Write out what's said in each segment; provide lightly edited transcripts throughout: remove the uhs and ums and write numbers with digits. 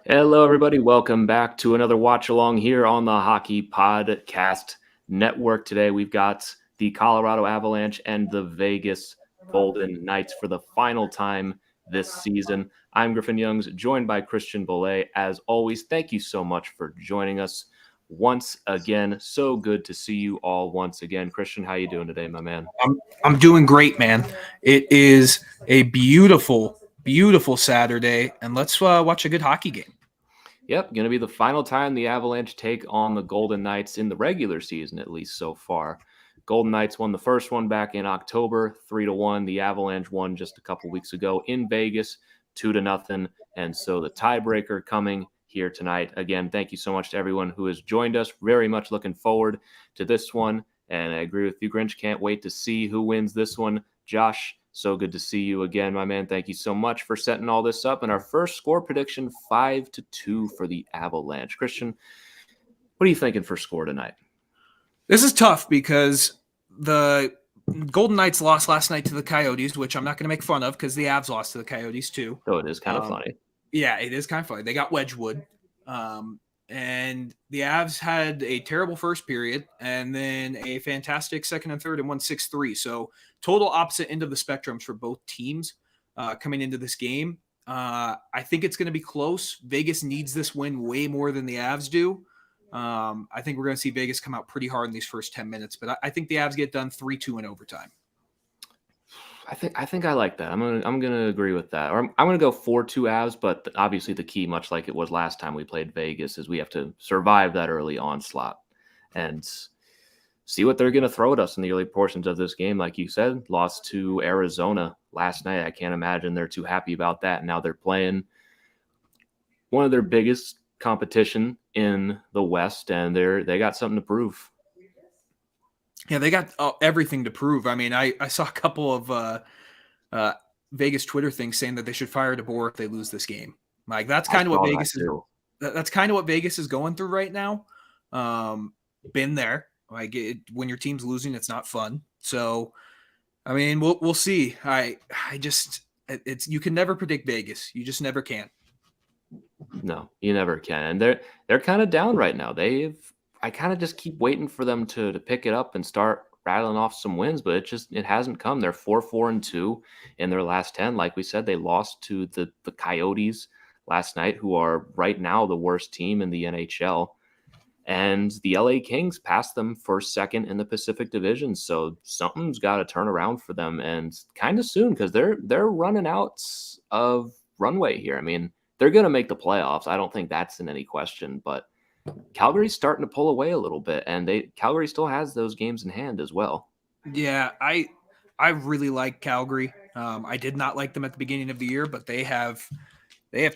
Hello, everybody. Welcome back to another watch along here on the Hockey Podcast Network. Today, we've got the Colorado Avalanche and the Vegas Golden Knights for the final time this season. I'm Griffin Youngs, joined by Christian Bolle. As always, thank you so much for joining us once again. So good to see you all once again. Christian, how you doing today, my man? I'm doing great, man. It is a beautiful Saturday, and let's watch a good hockey game. Yep, going to be the final time the Avalanche take on the Golden Knights in the regular season, at least so far. Golden Knights won the first one back in October, 3-1. The Avalanche won just a couple weeks ago in Vegas, 2-0. And so the tiebreaker coming here tonight. Again, thank you so much to everyone who has joined us. Very much looking forward to this one. And I agree with you, Grinch. Can't wait to see who wins this one. Josh, so good to see you again, my man. Thank you so much for setting all this up. And our first score prediction, 5-2 for the Avalanche. Christian, what are you thinking for score tonight? This is tough because the Golden Knights lost last night to the Coyotes, which I'm not going to make fun of because the Avs lost to the Coyotes too. So it is kind of funny. Yeah, it is kind of funny. They got Wedgwood. And the Avs had a terrible first period and then a fantastic second and third and won 6-3. So total opposite end of the spectrums for both teams coming into this game. I think it's going to be close. Vegas needs this win way more than the Avs do. I think we're going to see Vegas come out pretty hard in these first 10 minutes, but I think the Avs get done 3-2 in overtime. I think I like that. I'm gonna agree with that. Or I'm gonna go 4-2 Avs, but obviously the key, much like it was last time we played Vegas, is we have to survive that early onslaught and see what they're gonna throw at us in the early portions of this game. Like you said, lost to Arizona last night. I can't imagine they're too happy about that. Now they're playing one of their biggest competition in the West, and they got something to prove. Yeah, they got everything to prove. I mean, I saw a couple of Vegas Twitter things saying that they should fire DeBoer if they lose this game. Like that's kind of what Vegas is. That's kind of what Vegas is going through right now. Been there. Like when your team's losing, it's not fun. So, I mean, we'll see. It's you can never predict Vegas. You just never can. No, you never can. And they're kind of down right now. I kind of just keep waiting for them to pick it up and start rattling off some wins, but it hasn't come. They're 4-4-2 in their last 10. Like we said, they lost to the Coyotes last night, who are right now the worst team in the NHL. And the LA Kings passed them for second in the Pacific Division. So something's got to turn around for them, and kind of soon, because they're running out of runway here. I mean, they're going to make the playoffs. I don't think that's in any question, but Calgary's starting to pull away a little bit, and Calgary still has those games in hand as well. Yeah, I really like Calgary. I did not like them at the beginning of the year, but they have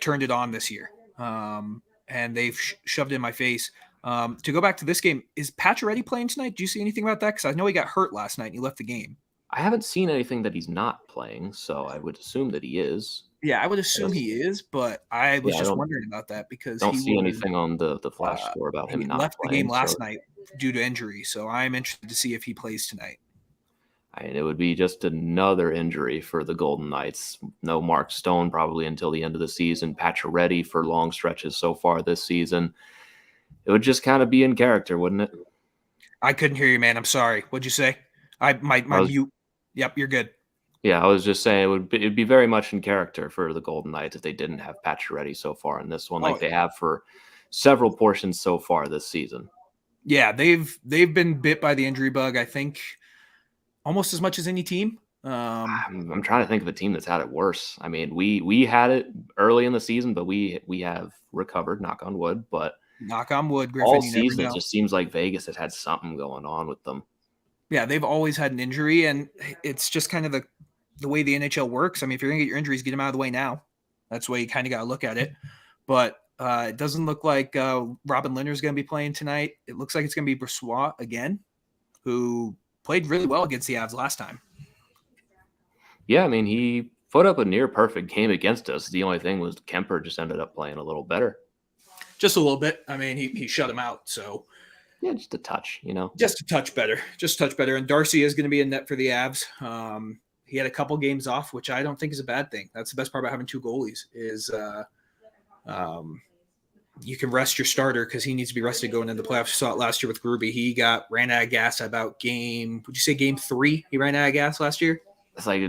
turned it on this year, and they've shoved it in my face. To go back to this game, is Pacioretty playing tonight? Do you see anything about that? Because I know he got hurt last night and he left the game. I haven't seen anything that he's not playing, so I would assume that he is. Yeah, I would assume he is, but I was just wondering about that because don't see anything on the flash score about him not left playing. The game last night due to injury, so I'm interested to see if he plays tonight. I mean, it would be just another injury for the Golden Knights. No Mark Stone probably until the end of the season. Pacioretty for long stretches so far this season. It would just kind of be in character, wouldn't it? I couldn't hear you, man. I'm sorry. What'd you say? My mute. Yep, you're good. Yeah, I was just saying it'd be very much in character for the Golden Knights if they didn't have Pacioretty so far in this one, like they have for several portions so far this season. Yeah, they've been bit by the injury bug, I think, almost as much as any team. I'm trying to think of a team that's had it worse. I mean, we had it early in the season, but we have recovered, knock on wood. But knock on wood, Griffin, all season it just seems like Vegas has had something going on with them. Yeah, they've always had an injury, and it's just kind of the way the NHL works. I mean, if you're going to get your injuries, get them out of the way now. That's the way you kind of got to look at it. But it doesn't look like Robin Lehner's going to be playing tonight. It looks like it's going to be Brossoit again, who played really well against the Avs last time. Yeah, I mean, he put up a near-perfect game against us. The only thing was Kemper just ended up playing a little better. Just a little bit. I mean, he shut him out, so... Yeah, just a touch, you know. Just a touch better. And Darcy is going to be in net for the Avs. He had a couple games off, which I don't think is a bad thing. That's the best part about having two goalies is you can rest your starter because he needs to be rested going into the playoffs. You saw it last year with Gruby. He ran out of gas about game 3? He ran out of gas last year. It's like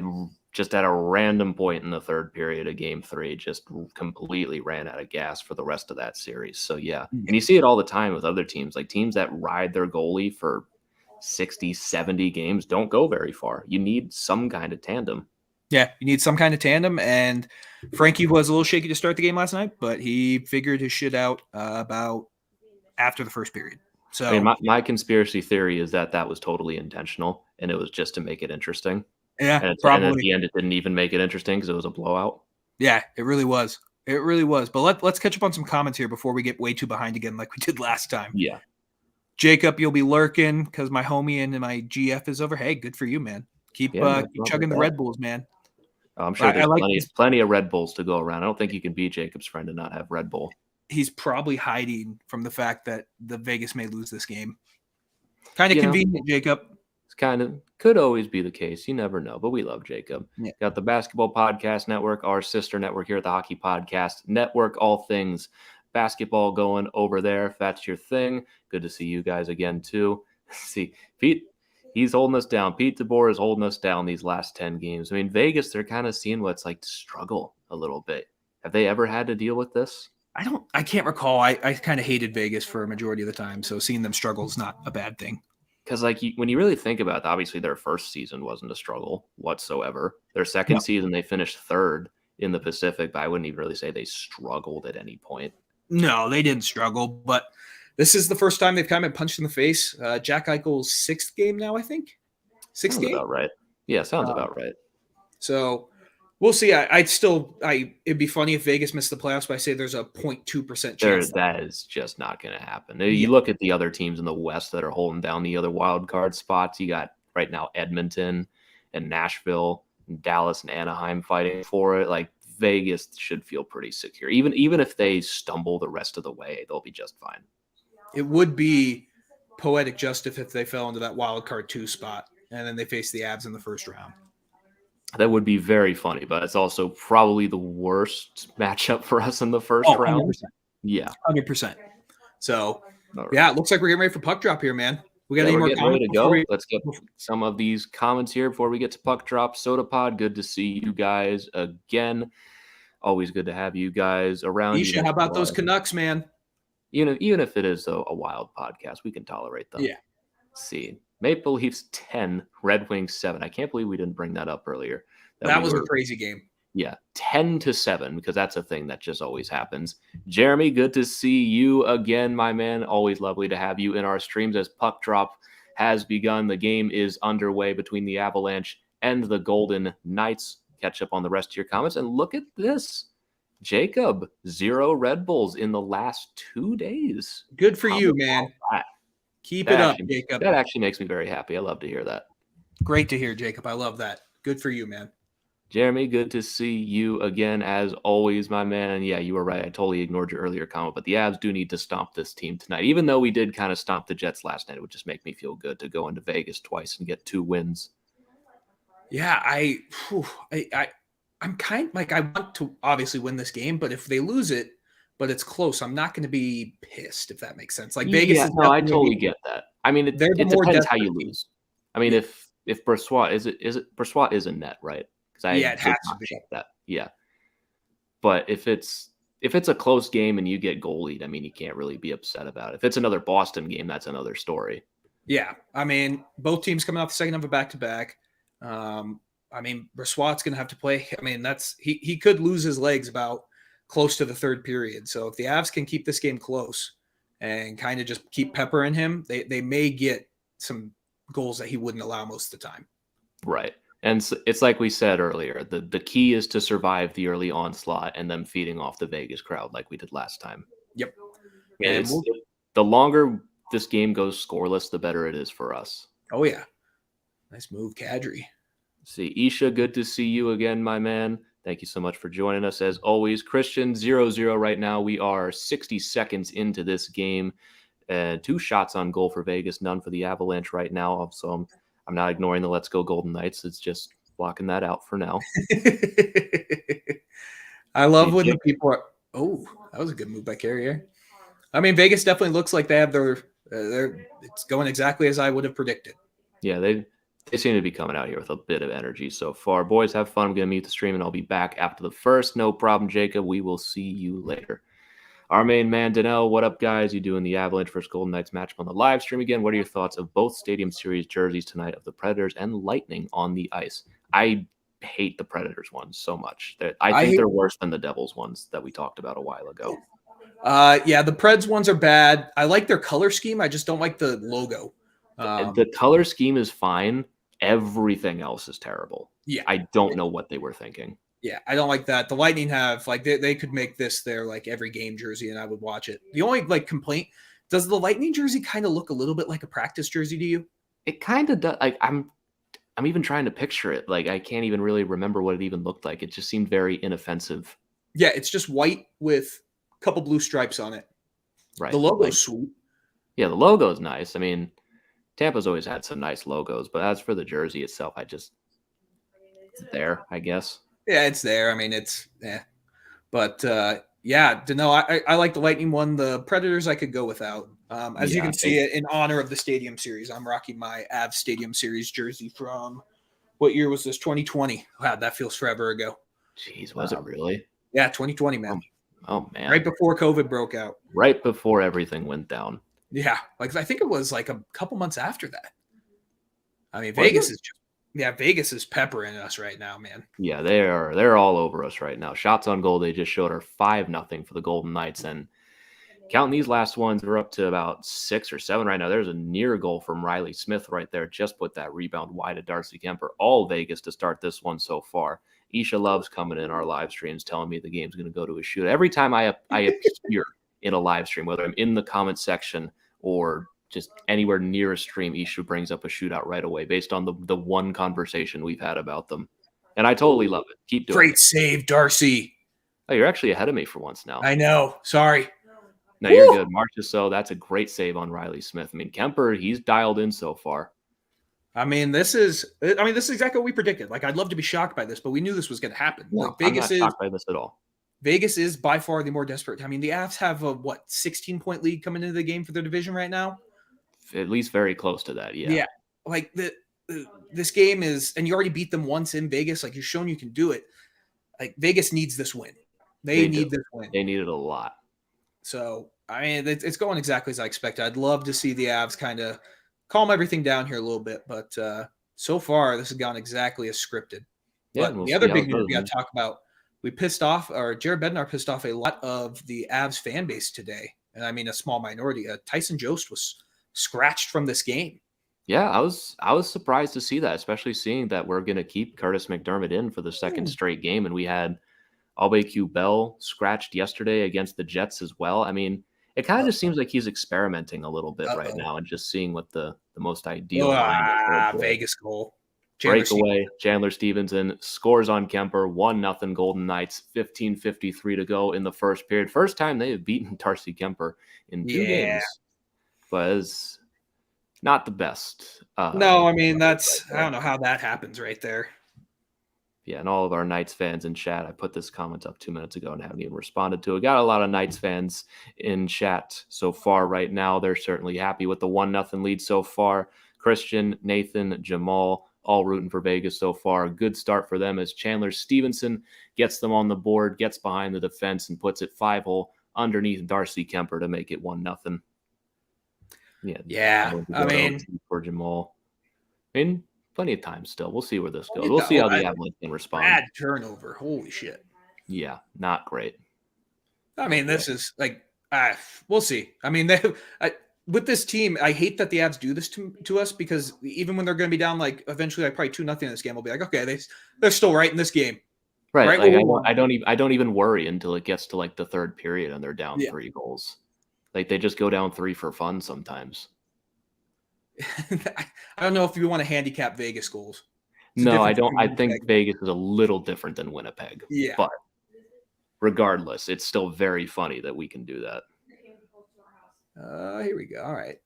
just at a random point in the third period of game 3, just completely ran out of gas for the rest of that series. So, yeah. And you see it all the time with other teams, like teams that ride their goalie for 60, 70 games don't go very far. You need some kind of tandem. Yeah, you need some kind of tandem. And Frankie was a little shaky to start the game last night, but he figured his shit out about after the first period. So, I mean, my conspiracy theory is that was totally intentional, and it was just to make it interesting. Yeah, and at the end, it didn't even make it interesting because it was a blowout. Yeah, it really was. It really was. But let's catch up on some comments here before we get way too behind again like we did last time. Yeah. Jacob, you'll be lurking because my homie and my GF is over. Hey, good for you, man. Keep chugging the Red Bulls, man. I'm sure there's plenty of Red Bulls to go around. I don't think you can be Jacob's friend and not have Red Bull. He's probably hiding from the fact that the Vegas may lose this game. Kind of convenient, Jacob. It's could always be the case. You never know, but we love Jacob. Yeah. Got the Basketball Podcast Network, our sister network here at the Hockey Podcast Network, all things basketball going over there. If that's your thing, good to see you guys again, too. See, Pete, he's holding us down. Pete DeBoer is holding us down these last 10 games. I mean, Vegas, they're kind of seeing what it's like to struggle a little bit. Have they ever had to deal with this? I can't recall. I kind of hated Vegas for a majority of the time, so seeing them struggle is not a bad thing. Because, when you really think about it, obviously their first season wasn't a struggle whatsoever. Their second season, they finished third in the Pacific, but I wouldn't even really say they struggled at any point. No, they didn't struggle, but this is the first time they've kind of been punched in the face. Jack Eichel's 6th game now, I think. Sixth game? About right. Yeah, sounds about right. So we'll see. It'd be funny if Vegas missed the playoffs, but I say there's a 0.2% chance. That is just not going to happen. You look at the other teams in the West that are holding down the other wild card spots. You got right now Edmonton and Nashville, and Dallas and Anaheim fighting for it. Like Vegas should feel pretty secure. Even if they stumble the rest of the way, they'll be just fine. It would be poetic justice if they fell into that wild card 2 spot and then they face the Avs in the first round. That would be very funny, but it's also probably the worst matchup for us in the first round. 100%. Yeah. 100%. So, yeah, it looks like we're getting ready for puck drop here, man. We got any more comments? Let's get some of these comments here before we get to puck drop. Soda Pod, good to see you guys again. Always good to have you guys around. Isha, how about those Canucks, man? Even if it is a wild podcast, we can tolerate them. Yeah. Let's see. Maple Leafs 10, Red Wings 7. I can't believe we didn't bring that up earlier. That was a crazy game. Yeah, 10-7, because that's a thing that just always happens. Jeremy, good to see you again, my man. Always lovely to have you in our streams as puck drop has begun. The game is underway between the Avalanche and the Golden Knights. Catch up on the rest of your comments. And look at this. Jacob, 0 Red Bulls in the last 2 days. Good for you, man. Keep it up, Jacob. That actually makes me very happy. I love to hear that. Great to hear, Jacob. I love that. Good for you, man. Jeremy, good to see you again, as always, my man. And yeah, you were right. I totally ignored your earlier comment, but the Avs do need to stomp this team tonight. Even though we did kind of stomp the Jets last night, it would just make me feel good to go into Vegas twice and get 2 wins. Yeah, I'm kind of like, I want to obviously win this game, but if they lose it, but it's close, I'm not going to be pissed, if that makes sense. Like Vegas is I totally get that. I mean, it depends how you lose. I mean, if Brossoit Brossoit is in net, right? It has to be. Check that. Yeah. But if it's a close game and you get goalied, I mean, you can't really be upset about it. If it's another Boston game, that's another story. Yeah. I mean, both teams coming off the second of a back-to-back. I mean, Brossoit's going to have to play. I mean, he could lose his legs about close to the third period. So if the Avs can keep this game close and kind of just keep peppering him, they may get some goals that he wouldn't allow most of the time. Right. And it's like we said earlier, the key is to survive the early onslaught and then feeding off the Vegas crowd like we did last time. Yep. And the longer this game goes scoreless, the better it is for us. Oh, yeah. Nice move, Kadri. See, Isha, good to see you again, my man. Thank you so much for joining us as always. Christian, 0-0 right now. We are 60 seconds into this game. 2 shots on goal for Vegas, none for the Avalanche right now. So I'm not ignoring the Let's Go Golden Knights. It's just blocking that out for now. I love when the people are – oh, that was a good move by Carrier. I mean, Vegas definitely looks like they have their it's going exactly as I would have predicted. Yeah, they seem to be coming out here with a bit of energy so far. Boys, have fun. I'm going to mute the stream, and I'll be back after the first. No problem, Jacob. We will see you later. Our main man, Danelle, what up, guys? You doing the Avalanche versus Golden Knights matchup on the live stream again? What are your thoughts of both Stadium Series jerseys tonight of the Predators and Lightning on the ice? I hate the Predators ones so much. I think they're worse than the Devils ones that we talked about a while ago. Yeah, the Preds ones are bad. I like their color scheme. I just don't like the logo. The color scheme is fine. Everything else is terrible. Yeah. I don't know what they were thinking. Yeah, I don't like that. The Lightning have they could make this their every game jersey and I would watch it. The only complaint, does the Lightning jersey kind of look a little bit like a practice jersey to you? It kind of does. I'm even trying to picture it. I can't even really remember what it even looked like. It just seemed very inoffensive. Yeah, it's just white with a couple blue stripes on it. Right. The logo's sweet. Yeah, the logo's nice. I mean, Tampa's always had some nice logos, but as for the jersey itself, it's there, I guess. Yeah, it's there. I mean, but I like the Lightning one. The Predators I could go without. As you can see, in honor of the Stadium Series, I'm rocking my Avs Stadium Series jersey from what year was this? 2020. Wow, that feels forever ago. Jeez, was it really? Yeah, 2020, man. Oh man, right before COVID broke out. Right before everything went down. Yeah, I think it was a couple months after that. I mean, Vegas is peppering us right now, man. Yeah, they're all over us right now. Shots on goal, they just showed are 5-0 for the Golden Knights, and counting these last ones, we're up to about 6 or 7 right now. There's a near goal from Riley Smith right there. Just put that rebound wide of Darcy Kemper. All Vegas to start this one so far. Isha loves coming in our live streams, telling me the game's going to go to a shootout. Every time I appear in a live stream, whether I'm in the comment section or just anywhere near a stream, Isha brings up a shootout right away based on the one conversation we've had about them. And I totally love it. Keep doing it. Great save, Darcy. Oh, you're actually ahead of me for once now. I know. Sorry. No, you're good. Marchessault, that's a great save on Riley Smith. I mean, Kemper, he's dialed in so far. I mean, this is exactly what we predicted. I'd love to be shocked by this, but we knew this was going to happen. No, Vegas I'm not shocked by this at all. Vegas is by far the more desperate. I mean, the Avs have a 16-point lead coming into the game for their division right now. At least very close to that, yeah. Yeah, this game is, and you already beat them once in Vegas. You've shown you can do it. Vegas needs this win. They need this win. They need it a lot. So, I mean, it's going exactly as I expected. I'd love to see the Avs kind of calm everything down here a little bit, but so far this has gone exactly as scripted. Yeah, but the other big news we got to talk about, Jared Bednar pissed off a lot of the Avs fan base today, and I mean a small minority. Tyson Jost was scratched from this game. Yeah, I was surprised to see that, especially seeing that we're going to keep Curtis McDermott in for the second straight game, and we had Aubé Bell scratched yesterday against the Jets as well. I mean, it kind of just seems like he's experimenting a little bit right now and just seeing what the most ideal Vegas goal. Breakaway. Chandler Stevenson scores on Kemper. 1-0 Golden Knights. 15:53 to go in the first period. First time they have beaten Darcy Kemper in 2 games, but it's not the best. No, I mean I don't know how that happens right there. Yeah, and all of our Knights fans in chat. I put this comment up 2 minutes ago and haven't even responded to it. Got a lot of Knights fans in chat so far right now. They're certainly happy with the 1-0 lead so far. Christian, Nathan, Jamal, all rooting for Vegas so far. A good start for them as Chandler Stevenson gets them on the board, gets behind the defense, and puts it 5-hole underneath Darcy Kemper to make it 1-0. Yeah. I mean, for Jamal. I mean, plenty of time still. We'll see where this goes. We'll see how the Avalanche can respond. Bad turnover. Holy shit. Yeah, not great. I mean, this is we'll see. I mean, with this team, I hate that the Avs do this to us because even when they're going to be down, eventually, probably 2-0 in this game, I'll be like, okay, they're still right in this game. Right. I don't even worry until it gets to the third period and they're down 3 goals. They just go down 3 for fun sometimes. I don't know if you want to handicap Vegas goals. No, I don't. I think Vegas is a little different than Winnipeg. Yeah. But regardless, it's still very funny that we can do that. Here we go. All right.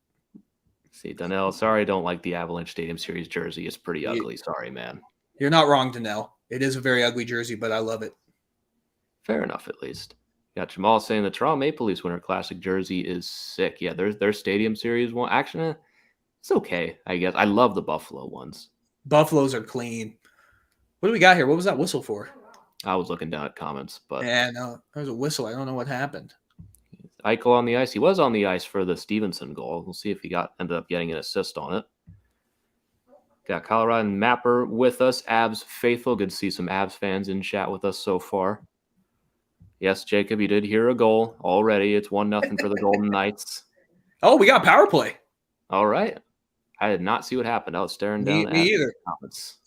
See, Donnell, sorry I don't like the Avalanche Stadium Series jersey. It's pretty ugly. Sorry, man. You're not wrong, Donnell. It is a very ugly jersey, but I love it. Fair enough, at least. Got Jamal saying the Toronto Maple Leafs Winter Classic jersey is sick. Yeah, their Stadium Series one. Actually, it's okay, I guess. I love the Buffalo ones. Buffaloes are clean. What do we got here? What was that whistle for? I was looking down at comments, but Yeah, no, there's a whistle. I don't know what happened. Eichel on the ice. He was on the ice for the Stevenson goal. We'll see if he ended up getting an assist on it. Got Colorado and Mapper with us. Abs faithful. Good to see some Abs fans in chat with us so far. Yes, Jacob, you did hear a goal already. It's 1-0 for the Golden Knights. Oh, we got power play. All right. I did not see what happened. I was staring down Me either. comments.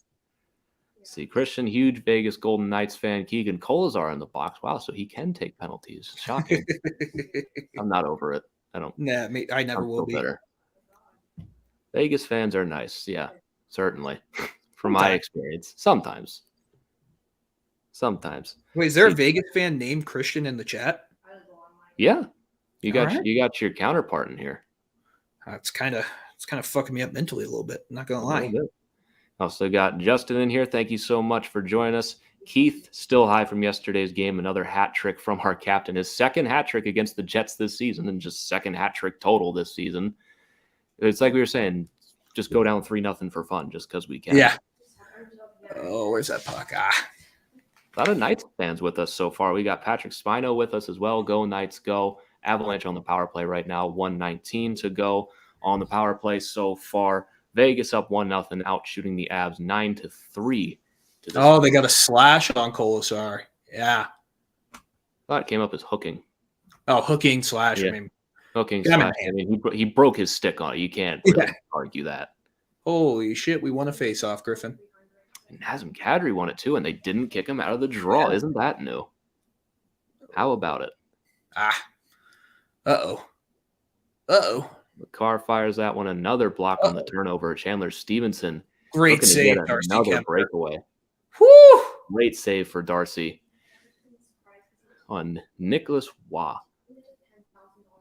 See, Christian, huge Vegas Golden Knights fan. Keegan Kolazar in the box. Wow, so he can take penalties. Shocking. I'm not over it. I never will be. Better. Vegas fans are nice. Yeah, certainly. From my experience. Sometimes. Wait, is there a Vegas fan named Christian in the chat? Yeah. You got your counterpart in here. It's kind of fucking me up mentally a little bit. I'm not gonna lie. Also got Justin in here. Thank you so much for joining us. Keith, still high from yesterday's game. Another hat trick from our captain. His second hat trick against the Jets this season, and just second hat trick total this season. It's like we were saying, just go down 3-0 for fun, just because we can. Yeah. Oh, where's that puck? A lot of Knights fans with us so far. We got Patrick Spino with us as well. Go Knights, go. Avalanche on the power play right now. 1:19 to go on the power play so far. Vegas up 1-0, out shooting the Avs 9-3. They got a slash on Kolosar. Yeah. Thought it came up as hooking. Oh, hooking slash. Yeah. Hooking slash. I mean, he broke his stick on it. You can't really argue that. Holy shit, we won a face-off, Griffin. And Nazem Kadri won it too, and they didn't kick him out of the draw. Yeah. Isn't that new? How about it? Uh-oh. McCarr fires that one. Another block on the turnover. Chandler Stevenson. Great save, Darcy. Another breakaway. Woo! Great save for Darcy on Nicholas Waugh.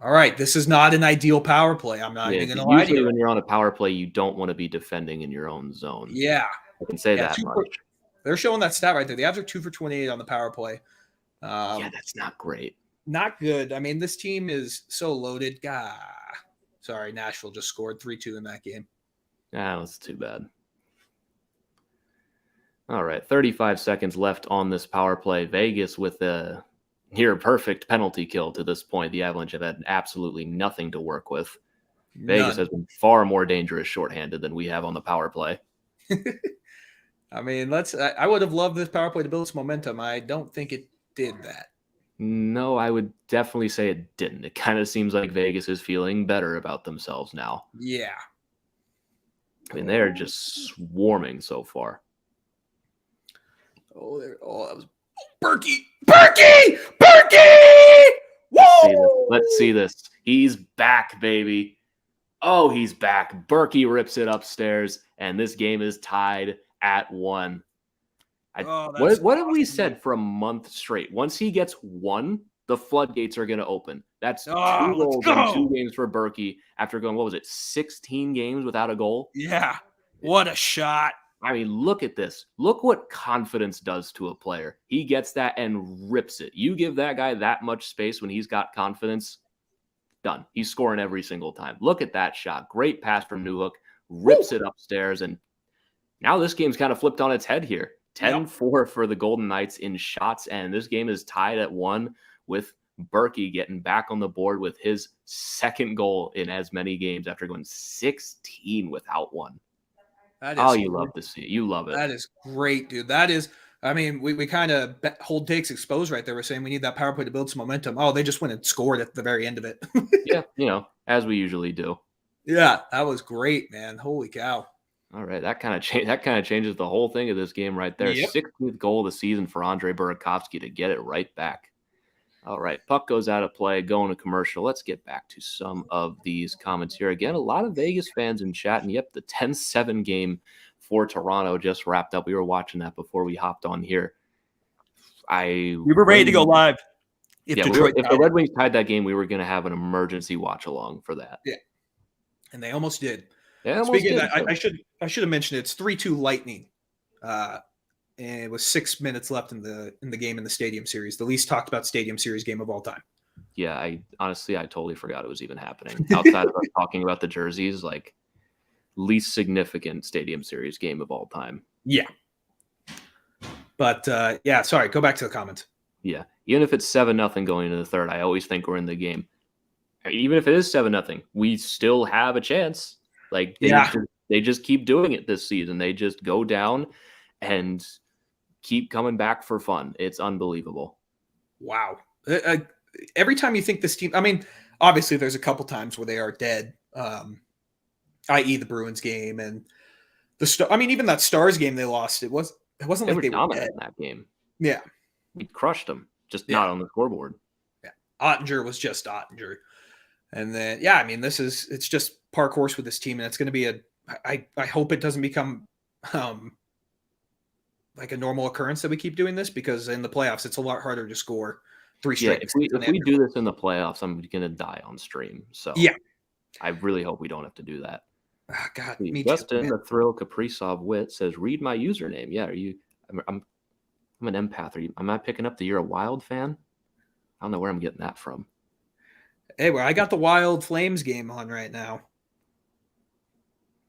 All right, this is not an ideal power play. I'm not even going to lie to you. Usually when you're on a power play, you don't want to be defending in your own zone. Yeah. I can say that much. They're showing that stat right there. The Avs are 2 for 28 on the power play. That's not great. Not good. I mean, this team is so loaded. Sorry, Nashville just scored 3-2 in that game. That's too bad. All right, 35 seconds left on this power play. Vegas with a near perfect penalty kill to this point. The Avalanche have had absolutely nothing to work with. Vegas has been far more dangerous shorthanded than we have on the power play. I mean, I would have loved this power play to build some momentum. I don't think it did that. No, I would definitely say it didn't. It kind of seems like Vegas is feeling better about themselves now. Yeah. I mean, they're just swarming so far. That was Berkey! Whoa! Let's see this. He's back, baby. Oh, he's back. Berkey rips it upstairs, and this game is tied at 1. What have we said for a month straight? Once he gets 1, the floodgates are going to open. That's 2 goals in 2 games for Berkey after going, 16 games without a goal? Yeah. What a shot. I mean, look at this. Look what confidence does to a player. He gets that and rips it. You give that guy that much space when he's got confidence, done. He's scoring every single time. Look at that shot. Great pass from Newhook. Rips it upstairs. And now this game's kind of flipped on its head here. 10-4 for the Golden Knights in shots. And this game is tied at 1 with Berkey getting back on the board with his second goal in as many games after going 16 without one. You love to see it. You love it. That is great, dude. That is, I mean, we kind of hold takes exposed right there. We're saying we need that power play to build some momentum. Oh, they just went and scored at the very end of it. Yeah, as we usually do. Yeah, that was great, man. Holy cow. All right, that kind of changes the whole thing of this game right there. Yep. 16th goal of the season for Andre Burakovsky to get it right back. All right, puck goes out of play, going to commercial. Let's get back to some of these comments here. Again, a lot of Vegas fans in chat, and yep, the 10-7 game for Toronto just wrapped up. We were watching that before we hopped on here. We were ready to go live. If the Red Wings tied that game, we were going to have an emergency watch-along for that. Yeah, and they almost did. Yeah, Speaking of that, I should have mentioned it's 3-2 Lightning and it was 6 minutes left in the game in the Stadium Series, the least talked about Stadium Series game of all time. Yeah, I totally forgot it was even happening. Outside of us talking about the jerseys, like least significant Stadium Series game of all time. Yeah. But yeah, sorry, go back to the comments. Yeah, even if it's 7-0 going into the third, I always think we're in the game. Even if it is 7-0, we still have a chance. Like they just keep doing it this season. They just go down and keep coming back for fun. It's unbelievable. Wow. Every time you think this team, I mean, obviously there's a couple times where they are dead, i.e. the Bruins game and even that Stars game they lost. It wasn't like they were dominant dead in that game. Yeah. We crushed them, just not on the scoreboard. Yeah. Ottinger was just Ottinger. And then, yeah, I mean, it's just park horse with this team. And it's going to be I hope it doesn't become like a normal occurrence that we keep doing this, because in the playoffs, it's a lot harder to score 3 straight. If we do this in the playoffs, I'm going to die on stream. So yeah, I really hope we don't have to do that. Oh, God, me Justin, too, the Thrill Kaprizov Wit says, read my username. Yeah, I'm an empath. Am I picking up that you're a Wild fan? I don't know where I'm getting that from. Hey, well, I got the Wild Flames game on right now.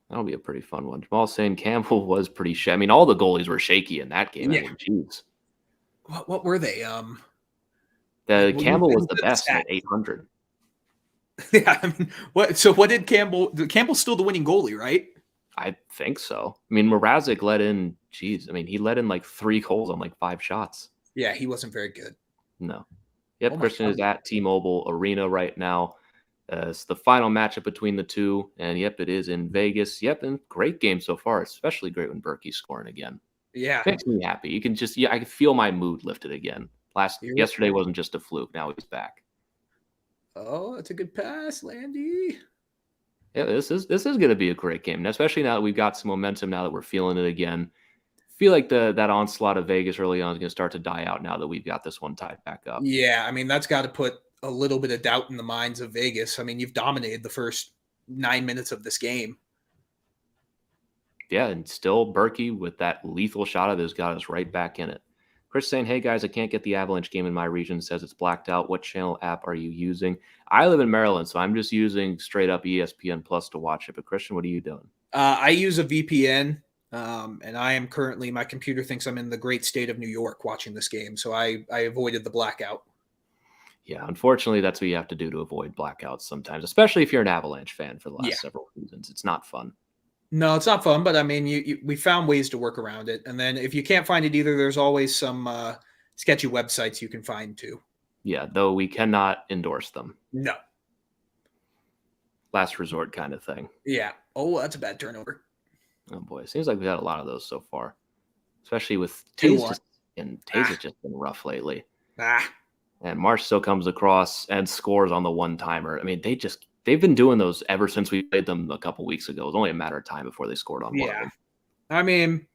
That'll be a pretty fun one. Jamal saying Campbell was pretty shaky. I mean, all the goalies were shaky in that game. Yeah. I mean, jeez. What were they? Campbell was the best at 800. Yeah, I mean, what did Campbell? Campbell's still the winning goalie, right? I think so. I mean, Mrazek let in. Geez, I mean, he let in like 3 goals on like 5 shots. Yeah, he wasn't very good. No. Yep, Christian is at T-Mobile Arena right now. It's the final matchup between the two, and yep, it is in Vegas. Yep, and great game so far, especially great when Berkey's scoring again. Yeah, makes me happy. You can just I can feel my mood lifted again. Yesterday wasn't just a fluke. Now he's back. Oh, that's a good pass, Landy. Yeah, this is going to be a great game, and especially now that we've got some momentum. Now that we're feeling it again, I feel like that onslaught of Vegas early on is going to start to die out now that we've got this one tied back up. Yeah, I mean that's got to put a little bit of doubt in the minds of Vegas. I mean, you've dominated the first 9 minutes of this game. Yeah, and still Berkey with that lethal shot of his got us right back in it. Chris saying, hey guys, I can't get the Avalanche game in my region. Says it's blacked out. What channel app are you using? I live in Maryland, so I'm just using straight up ESPN Plus to watch it. But Christian, what are you doing? I use a VPN, and I am currently, my computer thinks I'm in the great state of New York watching this game. So I avoided the blackout. Yeah, unfortunately, that's what you have to do to avoid blackouts sometimes, especially if you're an Avalanche fan for the last several seasons. It's not fun. No, it's not fun, but I mean, we found ways to work around it. And then if you can't find it either, there's always some sketchy websites you can find too. Yeah, though we cannot endorse them. No. Last resort kind of thing. Yeah. Oh, that's a bad turnover. Oh, boy. It seems like we've had a lot of those so far, especially with Taze. Taze has just been rough lately. And Marsh still comes across and scores on the one-timer. I mean, they've been doing those ever since we played them a couple weeks ago. It was only a matter of time before they scored on one of them. I mean,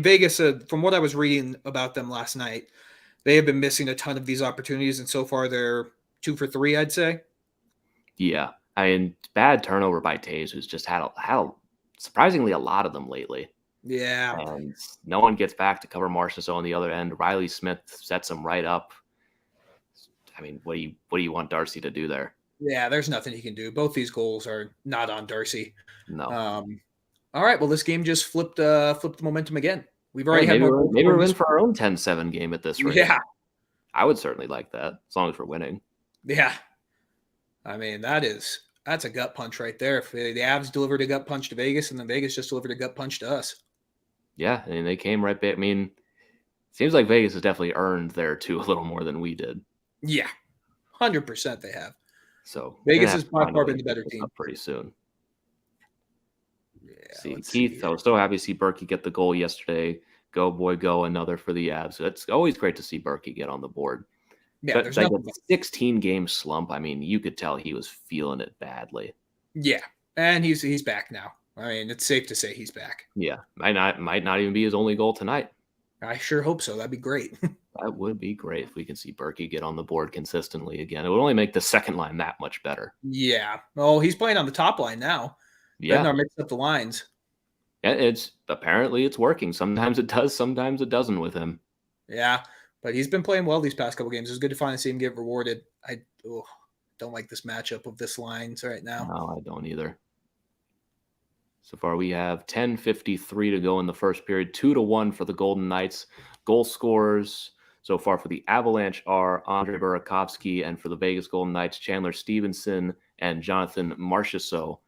Vegas, from what I was reading about them last night, they have been missing a ton of these opportunities, and so far they're 2 for 3, I'd say. Yeah. I mean, bad turnover by Taze, who's just had surprisingly a lot of them lately. Yeah. And no one gets back to cover Marchessault on the other end. Riley Smith sets him right up. I mean, what do you want Darcy to do there? Yeah, there's nothing he can do. Both these goals are not on Darcy. No. All right. Well, this game just flipped the momentum again. We've already maybe we're in for our own 10-7 game at this rate. Yeah. I would certainly like that, as long as we're winning. Yeah. I mean, that's a gut punch right there. If the Avs delivered a gut punch to Vegas, and then Vegas just delivered a gut punch to us. Yeah, I mean, they came right back. I mean, seems like Vegas has definitely earned there too a little more than we did. Yeah, 100% they have. So Vegas has by far been the better team. Pretty soon. Yeah, Keith, I was so happy to see Berkey get the goal yesterday. Go, boy, go. Another for the Avs. It's always great to see Berkey get on the board. Yeah, there's like a 16-game slump. I mean, you could tell he was feeling it badly. Yeah, and he's back now. I mean, it's safe to say he's back. Yeah, might not even be his only goal tonight. I sure hope so. That'd be great. That would be great if we can see Berkey get on the board consistently again. It would only make the second line that much better. Yeah. Oh, he's playing on the top line now. Yeah. Bednar mixed up the lines. And apparently it's working. Sometimes it does, sometimes it doesn't with him. Yeah, but he's been playing well these past couple games. It's good to finally see him get rewarded. I don't like this matchup of this lines right now. No, I don't either. So far, we have 10:53 to go in the first period, 2-1 for the Golden Knights. Goal scorers so far for the Avalanche are Andre Burakovsky, and for the Vegas Golden Knights, Chandler Stevenson and Jonathan Marchessault.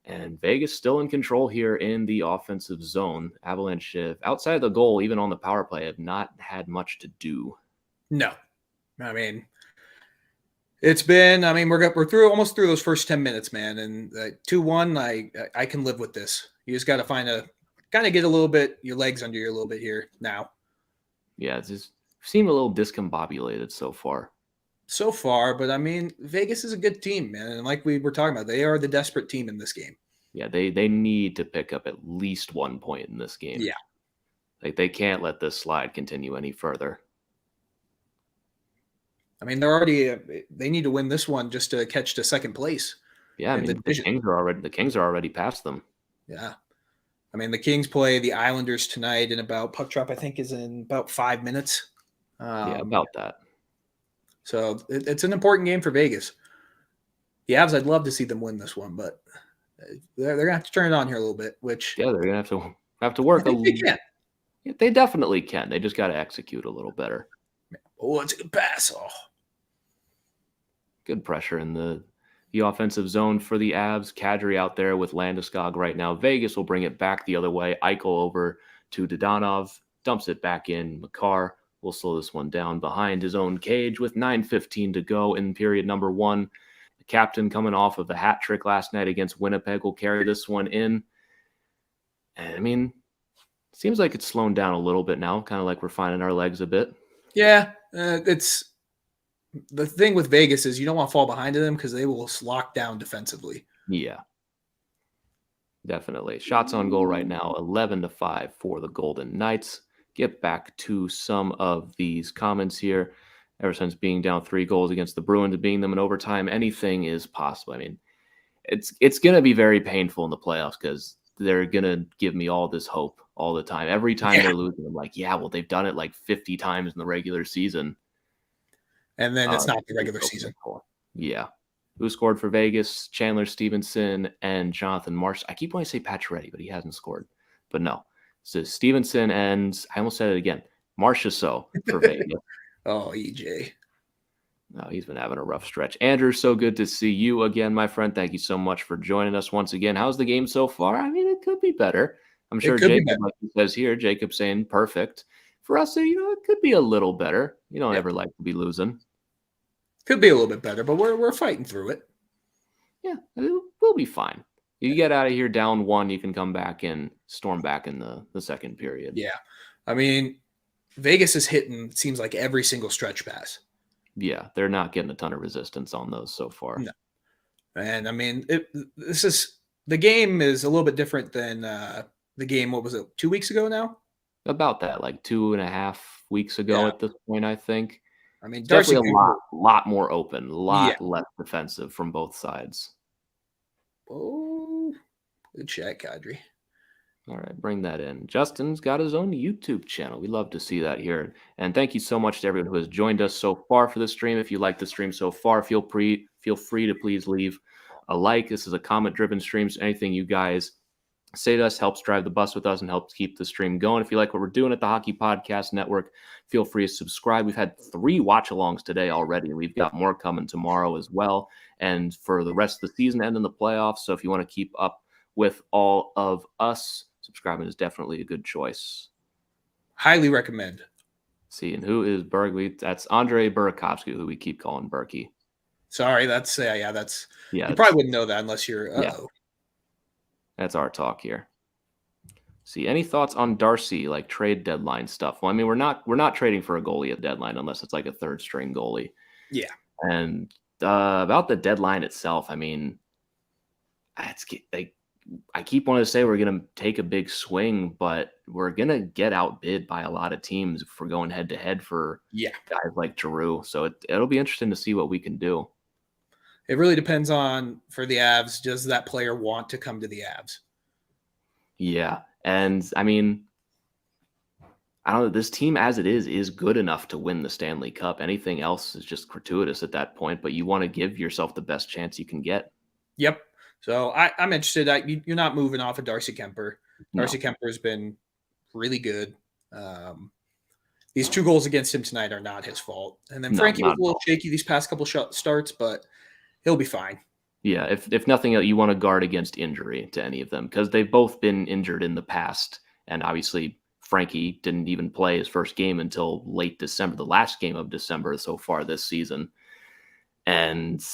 And Vegas still in control here in the offensive zone. Avalanche, outside of the goal, even on the power play, have not had much to do. No, I mean, it's been. I mean, we're through almost through those first 10 minutes, man. And 2-1, I can live with this. You just got to kind of get a little bit your legs under you a little bit here now. Yeah, it's just seemed a little discombobulated so far. So far, but I mean, Vegas is a good team, man. And like we were talking about, they are the desperate team in this game. Yeah, they need to pick up at least 1 point in this game. Yeah. Like, they can't let this slide continue any further. I mean, they need to win this one just to catch to second place. Yeah, I mean, the Kings are already past them. Yeah. I mean, the Kings play the Islanders tonight in about puck drop, I think, is in about 5 minutes. Yeah, about that. So it's an important game for Vegas. The Avs, I'd love to see them win this one, but they're gonna have to turn it on here a little bit. Which they're gonna have to work. I think they can. Yeah, they definitely can. They just got to execute a little better. Oh, it's a good pass. Oh, good pressure in the offensive zone for the Avs. Kadri out there with Landeskog right now. Vegas will bring it back the other way. Eichel over to Dodonov, dumps it back in. Makar will slow this one down behind his own cage with 9:15 to go in period number 1. The captain, coming off of the hat trick last night against Winnipeg, will carry this one in. And I mean, seems like it's slowing down a little bit now, kind of like we're finding our legs a bit. Yeah, it's the thing with Vegas is you don't want to fall behind to them because they will lock down defensively. Yeah, definitely. Shots on goal right now, 11-5 for the Golden Knights. Get back to some of these comments here. Ever since being down 3 goals against the Bruins and beating them in overtime, anything is possible. I mean, it's going to be very painful in the playoffs because they're going to give me all this hope all the time. Every time they're losing, I'm like, yeah, well, they've done it like 50 times in the regular season. And then it's not the regular season. Yeah. Who scored for Vegas? Chandler Stevenson and Jonathan Marsh. I keep wanting to say Pacioretty, but he hasn't scored. But no. So Stevenson and I almost said it again. Marchessault for Vegas. Oh, EJ. No, he's been having a rough stretch. Andrew, so good to see you again, my friend. Thank you so much for joining us once again. How's the game so far? I mean, it could be better. I'm sure Jacob, like he says here, Jacob saying perfect. For us, it could be a little better. You don't ever like to be losing. Could be a little bit better, but we're fighting through it. Yeah, we'll be fine. You get out of here down 1, you can come back and storm back in the second period. Yeah. I mean, Vegas is hitting, seems like, every single stretch pass. Yeah, they're not getting a ton of resistance on those so far. No. And I mean, the game is a little bit different than the game, what was it, 2 weeks ago now? About that, like 2.5 weeks ago at this point, I think. I mean, Darcy definitely a lot more open, a lot less defensive from both sides. Oh, good chat, Kadri. All right, bring that in. Justin's got his own YouTube channel. We love to see that here. And thank you so much to everyone who has joined us so far for the stream. If you like the stream so far, feel free to please leave a like. This is a comment-driven stream, so anything you guys say to us helps drive the bus with us and helps keep the stream going. If you like what we're doing at the Hockey Podcast Network, feel free to subscribe. We've had 3 watch-alongs today already, and we've got more coming tomorrow as well. And for the rest of the season and in the playoffs, so if you want to keep up with all of us, subscribing is definitely a good choice. Highly recommend. See, and who is Berg? That's Andre Burakovsky, who we keep calling Berkey. Sorry, that's you probably wouldn't know that unless you're That's our talk here. See, any thoughts on Darcy, like trade deadline stuff? Well, I mean, we're not trading for a goalie at deadline unless it's like a third string goalie. Yeah. And about the deadline itself, I mean, I keep wanting to say we're going to take a big swing, but we're going to get outbid by a lot of teams if we're going head to head for guys like Giroux. So it'll be interesting to see what we can do. It really depends on, for the Avs, does that player want to come to the Avs? Yeah. And I mean, I don't know. This team as it is good enough to win the Stanley Cup. Anything else is just gratuitous at that point, but you want to give yourself the best chance you can get. Yep. So I'm interested. You're not moving off of Darcy Kemper. Darcy No, Kemper has been really good. These 2 goals against him tonight are not his fault. And then no, Frankie was not a at little all. shaky these past couple starts, but he'll be fine. Yeah, if nothing else, you want to guard against injury to any of them because they've both been injured in the past. And obviously, Frankie didn't even play his first game until late December, the last game of December so far this season. And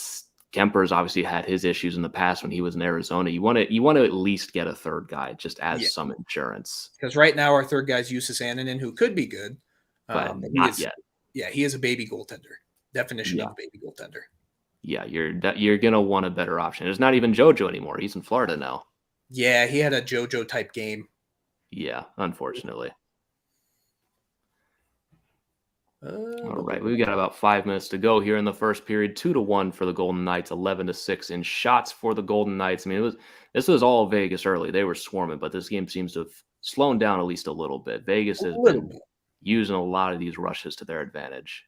Kemper's obviously had his issues in the past when he was in Arizona. You want to at least get a third guy just as Yeah. some insurance, Because right now our third guy's Justus Annunen, who could be good. but But not yet. he is a baby goaltender. Definition Yeah, of baby goaltender. yeah, you're gonna want a better option. It's not even JoJo anymore. He's in Florida now. Yeah, he had a JoJo type game. Yeah, unfortunately. All But right, we've got about 5 minutes to go here in the first period. 2-1 for the Golden Knights, 11-6 in shots for the Golden Knights. I mean, this was all Vegas early. They were swarming, but this game seems to have slowed down at least a little bit. Vegas a has little been bit. using a lot of these rushes to their advantage.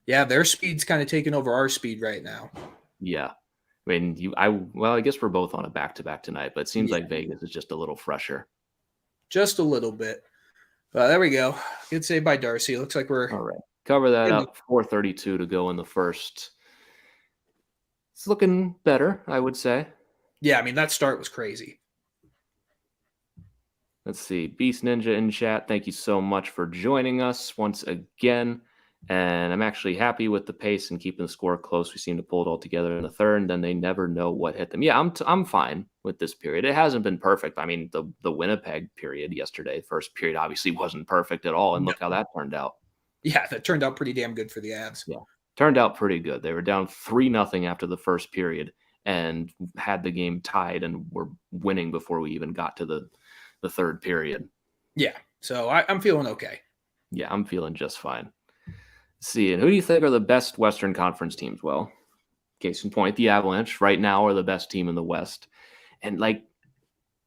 Yeah, their speed's kind of taking over our speed right now. Yeah. I mean, I guess we're both on a back-to-back tonight, but it seems Yeah. like Vegas is just a little fresher. Just a little bit. There we go. Good save by Darcy. Looks like we're All right. Cover that up. 4:32 to go in the first. It's looking better, I would say. Yeah, I mean, that start was crazy. Let's see. Beast Ninja in chat. Thank you so much for joining us once again. And I'm actually happy with the pace and keeping the score close. We seem to pull it all together in the third, and then they never know what hit them. Yeah, I'm fine with this period. It hasn't been perfect. I mean, the Winnipeg period yesterday, first period obviously wasn't perfect at all, and look how that turned out. Yeah, that turned out pretty damn good for the Avs. Yeah, turned out pretty good. They were down 3-0 after the first period and had the game tied and were winning before we even got to the third period. Yeah, so I'm feeling okay. Yeah, I'm feeling just fine. Let's see, and who do you think are the best Western Conference teams? Well, case in point, the Avalanche right now are the best team in the West. And like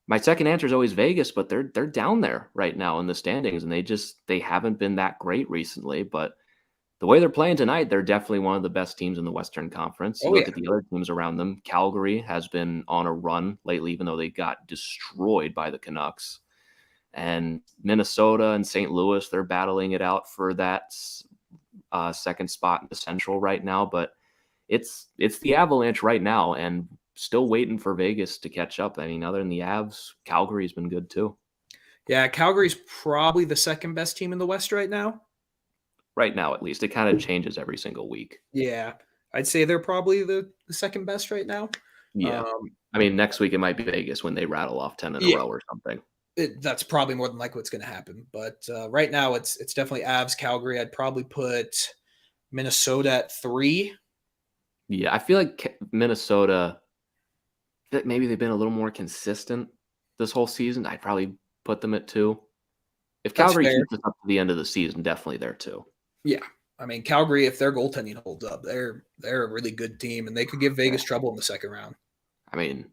my second answer is always Vegas, but they're down there right now in the standings, and they haven't been that great recently. But the way they're playing tonight, they're definitely one of the best teams in the Western Conference. You look at the other teams around them. Calgary has been on a run lately, even though they got destroyed by the Canucks. And Minnesota and St. Louis, they're battling it out for that second spot in the Central right now. But it's the Avalanche right now, and still waiting for Vegas to catch up. I mean, other than the Avs, Calgary's been good too. Yeah, Calgary's probably the second best team in the West right now. Right now, at least. It kind of changes every single week. Yeah, I'd say they're probably the second best right now. Yeah. I mean, next week it might be Vegas when they rattle off 10 in a row or something. That's probably more than likely what's going to happen. But right now, it's definitely Avs, Calgary. I'd probably put Minnesota at 3. Yeah, I feel like Minnesota, that maybe they've been a little more consistent this whole season. I'd probably put them at 2. If Calgary keeps us up to the end of the season, definitely there too. Yeah. I mean, Calgary, if their goaltending holds up, they're a really good team, and they could give Vegas trouble in the second round. I mean,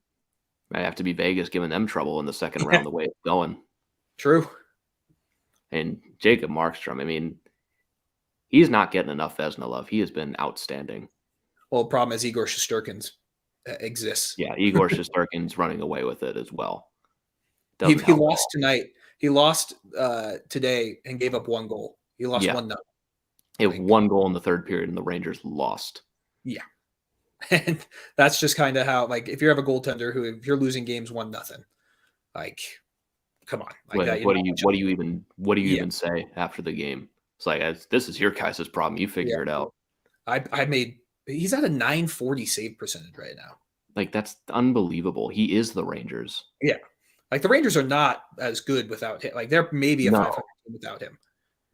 might have to be Vegas giving them trouble in the second round the way it's going. True. And Jacob Markstrom, I mean, he's not getting enough Vezina love. He has been outstanding. Well, the problem is Igor Shesterkin's exists. Yeah, Igor Shesterkin's running away with it as well. He lost tonight. He lost today and gave up 1 goal. He lost 1-0. It was 1 goal in the third period, and the Rangers lost. Yeah. And that's just kind of how, like, if you have a goaltender who, if you're losing games 1-0, like, come on. Like, what do you even say after the game? It's like, this is your guys' problem. You figure it out. He's at a 940 save percentage right now. Like, that's unbelievable. He is the Rangers. Yeah. Like, the Rangers are not as good without him. Like, they're maybe a 500 team without him.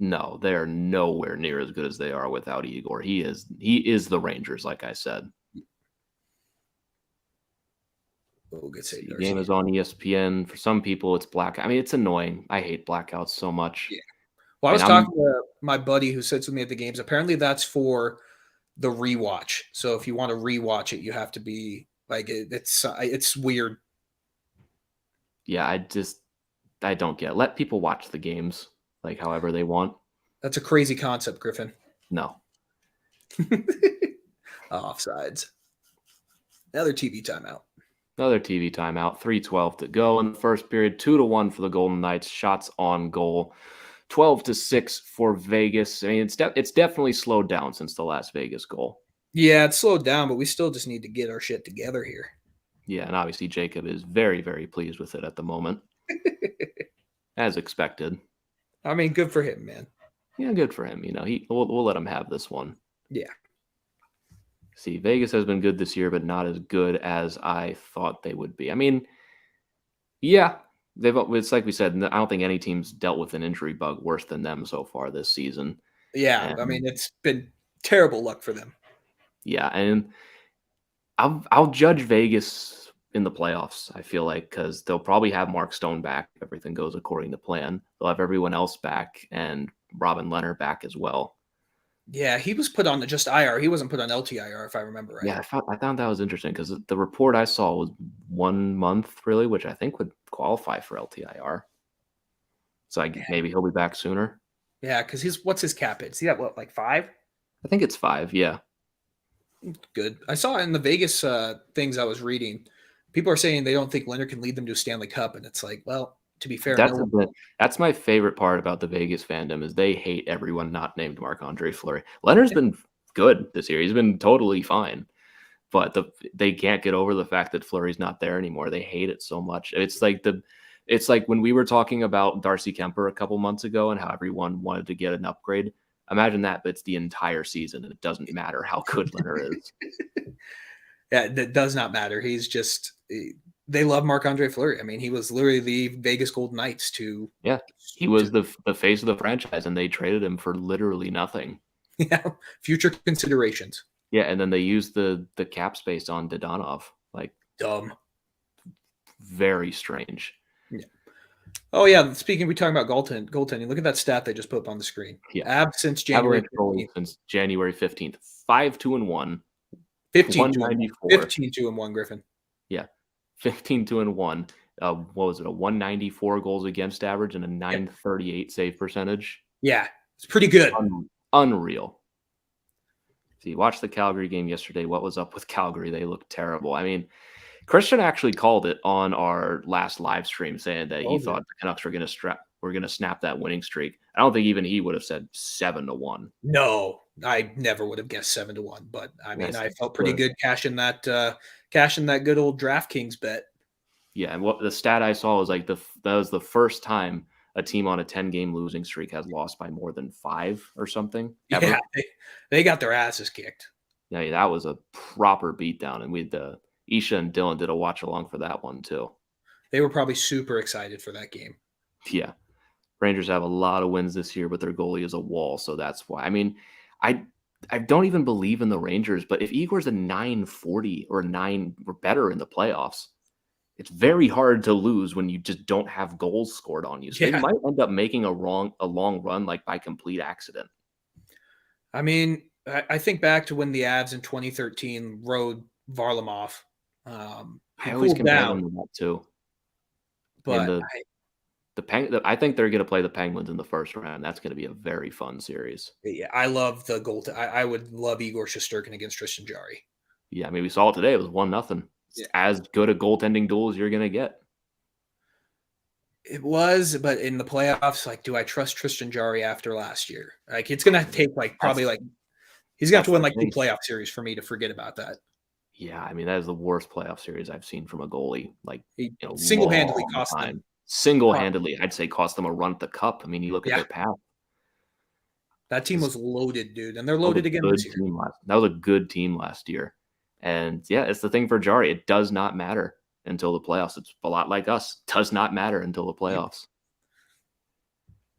No, they're nowhere near as good as they are without Igor. He is the Rangers, like I said. The game is on ESPN. For some people, it's blackout. I mean, it's annoying. I hate blackouts so much. Yeah. Well, I was talking to my buddy who sits with me at the games. Apparently, that's for the rewatch. So if you want to rewatch it, you have to be like, it's weird. Yeah, I don't get it. Let people watch the games like however they want. That's a crazy concept, Griffin. No. Offsides. Another TV timeout. Another TV timeout. 3:12 to go in the first period. 2-1 for the Golden Knights. Shots on goal. 12-6 for Vegas. I mean, it's definitely slowed down since the last Vegas goal. Yeah, it's slowed down, but we still just need to get our shit together here. Yeah, and obviously Jacob is very, very pleased with it at the moment, as expected. I mean, good for him, man. Yeah, good for him. We'll let him have this one. Yeah. See, Vegas has been good this year, but not as good as I thought they would be. I mean, yeah, it's like we said, I don't think any team's dealt with an injury bug worse than them so far this season. Yeah, And, I mean, it's been terrible luck for them. Yeah, and I'll judge Vegas in the playoffs, I feel like, because they'll probably have Mark Stone back if everything goes according to plan. They'll have everyone else back and Robin Leonard back as well. Yeah, he was put on just IR. He wasn't put on LTIR, if I remember right. Yeah, I found that was interesting because the report I saw was 1 month, really, which I think would qualify for LTIR. So maybe he'll be back sooner. Yeah, because what's his cap hit? See that, what, like 5? I think it's 5, yeah. Good. I saw in the Vegas things I was reading, people are saying they don't think Leonard can lead them to a Stanley Cup, and it's like, well, to be fair, that's my favorite part about the Vegas fandom is they hate everyone not named Marc-Andre Fleury. Leonard's been good this year; he's been totally fine, but they can't get over the fact that Fleury's not there anymore. They hate it so much. It's like when we were talking about Darcy Kemper a couple months ago and how everyone wanted to get an upgrade. Imagine that, but it's the entire season, and it doesn't matter how good Leonard is. Yeah, that does not matter. He's just they love Marc-Andre Fleury. I mean, he was literally the Vegas Golden Knights to. Yeah, he was the face of the franchise, and they traded him for literally nothing. Yeah, future considerations. Yeah, and then they used the cap space on Dodonov. Like, dumb. Very strange. Yeah. Oh yeah. Speaking, we talking about goaltending. Look at that stat they just put up on the screen. Yeah, Abs since January 15th. Since January 15th. 5-2-1. 15-2-1, Griffin. Yeah, 15-2-1. What was it? A 194 goals against average and a 938 save percentage. Yeah, it's pretty good. Unreal. See, watch the Calgary game yesterday. What was up with Calgary? They looked terrible. I mean, Christian actually called it on our last live stream, saying that he thought the Canucks were going to snap that winning streak. I don't think even he would have said 7-1. No, I never would have guessed 7-1. But I mean, I felt pretty good cashing that good old DraftKings bet. Yeah, and what the stat I saw was like that was the first time a team on a 10-game losing streak has lost by more than 5 or something. Ever. Yeah, they got their asses kicked. Yeah, that was a proper beatdown, and Isha and Dylan did a watch along for that one too. They were probably super excited for that game. Yeah. Rangers have a lot of wins this year, but their goalie is a wall, so that's why. I mean, I don't even believe in the Rangers, but if Igor's a 940 or 9 or better in the playoffs, it's very hard to lose when you just don't have goals scored on you. So they might end up making a long run like by complete accident. I mean, I think back to when the Avs in 2013 rode Varlamov. I always compare them to that too. But I think they're going to play the Penguins in the first round. That's going to be a very fun series. Yeah, I love the goal. I would love Igor Shesterkin against Tristan Jarry. Yeah, I mean, we saw it today. It was 1-0. It's as good a goaltending duel as you're going to get. It was, but in the playoffs, like, do I trust Tristan Jarry after last year? Like, it's going to take he's got to win like 2 playoff series for me to forget about that. Yeah, I mean, that is the worst playoff series I've seen from a goalie. Like, single-handedly cost them. Single-handedly, I'd say cost them a run at the cup. I mean, you look at their path. That team was loaded, dude, and they're loaded again this year. That was a good team last year. And yeah, it's the thing for Jarry. It does not matter until the playoffs. It's a lot like us. It does not matter until the playoffs.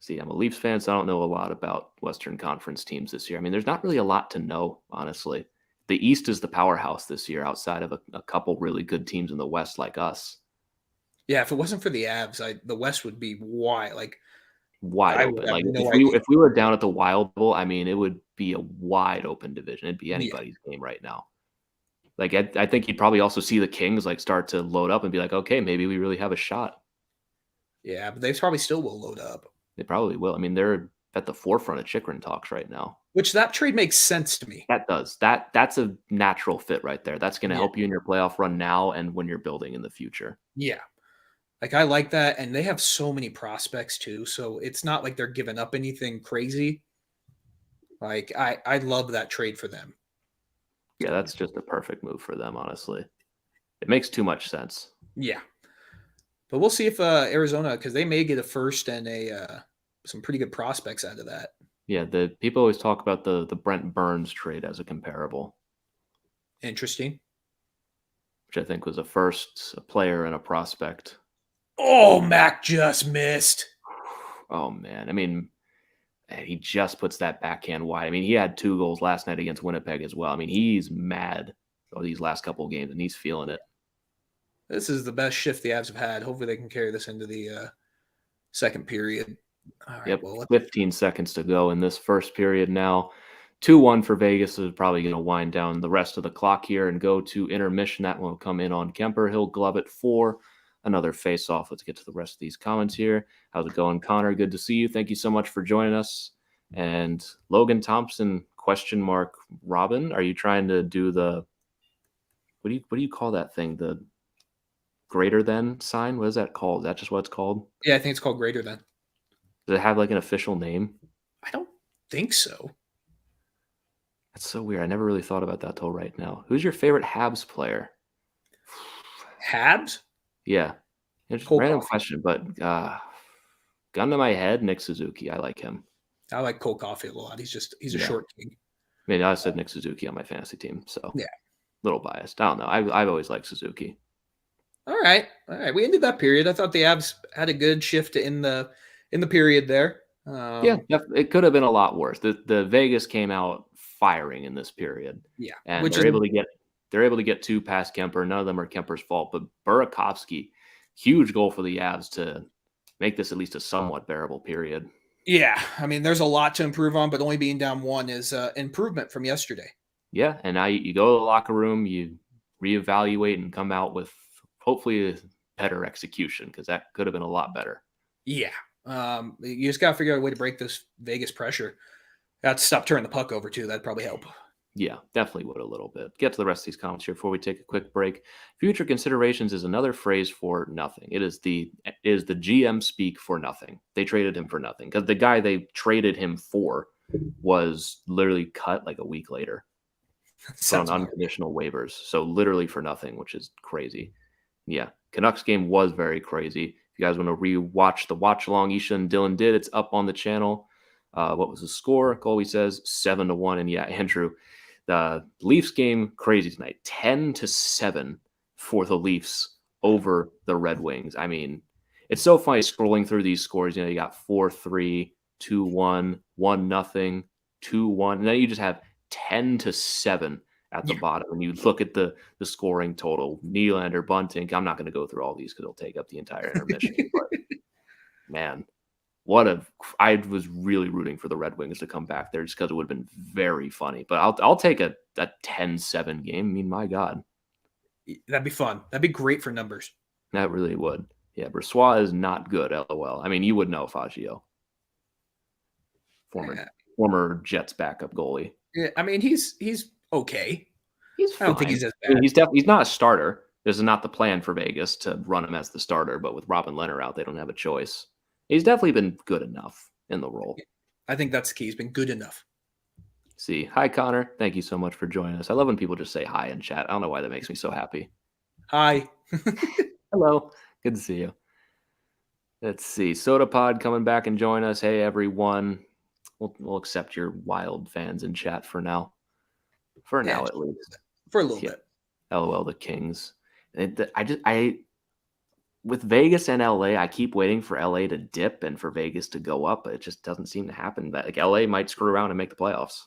See, I'm a Leafs fan, so I don't know a lot about Western Conference teams this year. I mean, there's not really a lot to know, honestly. The East is the powerhouse this year outside of a couple really good teams in the West like us. Yeah, if it wasn't for the Avs, the West would be wide open. Like if we were down at the Wild Bowl, I mean, it would be a wide open division. It'd be anybody's game right now. Like I think you'd probably also see the Kings like start to load up and be like, okay, maybe we really have a shot. Yeah, but they probably still will load up. They probably will. I mean, they're at the forefront of Chikrin talks right now. Which that trade makes sense to me. That does. That's a natural fit right there. That's going to Yeah. help you in your playoff run now and when you're building in the future. Yeah. Like, I like that, and they have so many prospects too, so it's not like they're giving up anything crazy. Like, I love that trade for them. Yeah, that's just a perfect move for them, honestly. It makes too much sense. Yeah. But we'll see if Arizona, because they may get a first and some pretty good prospects out of that. Yeah, the people always talk about the Brent Burns trade as a comparable, Interesting. which I think was a player, and a prospect. Oh, Mac just missed. Oh man, I mean, he just puts that backhand wide. I mean, he had 2 goals last night against Winnipeg as well. I mean, he's mad over these last couple of games, and he's feeling it. This is the best shift the Avs have had. Hopefully they can carry this into the second period. All right, Yep, well, 15 seconds to go in this first period now. 2-1 for Vegas is probably going to wind down the rest of the clock here and go to intermission. That one will come in on Kemper. He'll glove it for another face-off. Let's get to the rest of these comments here. How's it going, Connor? Good to see you. Thank you so much for joining us. And Logan Thompson, ? Robin, are you trying to do the what do you call that thing? The greater than sign? What is that called? Is that just what it's called? yeah, I think it's called greater than. Does it have like an official name? I don't think so. That's so weird. I never really thought about that till right now. Who's your favorite Habs player? Habs? Yeah. It's a random question, but gun to my head, Nick Suzuki. I like him. I like Cole Caulfield a lot. He's a short king. I mean, I said Nick Suzuki on my fantasy team, so yeah, a little biased. I don't know. I've always liked Suzuki. All right. We ended that period. I thought the Avs had a good shift in the period there. Yeah, it could have been a lot worse. The Vegas came out firing in this period. Yeah, and they're able to get 2 past Kemper. None of them are Kemper's fault, but Burakovsky, huge goal for the Avs to make this at least a somewhat bearable period. Yeah, I mean, there's a lot to improve on, but only being down 1 is improvement from yesterday. Yeah, and now you go to the locker room, you reevaluate, and come out with hopefully a better execution, because that could have been a lot better. Yeah, you just got to figure out a way to break this Vegas pressure. Got to stop turning the puck over, too. That'd probably help. Yeah, definitely would a little bit. Get to the rest of these comments here before we take a quick break. Future considerations is another phrase for nothing. It is the GM speak for nothing. They traded him for nothing because the guy they traded him for was literally cut like a week later on unconditional waivers. So literally for nothing, which is crazy. Yeah, Canucks game was very crazy. If you guys want to rewatch the Watchalong Isha and Dylan did, it's up on the channel. What was the score? Goalie says 7-1. And yeah, Andrew, the Leafs game, crazy tonight. 10-7 for the Leafs over the Red Wings. I mean, it's so funny scrolling through these scores. You know, you got 4-3, 2-1, 1-0, 2-1. And then you just have 10-7 at the bottom. And you look at the scoring total. Nylander, Bunting. I'm not going to go through all these because it'll take up the entire intermission. But man, I was really rooting for the Red Wings to come back there just because it would have been very funny. But I'll take a 10-7 game. I mean, my God. That'd be fun. That'd be great for numbers. That really would. Yeah, Brossoit is not good, LOL. I mean, you would know Faggio. Former Jets backup goalie. Yeah, I mean, he's okay. He's fine. I don't think he's as bad. He's not a starter. This is not the plan for Vegas to run him as the starter, but with Robin Lehner out, they don't have a choice. He's definitely been good enough in the role. I think that's the key. He's been good enough. See, hi, Connor. Thank you so much for joining us. I love when people just say hi in chat. I don't know why that makes me so happy. Hi. Hello. Good to see you. Let's see. SodaPod coming back and join us. Hey, everyone. We'll accept your wild fans in chat for now. For now, at least. For a little bit. LOL, the Kings. With Vegas and LA, I keep waiting for LA to dip and for Vegas to go up, but it just doesn't seem to happen. Like LA might screw around and make the playoffs.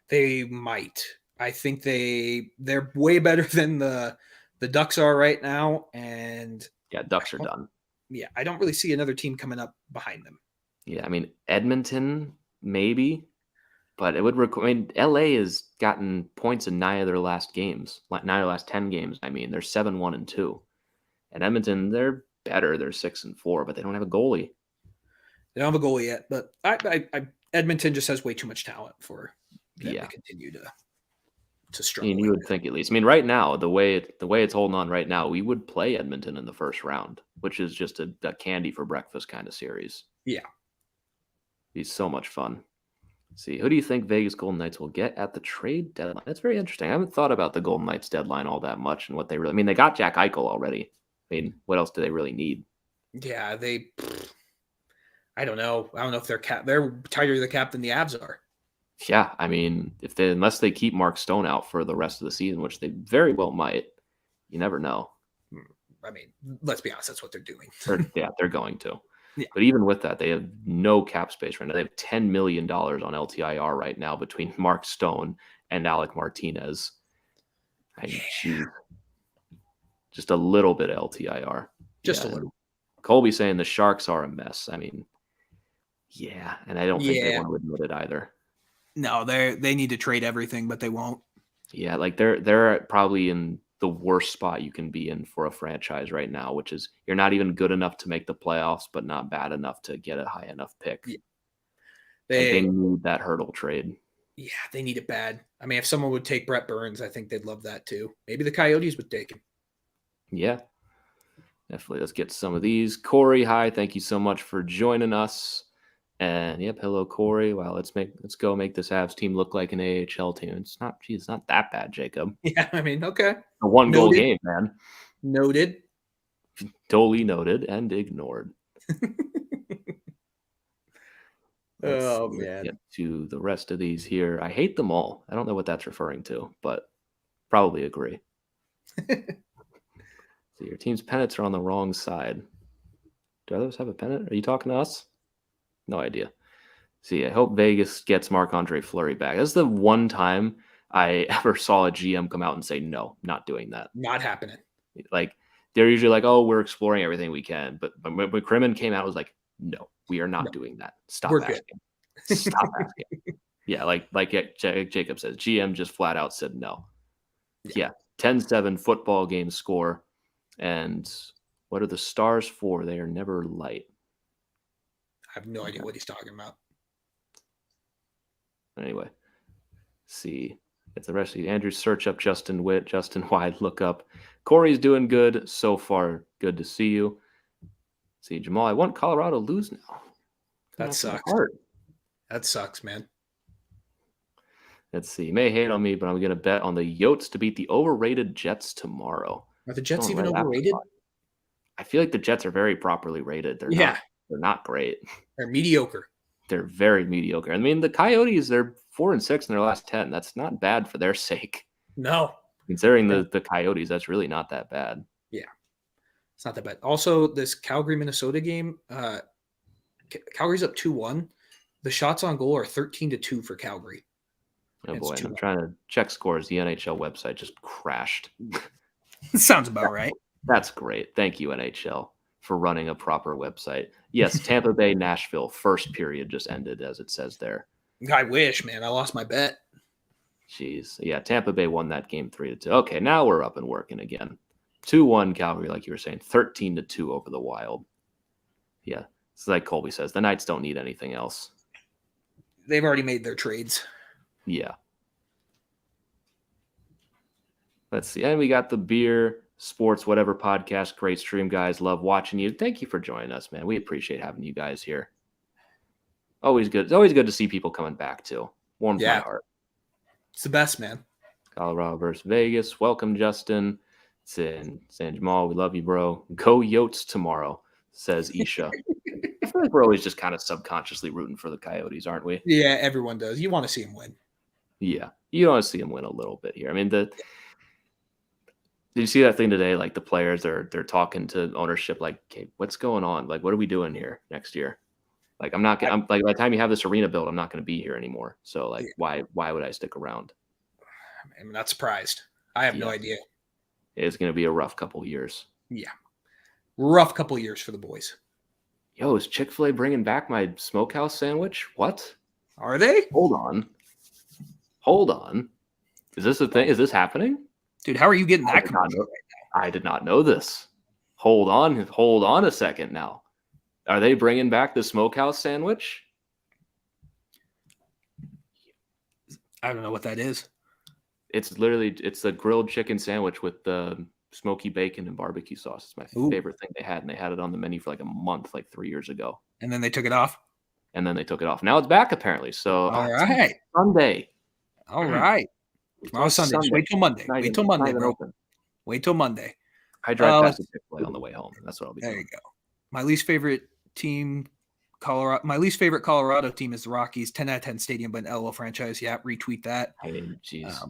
They might. I think they're way better than the Ducks are right now, and yeah, Ducks are done. Yeah, I don't really see another team coming up behind them. Yeah, I mean Edmonton maybe, but it would. LA has gotten points in 9 of their last games, 9 of their last 10 games. I mean, they're 7-1-2. And Edmonton, they're better. They're 6-4, but they don't have a goalie. They don't have a goalie yet, but Edmonton just has way too much talent for them to continue to struggle. You would think at least. I mean, right now, the way it's holding on right now, we would play Edmonton in the first round, which is just a candy for breakfast kind of series. Yeah. Be so much fun. Let's see, who do you think Vegas Golden Knights will get at the trade deadline? That's very interesting. I haven't thought about the Golden Knights deadline all that much and what they really. I mean, they got Jack Eichel already. I mean, what else do they really need? Yeah, I don't know. I don't know if they're tighter the cap than the Avs are. Yeah, I mean, unless they keep Mark Stone out for the rest of the season, which they very well might, you never know. I mean, let's be honest, that's what they're doing. They're going to. Yeah. But even with that, they have no cap space right now. They have $10 million on LTIR right now between Mark Stone and Alec Martinez. Just a little bit of LTIR. Just a little. Colby saying the Sharks are a mess. I mean, yeah, and I don't think they want to admit it either. No, they need to trade everything, but they won't. Yeah, like they're probably in the worst spot you can be in for a franchise right now, which is you're not even good enough to make the playoffs, but not bad enough to get a high enough pick. Yeah. They need that hurdle trade. Yeah, they need it bad. I mean, if someone would take Brett Burns, I think they'd love that too. Maybe the Coyotes would take him. Yeah, definitely. Let's get some of these. Corey, hi. Thank you so much for joining us. And yep, hello, Corey. Wow, let's go make this Avs team look like an AHL team. It's not that bad, Jacob. Yeah, I mean, okay. A one-goal game, man. Noted. Duly noted and ignored. Man. Get to the rest of these here. I hate them all. I don't know what that's referring to, but probably agree. So your team's pennants are on the wrong side. Do others have a pennant? Are you talking to us? No idea. See, I hope Vegas gets Marc-Andre Fleury back. That's the one time I ever saw a GM come out and say, no, not doing that. Not happening. Like, they're usually like, oh, we're exploring everything we can. But when McCrimmon came out, it was like, no, we are not doing that. Stop asking. Stop asking. Yeah, like Jacob says, GM just flat out said no. Yeah, 10-7 football game score. And what are the stars for? They are never light. I have no idea what he's talking about. Anyway, see. It's the rest of you. Andrew, search up Justin Witt, Justin Wide, look up. Corey's doing good so far. Good to see you. See, Jamal, I want Colorado to lose now. That sucks. That sucks, man. Let's see. You may hate on me, but I'm going to bet on the Yotes to beat the overrated Jets tomorrow. Are the Jets even overrated? I feel like the Jets are very properly rated. They're not great. They're mediocre. They're very mediocre. I mean, the Coyotes, they're 4-6 in their last 10. That's not bad for their sake. No. Considering the Coyotes, that's really not that bad. Yeah. It's not that bad. Also, this Calgary-Minnesota game, Calgary's up 2-1. The shots on goal are 13-2 for Calgary. Oh, boy. I'm trying to check scores. The NHL website just crashed. Sounds about right. That's great. Thank you, NHL, for running a proper website. Yes, Tampa Bay, Nashville, first period just ended, as it says there. I wish, man. I lost my bet. Jeez. Yeah, Tampa Bay won that game 3-2. Okay, now we're up and working again. 2-1 Calgary, like you were saying. 13-2 over the Wild. Yeah, it's like Colby says. The Knights don't need anything else. They've already made their trades. Yeah. Let's see. And we got the Beer Sports Whatever podcast. Great stream, guys. Love watching you. Thank you for joining us, man. We appreciate having you guys here. Always good. It's always good to see people coming back, too. Warms my heart. It's the best, man. Colorado versus Vegas. Welcome, Justin. San Jamal, we love you, bro. Go Yotes tomorrow, says Isha. I feel like we're always just kind of subconsciously rooting for the Coyotes, aren't we? Yeah, everyone does. You want to see them win. Yeah, you want to see them win a little bit here. I mean, did you see that thing today? Like the players, they're talking to ownership, like, okay, what's going on? Like, what are we doing here next year? Like, I'm like, by the time you have this arena built, I'm not going to be here anymore. So, like, why would I stick around? I'm not surprised. I have no idea. It's going to be a rough couple years. Yeah. Rough couple years for the boys. Yo, is Chick-fil-A bringing back my smokehouse sandwich? What? Are they? Hold on. Is this a thing? Is this happening? Dude, how are you getting that commercial right now? I did not know this. Hold on a second now. Are they bringing back the smokehouse sandwich? I don't know what that is. It's the grilled chicken sandwich with the smoky bacon and barbecue sauce. It's my favorite thing they had, and they had it on the menu for like a month, like 3 years ago. And then they took it off? And then they took it off. Now it's back, apparently. So all right. Sunday. All right. Tomorrow's Sunday. Just wait till Monday. Wait till Monday, bro. Wait till Monday. I drive past the Chick-fil-A on the way home. That's what I'll be doing. There you go. My least favorite team, Colorado. My least favorite Colorado team is the Rockies. 10 out of 10 stadium, but an LO franchise. Yeah, retweet that. I mean, geez.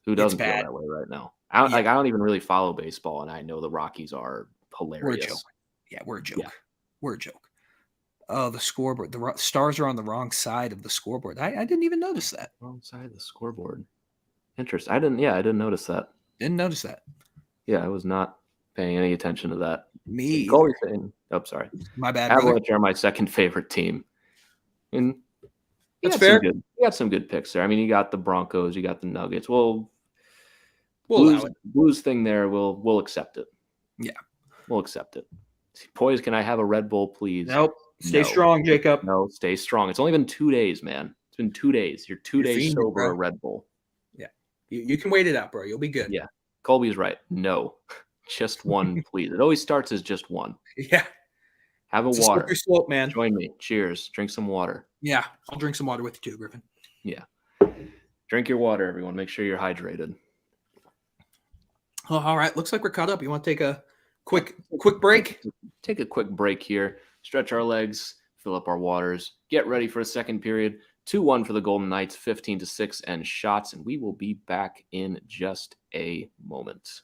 Who doesn't feel that way right now? I don't even really follow baseball, and I know the Rockies are hilarious. We're a joke. Yeah, we're a joke. Yeah. We're a joke. Oh, the scoreboard. The stars are on the wrong side of the scoreboard. I didn't even notice that. Wrong side of the scoreboard. Interesting. I didn't notice that. Didn't notice that. Yeah, I was not paying any attention to that. Me. Sorry. My bad. Avalanche are my second favorite team. And that's fair. You got some good picks there. I mean, you got the Broncos, you got the Nuggets. Well, Blues thing there, we'll accept it. Yeah. We'll accept it. Boys, can I have a Red Bull, please? Nope. Stay strong, Jacob. No, stay strong. It's only been 2 days, man. It's been 2 days. You're 2 days sober a Red Bull. Yeah. You can wait it out, bro. You'll be good. Yeah. Colby's right. No. Just one, please. It always starts as just one. Yeah. Have it's water. Slippery slope, man. Join me. Cheers. Drink some water. Yeah. I'll drink some water with you too, Griffin. Yeah. Drink your water, everyone. Make sure you're hydrated. Oh, all right. Looks like we're caught up. You want to take a quick break? Take a quick break here. Stretch our legs. Fill up our waters. Get ready for a second period. 2-1 for the Golden Knights. 15-6 and shots. And we will be back in just a moment.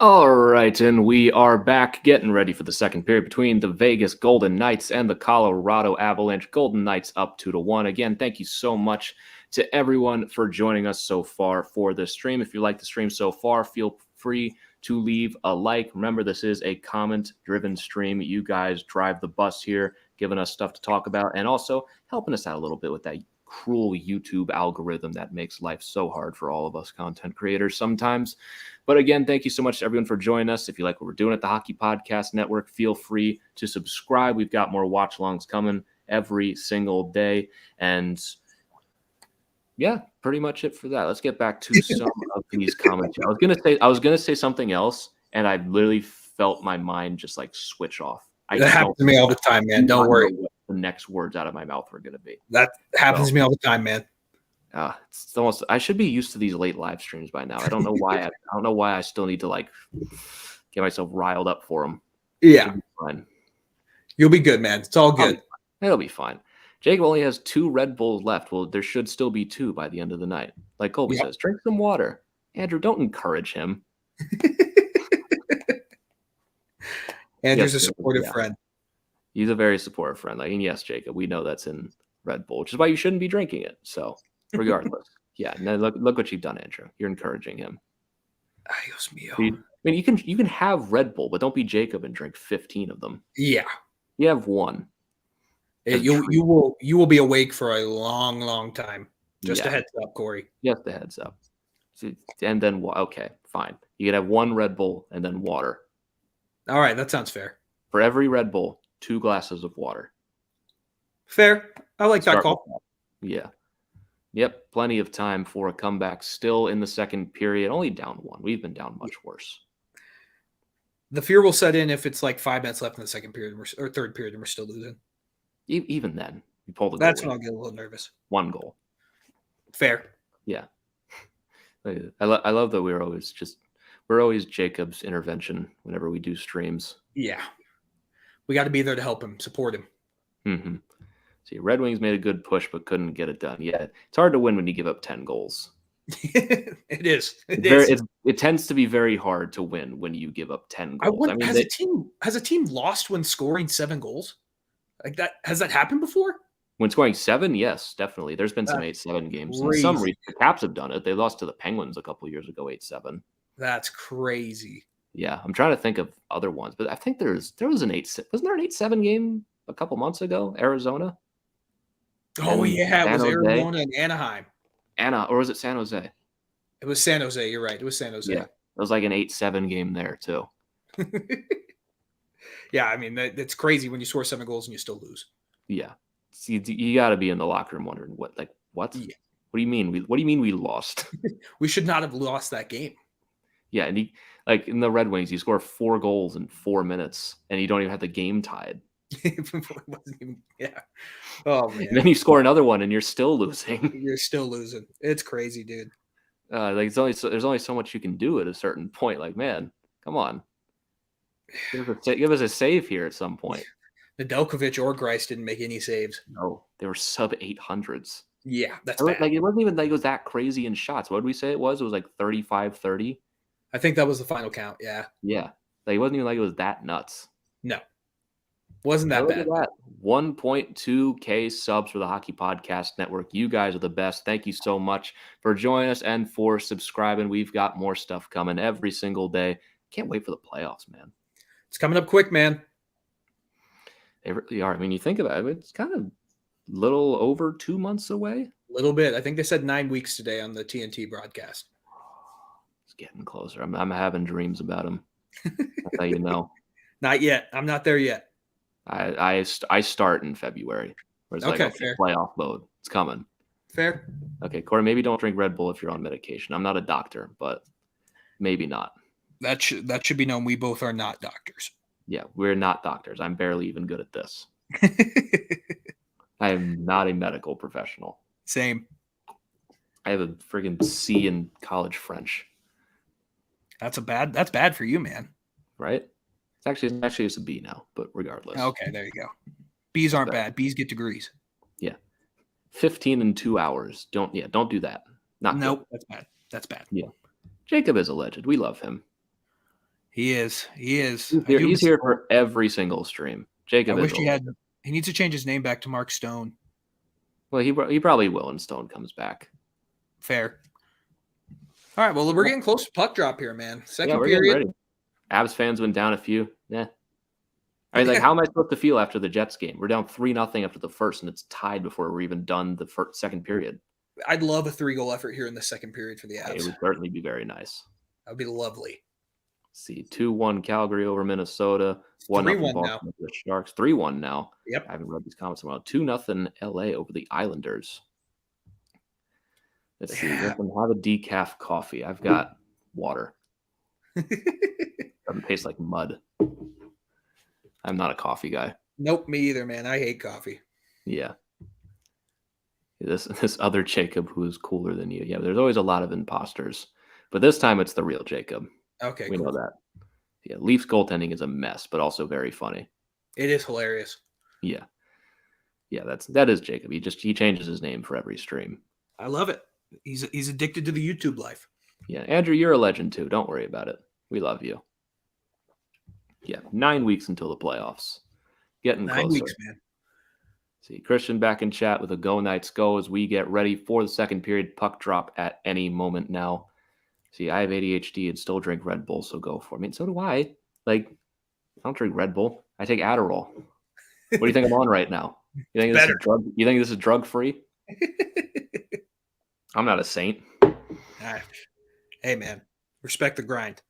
All right, and we are back getting ready for the second period between the Vegas Golden Knights and the Colorado Avalanche. Golden Knights up 2-1. Again, thank you so much to everyone for joining us so far for this stream. If you like the stream so far, feel free to leave a like. Remember, this is a comment-driven stream. You guys drive the bus here, giving us stuff to talk about, and also helping us out a little bit with that cruel YouTube algorithm that makes life so hard for all of us content creators sometimes. But again, thank you so much to everyone for joining us. If you like what we're doing at the Hockey Podcast Network, feel free to subscribe. We've got more watch-alongs coming every single day. And yeah, pretty much it for that. Let's get back to some of these comments. I was gonna say something else, and I literally felt my mind just like switch off. That happens to me all the time, man. Don't worry. What the next words out of my mouth are going to be. That happens to me all the time, man. It's almost. I should be used to these late live streams by now. I don't know why. I don't know why I still need to like get myself riled up for them. Yeah, fine. You'll be good, man. It's all good. It'll be fine. Jacob only has 2 Red Bulls left. Well, there should still be 2 by the end of the night. Like Colby says, drink some water. Andrew, don't encourage him. Andrew's a supportive friend. He's a very supportive friend. Like, and yes, Jacob, we know that's in Red Bull, which is why you shouldn't be drinking it. So, regardless, now look what you've done, Andrew. You're encouraging him. Adios mio. I mean, you can have Red Bull, but don't be Jacob and drink 15 of them. Yeah, you have 1. You will be awake for a long time. Just a heads up, Corey. Just a heads up. And then okay, fine. You can have 1 Red Bull and then water. All right, that sounds fair. For every Red Bull, 2 glasses of water. Fair. I like that call. Yeah. Yep. Plenty of time for a comeback. Still in the second period. Only down 1. We've been down much worse. The fear will set in if it's like 5 minutes left in the second period or third period and we're still losing. Even then, you pull the goal. That's when I'll get a little nervous. 1 goal. Fair. Yeah. I love that we're always Jacob's intervention whenever we do streams. Yeah. We got to be there to help him, support him. Mm-hmm. See, Red Wings made a good push but couldn't get it done. Yeah, it's hard to win when you give up 10 goals. It is. It tends to be very hard to win when you give up 10 goals. Has a team lost when scoring 7 goals? Like that, has that happened before? When scoring 7, yes, definitely. There's been some 8-7 games. And some reason, the Caps have done it. They lost to the Penguins a couple years ago, 8-7. That's crazy. Yeah, I'm trying to think of other ones, but I think there was an 8-7. Wasn't there an 8-7 game a couple months ago? Arizona. Oh yeah, it was Arizona and Anaheim. Or was it San Jose? It was San Jose. You're right. It was San Jose. Yeah, it was like an 8-7 game there too. Yeah, I mean that's crazy when you score 7 goals and you still lose. Yeah, see, you got to be in the locker room wondering what. Yeah. What do you mean? What do you mean we lost? We should not have lost that game. Yeah, and like in the Red Wings, you score 4 goals in 4 minutes, and you don't even have the game tied. Yeah. Oh man. And then you score another one, and you're still losing. You're still losing. It's crazy, dude. Like there's only so much you can do at a certain point. Like, man, come on. Give us a save here at some point. Nedeljkovic or Greiss didn't make any saves. No, they were sub 800s. Yeah, that's bad. Like it wasn't even like it was that crazy in shots. What did we say it was? It was like 35-30. I think that was the final count. Yeah. Yeah. Like it wasn't even like it was that nuts. No. Wasn't that bad. 1.2K subs for the Hockey Podcast Network. You guys are the best. Thank you so much for joining us and for subscribing. We've got more stuff coming every single day. Can't wait for the playoffs, man. It's coming up quick, man. They really are. I mean, you think about it, it's kind of little over 2 months away. A little bit. I think they said 9 weeks today on the TNT broadcast. It's getting closer. I'm having dreams about them. That's how you know. Not yet. I'm not there yet. I start in February. Where it's okay, like fair. Playoff mode. It's coming. Fair. Okay, Corey, maybe don't drink Red Bull if you're on medication. I'm not a doctor, but maybe not. That should be known. We both are not doctors. Yeah, we're not doctors. I'm barely even good at this. I am not a medical professional. Same. I have a friggin' C in college French. That's bad for you, man. Right? It's actually it's a B now, but regardless. Okay, there you go. B's aren't bad. B's get degrees. Yeah. 15 in 2 hours. Don't do that. Nope, that's bad. Yeah. Jacob is a legend. We love him. He is. He's here for every single stream. Jacob I wish he had. He needs to change his name back to Mark Stone. Well, he probably will when Stone comes back. Fair. All right. Well, we're getting close to puck drop here, man. Second we're period. ready. Avs fans went down a few. Yeah. I mean, like, how am I supposed to feel after the Jets game? We're down 3-0 after the first, and it's tied before we're even done the second period. I'd love a 3-goal effort here in the second period for the Avs. It would certainly be very nice. That would be lovely. Let's see, 2-1 Calgary over Minnesota. 1-0 Boston over the Sharks. 3-1 now. Yep. I haven't read these comments in a while. 2-0 LA over the Islanders. Let's see. Have a decaf coffee. I've got water. Doesn't taste like mud. I'm not a coffee guy. Nope, me either, man. I hate coffee. Yeah. This other Jacob who is cooler than you. Yeah, there's always a lot of imposters. But this time it's the real Jacob. Okay, We cool. know that. Yeah, Leafs goaltending is a mess, but also very funny. It is hilarious. Yeah. Yeah, that is Jacob. He changes his name for every stream. I love it. He's addicted to the YouTube life. Yeah, Andrew, you're a legend too. Don't worry about it. We love you. Yeah, 9 weeks until the playoffs. Getting 9 closer. weeks, man. See, Christian back in chat with a Go Knights Go as we get ready for the second period. Puck drop at any moment now. See, I have ADHD and still drink Red Bull, so go for it. I mean, so do I. Like, I don't drink Red Bull. I take Adderall. What do you think I'm on right now? You think this is drug free? I'm not a saint. Hey, man, respect the grind.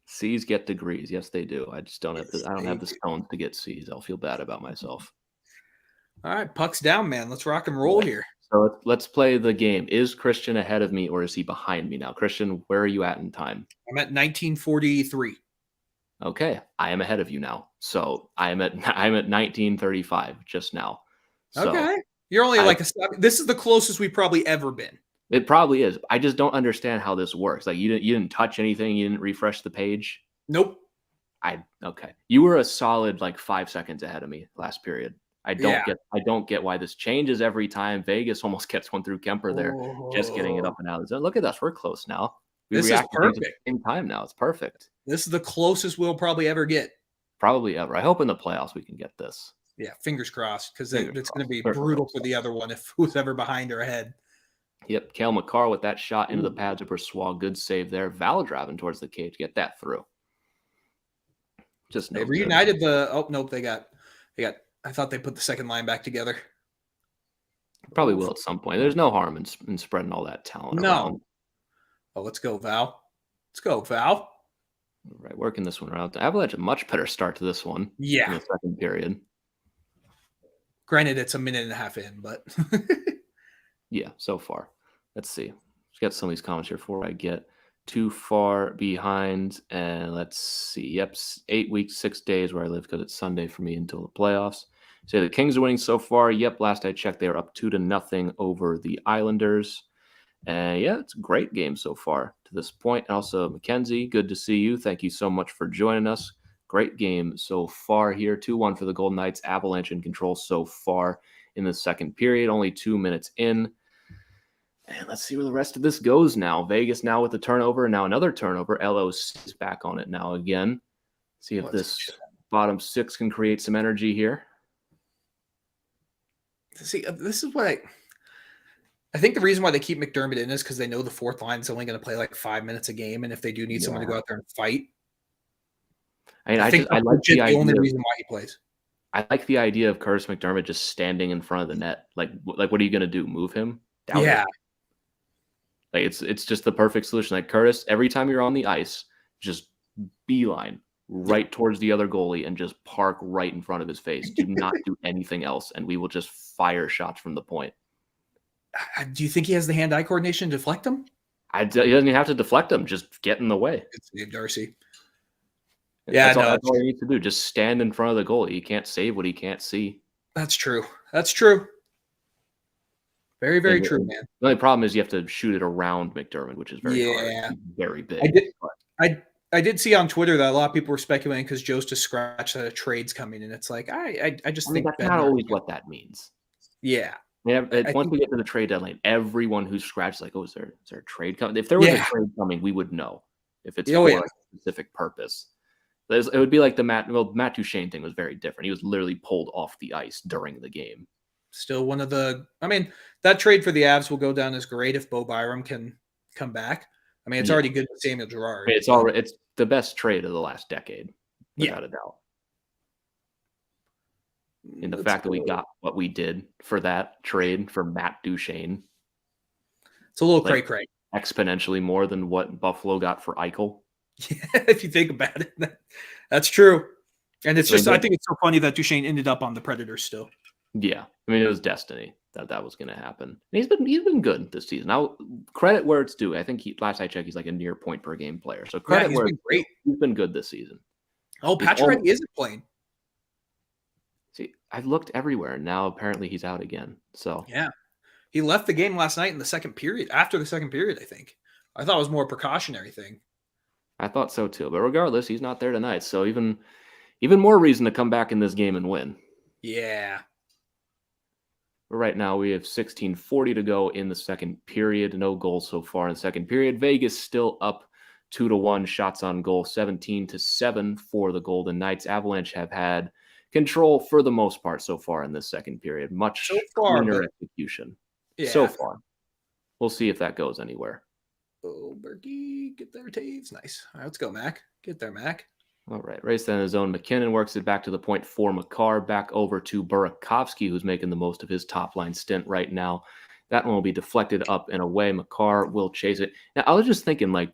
C's get degrees. Yes, they do. I just don't have the. I don't have the stones to get C's. I'll feel bad about myself. All right, puck's down, man. Let's rock and roll here. So let's play the game. Is Christian ahead of me or is he behind me now? Christian, where are you at in time? I'm at 1943. Okay, I am ahead of you now. So I'm at 1935 just now. So okay, you're only this is the closest we've probably ever been. It probably is. I just don't understand how this works. Like you didn't touch anything. You didn't refresh the page. Nope. Okay. You were a solid 5 seconds ahead of me last period. I don't get why this changes every time. Vegas almost gets one through Kemper there, just getting it up and out of the zone. Look at us. We're close now. This is perfect. In time now. It's perfect. This is the closest we'll probably ever get. Probably ever. I hope in the playoffs we can get this. Yeah, fingers crossed, because it's going to be brutal for the other one if who's ever behind or ahead. Yep, Cale Makar with that shot into the pads of Brossois. Good save there. Val driving towards the cage. Get that through. Just they reunited nope, they got. I thought they put the second line back together. Probably will at some point. There's no harm in spreading all that talent around. Oh, let's go, Val. Let's go, Val. All right, working this one around. The Avalanche a much better start to this one. Yeah. In the second period. Granted, it's a minute and a half in, but yeah, so far. Let's see. Let's get some of these comments here before I get too far behind. And let's see. Yep, 8 weeks, 6 days where I live because it's Sunday for me until the playoffs. So the Kings are winning so far. Yep, last I checked, they are up 2-0 over the Islanders. And yeah, it's a great game so far to this point. And also, Mackenzie, good to see you. Thank you so much for joining us. Great game so far here. 2-1 for the Golden Knights. Avalanche in control so far in the second period. Only 2 minutes in. And let's see where the rest of this goes now. Vegas now with the turnover, and now another turnover. LOC is back on it now again. See if this bottom six can create some energy here. See, this is what I think the reason why they keep McDermott in is because they know the fourth line is only going to play 5 minutes a game, and if they do need someone to go out there and fight, I think I like the only reason why he plays. I like the idea of Curtis McDermott just standing in front of the net. Like what are you going to do? Move him? Yeah. It's just the perfect solution. Like Curtis, every time you're on the ice, just beeline right towards the other goalie and just park right in front of his face. Do not do anything else, and we will just fire shots from the point. Do you think he has the hand-eye coordination to deflect them? He doesn't even have to deflect them. Just get in the way. It's Dave Darcy. That's all he needs to do. Just stand in front of the goalie. He can't save what he can't see. That's true. That's true. Very, very true, man. The only problem is you have to shoot it around McDermott, which is very hard. He's very big. I did see on Twitter that a lot of people were speculating because Joe's just scratched that a trade's coming, and it's like I just think that's not always what that means. Yeah. Once we get to the trade deadline, everyone who's scratched is there a trade coming? If there was a trade coming, we would know if it's for a specific purpose. It would be like the Matt Duchene thing was very different. He was literally pulled off the ice during the game. Still one of that trade for the Avs will go down as great if Bo Byram can come back. It's already good with Samuel Girard. It's the best trade of the last decade, without a doubt. And the fact that we got what we did for that trade for Matt Duchene. It's a little cray-cray. Exponentially more than what Buffalo got for Eichel. Yeah, if you think about it. That's true. And it's I think it's so funny that Duchene ended up on the Predators still. Yeah. It was destiny that was going to happen. And he's been good this season. Now, credit where it's due. I think last I checked, he's a near point per game player. So credit where it's great. He's been good this season. Oh, Pacioretty isn't playing. I've looked everywhere, and now apparently he's out again. So Yeah. He left the game last night in the second period, after the second period, I think. I thought it was more a precautionary thing. I thought so too. But regardless, he's not there tonight. So even more reason to come back in this game and win. Yeah. But right now we have 16:40 to go in the second period. No goals so far in the second period. Vegas still up 2-1 shots on goal, 17-7 for the Golden Knights. Avalanche have had control for the most part so far in this second period. Much So far, cleaner but execution yeah. so far. We'll see if that goes anywhere. Oh, Berkey, get there, Taves. Nice. All right, let's go, Mac. Get there, Mac. All right, race in his zone. McKinnon works it back to the point for Makar, back over to Burakovsky, who's making the most of his top line stint right now. That one will be deflected up and away. Makar will chase it. Now, I was just thinking, like,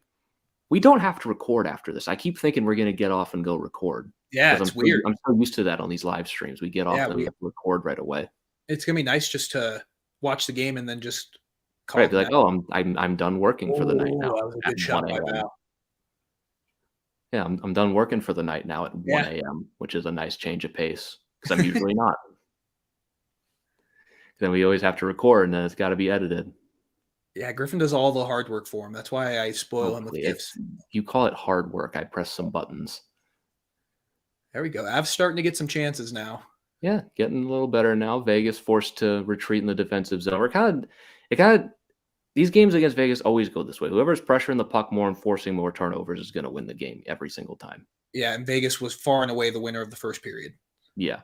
we don't have to record after this. I keep thinking we're going to get off and go record. Yeah, it's weird. I'm so used to that on these live streams. We get off and we have to record right away. It's going to be nice just to watch the game and then just call it. Be like, oh, I'm done working for the night now. That was a good shot by Val. Yeah, I'm done working for the night now at 1 a.m., which is a nice change of pace because I'm usually not. Then we always have to record, and then it's got to be edited. Yeah, Griffin does all the hard work for him. That's why I spoil him with gifts. You call it hard work. I press some buttons. There we go. Av's starting to get some chances now. Yeah, getting a little better now. Vegas forced to retreat in the defensive zone. These games against Vegas always go this way. Whoever's pressuring the puck more and forcing more turnovers is going to win the game every single time. Yeah, and Vegas was far and away the winner of the first period. Yeah.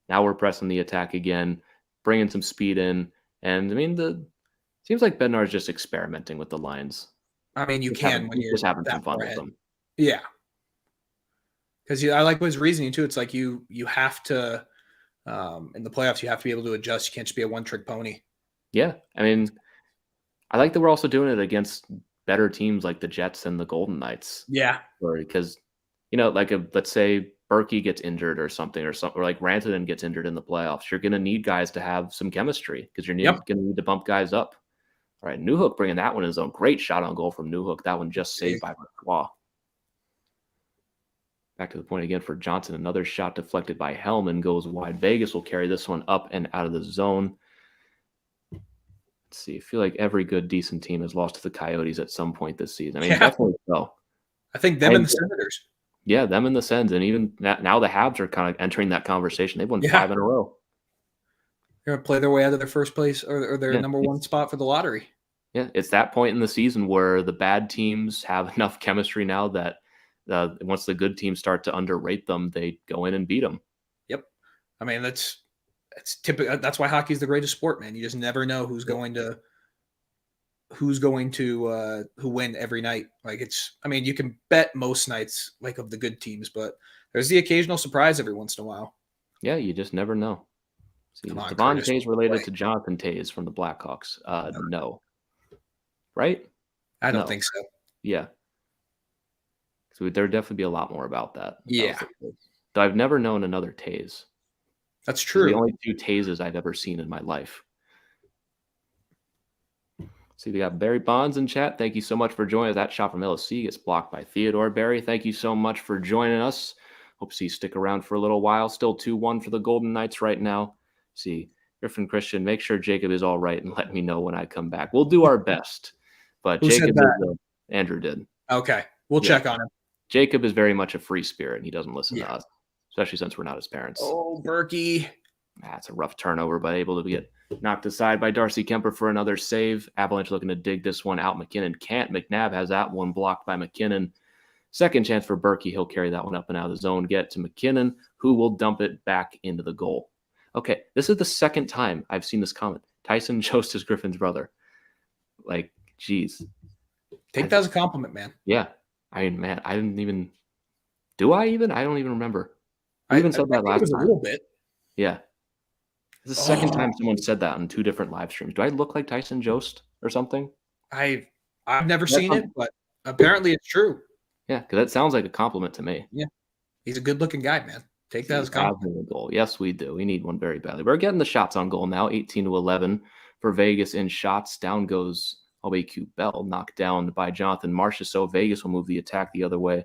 Now we're pressing the attack again, bringing some speed in. And, I mean, seems like Bednar's just experimenting with the lines. I mean, you can when you're just having some fun with them. Yeah. Because I like his reasoning, too. It's like you have to, in the playoffs, you have to be able to adjust. You can't just be a one-trick pony. Yeah. I mean, I like that we're also doing it against better teams like the Jets and the Golden Knights. Yeah. Because, like let's say Berkey gets injured or something, or like Rantanen gets injured in the playoffs. You're going to need guys to have some chemistry because you're going to need to bump guys up. All right, Newhook bringing that one in his own. Great shot on goal from Newhook. That one just saved by Marcois. Back to the point again for Johnson. Another shot deflected by Hellman goes wide. Vegas will carry this one up and out of the zone. Let's see. I feel like every good, decent team has lost to the Coyotes at some point this season. I mean, definitely so. I think them and the Senators. Yeah, them and the Sens. And even now the Habs are kind of entering that conversation. They've won 5 in a row. They're going to play their way out of their first place or their number one spot for the lottery. Yeah, it's that point in the season where the bad teams have enough chemistry now that once the good teams start to underrate them, they go in and beat them. Yep. I mean, that's typical. That's why hockey's the greatest sport, man. You just never know who's going to who win every night. Like you can bet most nights like of the good teams, but there's the occasional surprise every once in a while. Yeah, you just never know. See, Devon Tays related to Jonathan Tays from the Blackhawks? No. Right? I don't think so. Yeah. So there'd definitely be a lot more about that. Yeah. Though I've never known another Tays. That's true. The only 2 Tayses I've ever seen in my life. See, we got Barry Bonds in chat. Thank you so much for joining us. That shot from LSC gets blocked by Theodore. Barry, thank you so much for joining us. Hope to see you stick around for a little while. Still 2-1 for the Golden Knights right now. See, Griffin Christian, make sure Jacob is all right and let me know when I come back. We'll do our best. But Who Jacob Andrew did. Okay. We'll check on him. Jacob is very much a free spirit, and he doesn't listen to us, especially since we're not his parents. Oh, Berkey. That's a rough turnover, but able to get knocked aside by Darcy Kemper for another save. Avalanche looking to dig this one out. McKinnon can't. McNabb has that one blocked by McKinnon. Second chance for Berkey. He'll carry that one up and out of the zone. Get to McKinnon, who will dump it back into the goal. Okay, this is the second time I've seen this comment. Tyson Jost is Griffin's brother. Like, geez. Take that as a compliment, man. Yeah. I mean, man, I didn't even. Do I even? I don't even remember. I even said that last time. A little bit. Yeah. It's the second time someone said that on 2 different live streams. Do I look like Tyson Jost or something? I've never seen it, but apparently it's true. Yeah, because that sounds like a compliment to me. Yeah. He's a good-looking guy, man. Take that as a compliment. Goal. Yes, we do. We need one very badly. We're getting the shots on goal now, 18-11 for Vegas in shots. Down goes OBQ Bell, knocked down by Jonathan Marchessault. Vegas will move the attack the other way.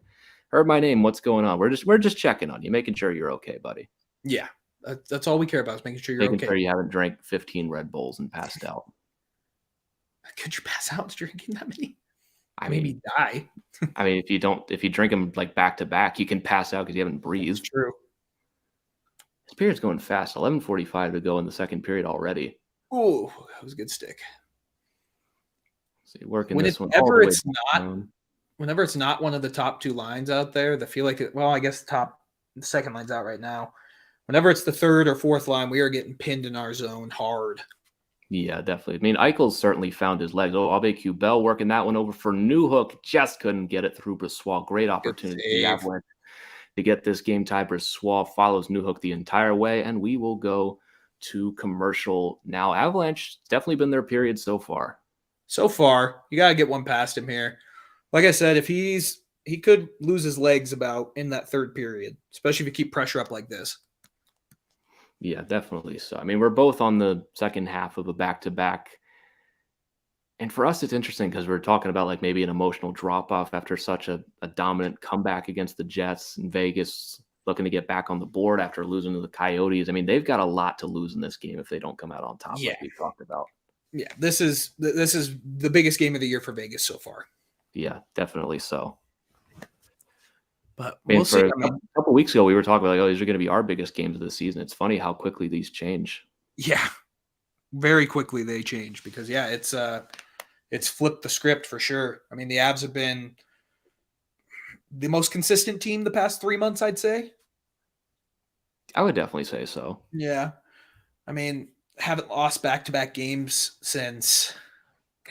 Heard my name. What's going on? We're just checking on you, making sure you're okay, buddy. Yeah. That's all we care about is making sure you're Making okay. sure you haven't drank 15 Red Bulls and passed out. Could you pass out drinking that many? I Maybe mean, die. if you drink them like back to back, you can pass out because you haven't breathed. That's true. This period's going fast. 11:45 to go in the second period already. Oh, that was a good stick. See, working Whenever this one all the way it's not, down. whenever it's not one of the top two lines out there that feel like it, well, I guess the second line's out right now. Whenever it's the third or fourth line, we are getting pinned in our zone hard. Yeah, definitely. I mean, Eichel's certainly found his legs. Oh, Abe Bell working that one over for Newhook. Just couldn't get it through Brossois. Great opportunity for the Avalanche to get this game tied. Brossois follows Newhook the entire way, and we will go to commercial now. Avalanche definitely been their period so far. So far, you got to get one past him here. Like I said, if he could lose his legs about in that third period, especially if you keep pressure up like this. Yeah, definitely so. I mean, we're both on the second half of a back-to-back. And for us, it's interesting because we're talking about like maybe an emotional drop-off after such a dominant comeback against the Jets and Vegas looking to get back on the board after losing to the Coyotes. I mean, they've got a lot to lose in this game if they don't come out on top like we talked about. Yeah, this is the biggest game of the year for Vegas so far. Yeah, definitely so. But we'll see. A couple weeks ago, we were talking about like, oh, these are going to be our biggest games of the season. It's funny how quickly these change. Yeah, very quickly they change because it's flipped the script for sure. I mean, the Avs have been the most consistent team the past 3 months, I'd say. I would definitely say so. Yeah, I mean, haven't lost back-to-back games since,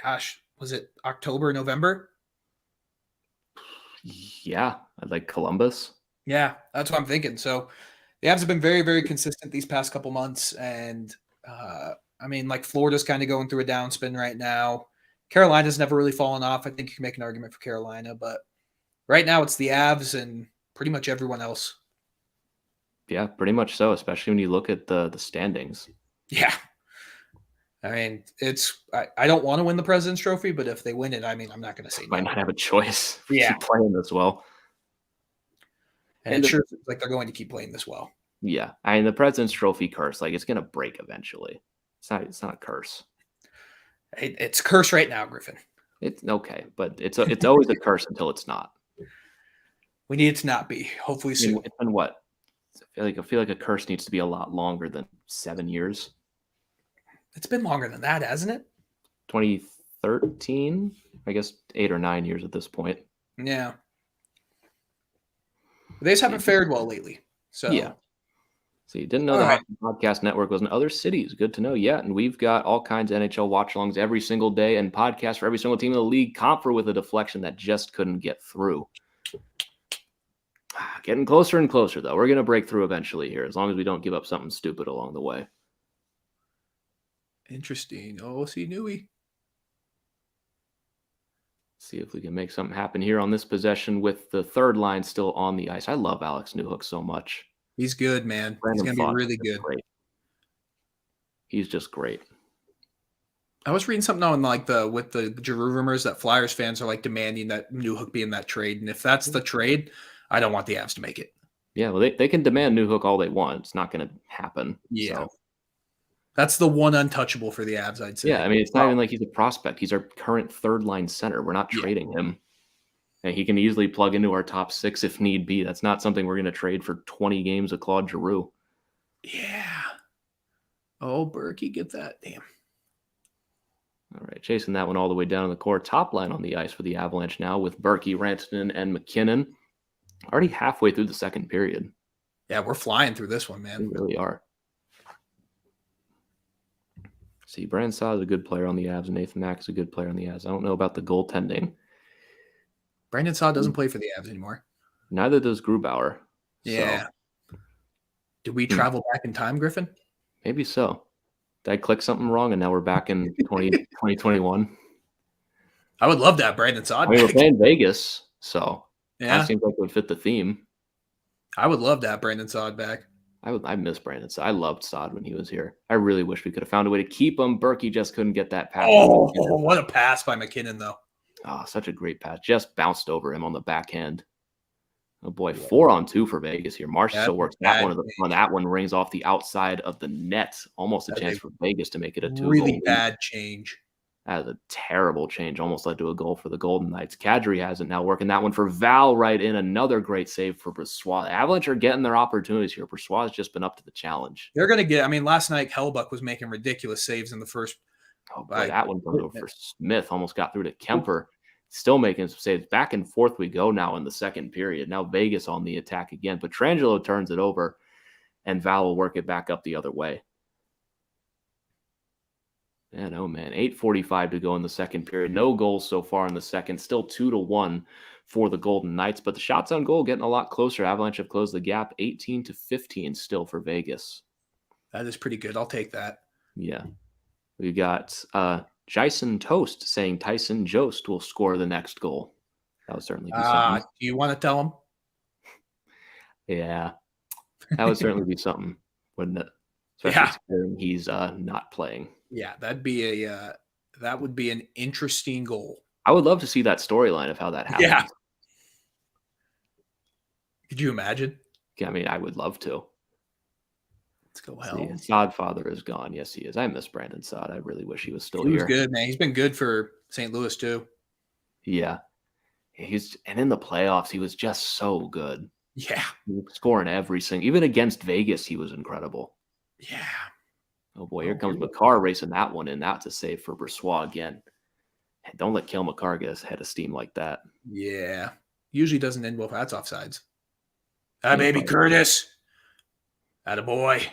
gosh, was it October, November? Yeah, like Columbus. Yeah, that's what I'm thinking. So the Avs have been very, very consistent these past couple months. And I mean, like Florida's kind of going through a downspin right now. Carolina's never really fallen off. I think you can make an argument for Carolina, but right now it's the Avs and pretty much everyone else. Yeah, pretty much so, especially when you look at the standings. Yeah. I mean, I don't want to win the President's Trophy, but if they win it, I mean, I'm not going to say Might no. not have a choice. Yeah. Keep playing this well. And it sure seems like they're going to keep playing this well. Yeah. I mean, the President's Trophy curse, like it's going to break eventually. It's not a curse. It's a curse right now, Griffin. It's okay, but it's always a curse until it's not. We need it to not be. Hopefully soon. It's been what? I feel like a curse needs to be a lot longer than 7 years. It's been longer than that, hasn't it? 2013, I guess 8 or 9 years at this point. Yeah. They just haven't fared well lately. So yeah. So you didn't know the Hockey Podcast Network was in other cities. Good to know. Yeah, and we've got all kinds of NHL watchalongs every single day and podcasts for every single team in the league. Comfort with a deflection that just couldn't get through. Getting closer and closer, though. We're going to break through eventually here, as long as we don't give up something stupid along the way. Interesting. Oh, see Nui. See if we can make something happen here on this possession with the third line still on the ice. I love Alex Newhook so much. He's good, man. He's going to be really good. Great. He's just great. I was reading something on like with the Giroux rumors that Flyers fans are like demanding that Newhook be in that trade. And if that's the trade, I don't want the Avs to make it. Yeah, well, they can demand Newhook all they want. It's not going to happen. Yeah. So. That's the one untouchable for the Avs, I'd say. Yeah, I mean, it's not even like he's a prospect. He's our current third-line center. We're not trading him. And he can easily plug into our top 6 if need be. That's not something we're going to trade for 20 games of Claude Giroux. Yeah. Oh, Berkey, get that. Damn. All right, chasing that one all the way down in the core. Top line on the ice for the Avalanche now with Berkey, Rantanen, and McKinnon. Already halfway through the second period. Yeah, we're flying through this one, man. We really are. See, Brandon Saad is a good player on the Avs, and Nathan Mack is a good player on the Avs. I don't know about the goaltending. Brandon Saad doesn't play for the Avs anymore. Neither does Grubauer. Yeah. So. Did we travel back in time, Griffin? Maybe so. Did I click something wrong, and now we're back in 2021? I would love that, Brandon Saad. I mean, we're playing Vegas, so yeah, it seems like it would fit the theme. I would love that, Brandon Saad back. I miss Brandon Saad. I loved Saad when he was here. I really wish we could have found a way to keep him. Berkey just couldn't get that pass. Oh, what a pass by McKinnon, though. Oh, such a great pass. Just bounced over him on the backhand. Oh boy, 4-on-2 for Vegas here. Marsh That's still a works that bad one of the change. that one rings off the outside of the net. Almost a That chance is for Vegas to make it a a 2-goal really lead. bad change. That was a terrible change. Almost led to a goal for the Golden Knights. Kadri has it now, working that one for Val right in. Another great save for Brossoit. Avalanche are getting their opportunities here. Brossoit has just been up to the challenge. They're going to get, I mean, last night, Hellbuck was making ridiculous saves in the first. Oh boy, that one goes over for Smith. Almost got through to Kemper. Still making some saves. Back and forth we go now in the second period. Now Vegas on the attack again. Pietrangelo turns it over, and Val will work it back up the other way. And oh man, 8:45 to go in the second period. No goals so far in the second. Still 2-1 for the Golden Knights, but the shots on goal getting a lot closer. Avalanche have closed the gap 18-15 still for Vegas. That is pretty good. I'll take that. Yeah. We got Jason Toast saying Tyson Jost will score the next goal. That would certainly be something. Do you want to tell him? Yeah. That would certainly be something, wouldn't it? Especially considering he's not playing. Yeah, that would be an interesting goal. I would love to see that storyline of how that happens. Yeah. Could you imagine? I mean, I would love to. Let's go hell. Sod father is gone. Yes, he is. I miss Brandon Sod. I really wish he was still here. He was good, man. He's been good for St. Louis too. Yeah. And in the playoffs, he was just so good. Yeah. He was scoring every single, even against Vegas, he was incredible. Yeah. Oh boy, here comes Makar racing that one in. That's a save for Brossoit again. Don't let Kale Makar get his head of steam like that. Yeah. Usually doesn't end well. That's offsides. Baby Curtis. Attaboy.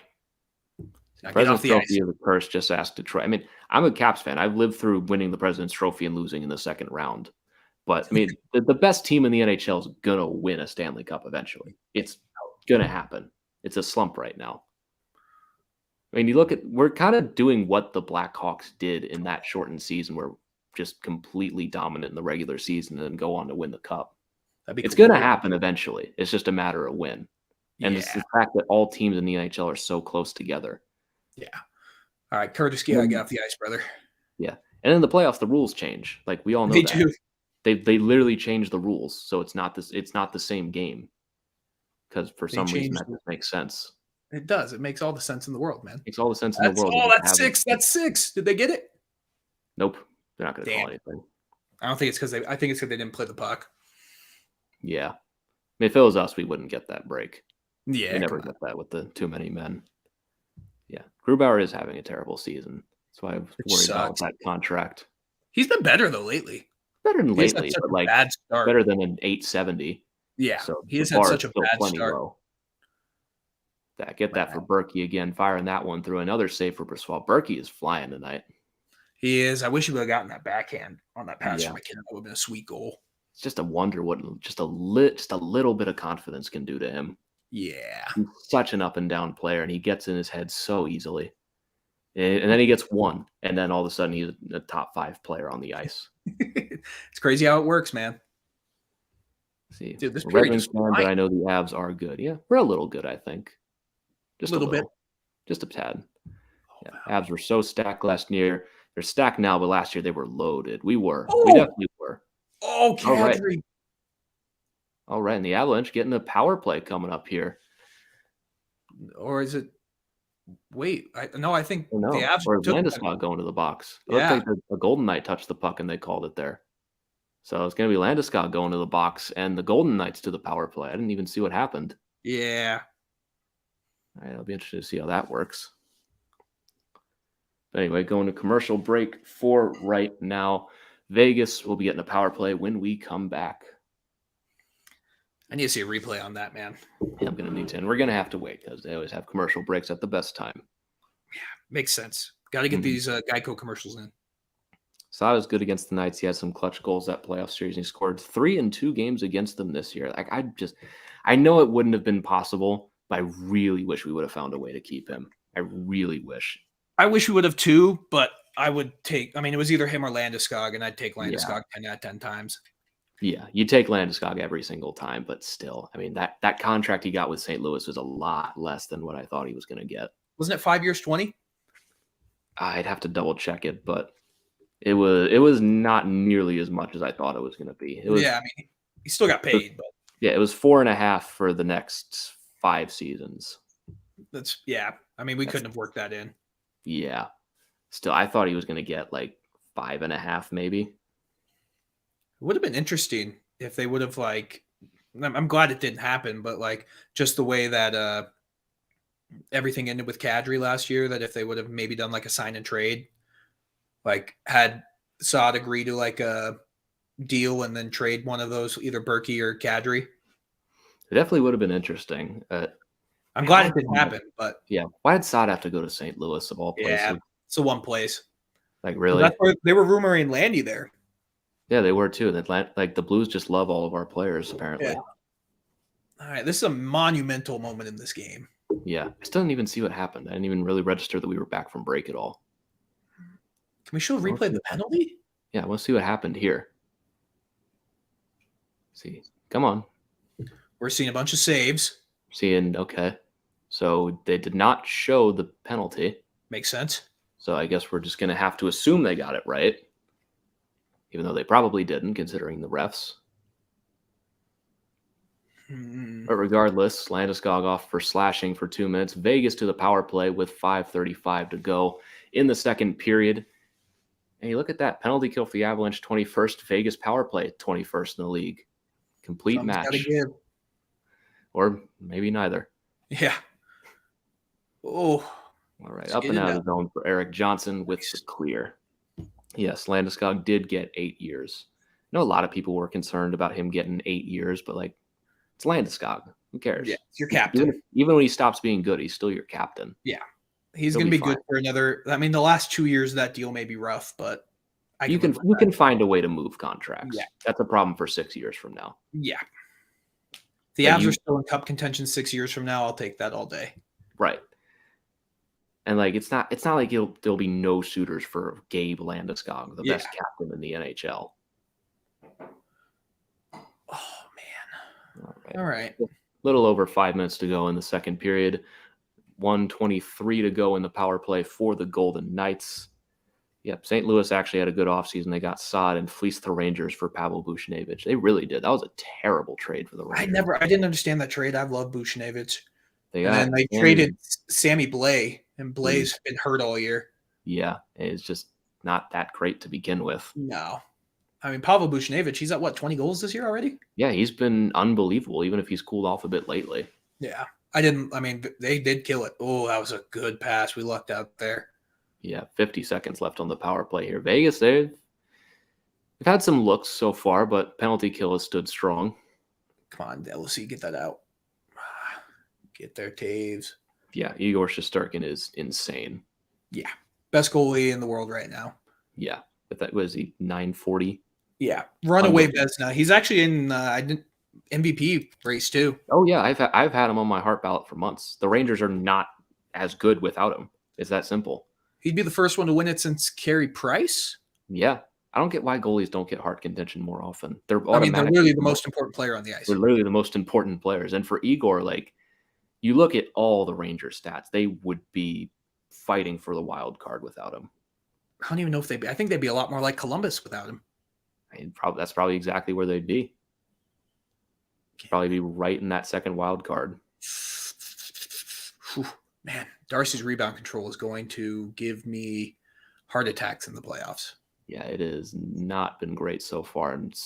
President's Trophy of the Curse just asked Detroit. I mean, I'm a Caps fan. I've lived through winning the President's Trophy and losing in the second round. But, I mean, the best team in the NHL is going to win a Stanley Cup eventually. It's going to happen. It's a slump right now. I mean, we're kind of doing what the Blackhawks did in that shortened season, where just completely dominant in the regular season and then go on to win the cup. It's going to happen eventually. It's just a matter of when. And it's the fact that all teams in the NHL are so close together. Yeah. All right, Curtis, get off the ice, brother. Yeah. And in the playoffs, the rules change. Like, we all know that. They literally changed the rules, so it's not the same game. Because for some reason that just makes sense. It does. It makes all the sense in the world, man. Makes all the sense in the world. Oh, that's six. That's six. Did they get it? Nope. They're not going to call anything. I don't think it's because I think it's because they didn't play the puck. Yeah. I mean, if it was us, we wouldn't get that break. Yeah. We never get that with the too many men. Yeah. Grubauer is having a terrible season. That's why I was worried about that contract. He's been better, though, lately. Better than lately, but like bad start. Better than an 870. Yeah. So he has had such a bad start. Low. Get that for Berkey again, firing that one through. Another save for Brossoit. Berkey is flying tonight. He is. I wish he would have gotten that backhand on that pass from McKinnon. That would have been a sweet goal. It's just a wonder what just a little bit of confidence can do to him. Yeah. He's such an up and down player, and he gets in his head so easily. And then he gets one, and then all of a sudden he's a top 5 player on the ice. It's crazy how it works, man. See, dude, this Red Wings fan, but I know the Avs are good. Yeah, we're a little good, I think. Just a little bit. Just a tad. Avs were so stacked last year. They're stacked now, but last year they were loaded. We were. We definitely were. Oh, Kadri. All right, and the Avalanche getting a power play coming up here. Or is it? Wait, I think the Avs or Landeskog going to the box. It looked like the Golden Knight touched the puck and they called it there. So it's going to be Landeskog going to the box and the Golden Knights to the power play. I didn't even see what happened. Yeah. All right, I'll be interested to see how that works. But anyway, going to commercial break for right now. Vegas will be getting a power play when we come back. I need to see a replay on that, man. Yeah, I'm going to need to. And we're going to have to wait because they always have commercial breaks at the best time. Yeah, makes sense. Got to get these Geico commercials in. Sada's good against the Knights. He has some clutch goals that playoff series. And he scored 3 in 2 games against them this year. Like I know it wouldn't have been possible, but I really wish we would have found a way to keep him. I really wish. I wish we would have too, but I would take. I mean, it was either him or Landeskog, and I'd take Landeskog 10 out of 10 times. Yeah, you take Landeskog every single time, but still, I mean that contract he got with St. Louis was a lot less than what I thought he was going to get. Wasn't it 5 years, 20? I'd have to double check it, but it was not nearly as much as I thought it was going to be. I mean, he still got paid, but Yeah, it was 4.5 for the next 5 seasons. I mean, we couldn't have worked that in. Yeah. Still, I thought he was going to get like 5.5, maybe. It would have been interesting if they would have I'm glad it didn't happen, but just the way that everything ended with Kadri last year, that if they would have maybe done a sign and trade, had Saad agree to a deal and then trade one of those, either Berkey or Kadri. It definitely would have been interesting. I'm glad it didn't happen, but yeah, why did Saad have to go to St. Louis of all places? Yeah, it's the one place. Really? That's where they were rumoring Landy there. Yeah, they were too. The Blues just love all of our players, apparently. Yeah. All right, this is a monumental moment in this game. Yeah, I still didn't even see what happened. I didn't even really register that we were back from break at all. Can we show a replay of the penalty? Yeah, let's see what happened here. See, come on. We're seeing a bunch of saves. Okay. So they did not show the penalty. Makes sense. So I guess we're just going to have to assume they got it right, even though they probably didn't, considering the refs. But regardless, Landeskog off for slashing for 2 minutes. Vegas to the power play with 5:35 to go in the second period. And you look at that penalty kill for the Avalanche, 21st. Vegas power play, 21st in the league. Complete match. Or maybe neither. Yeah. Oh. All right. Up and out of the zone for Eric Johnson with the clear. Yes, Landeskog did get 8 years. I know a lot of people were concerned about him getting 8 years, but it's Landeskog. Who cares? Yeah, it's your captain. Even when he stops being good, he's still your captain. Yeah. He's going to be good for another. I mean, the last 2 years of that deal may be rough, but you can find a way to move contracts. Yeah. That's a problem for 6 years from now. Yeah. The Avs are still in cup contention 6 years from now. I'll take that all day. Right. And it's not like there'll be no suitors for Gabe Landeskog, the best captain in the NHL. Oh man. All right. A little over 5 minutes to go in the second period. 1:23 to go in the power play for the Golden Knights. Yep, St. Louis actually had a good offseason. They got Saad and fleeced the Rangers for Pavel Buchnevich. They really did. That was a terrible trade for the Rangers. I didn't understand that trade. I've loved Buchnevich. They traded Sammy Blais, and Blais been hurt all year. Yeah, it's just not that great to begin with. No. I mean, Pavel Buchnevich, he's at 20 goals this year already? Yeah, he's been unbelievable, even if he's cooled off a bit lately. Yeah. They did kill it. Oh, that was a good pass. We lucked out there. Yeah, 50 seconds left on the power play here. Vegas, they've had some looks so far, but penalty kill has stood strong. Come on, LC, get that out. Get there, Taves. Yeah, Igor Shesterkin is insane. Yeah. Best goalie in the world right now. Yeah. But that was he 940. Yeah. Runaway Vezina. He's actually in MVP race too. Oh yeah, I've had him on my heart ballot for months. The Rangers are not as good without him. It's that simple. He'd be the first one to win it since Carey Price. Yeah. I don't get why goalies don't get heart contention more often. They're really the most important player on the ice. They're literally the most important players. And for Igor, you look at all the Rangers stats, they would be fighting for the wild card without him. I don't even know if they'd be. I think they'd be a lot more like Columbus without him. That's probably exactly where they'd be. Probably be right in that second wild card. Whew, man, Darcy's rebound control is going to give me heart attacks in the playoffs. Yeah, it has not been great so far. And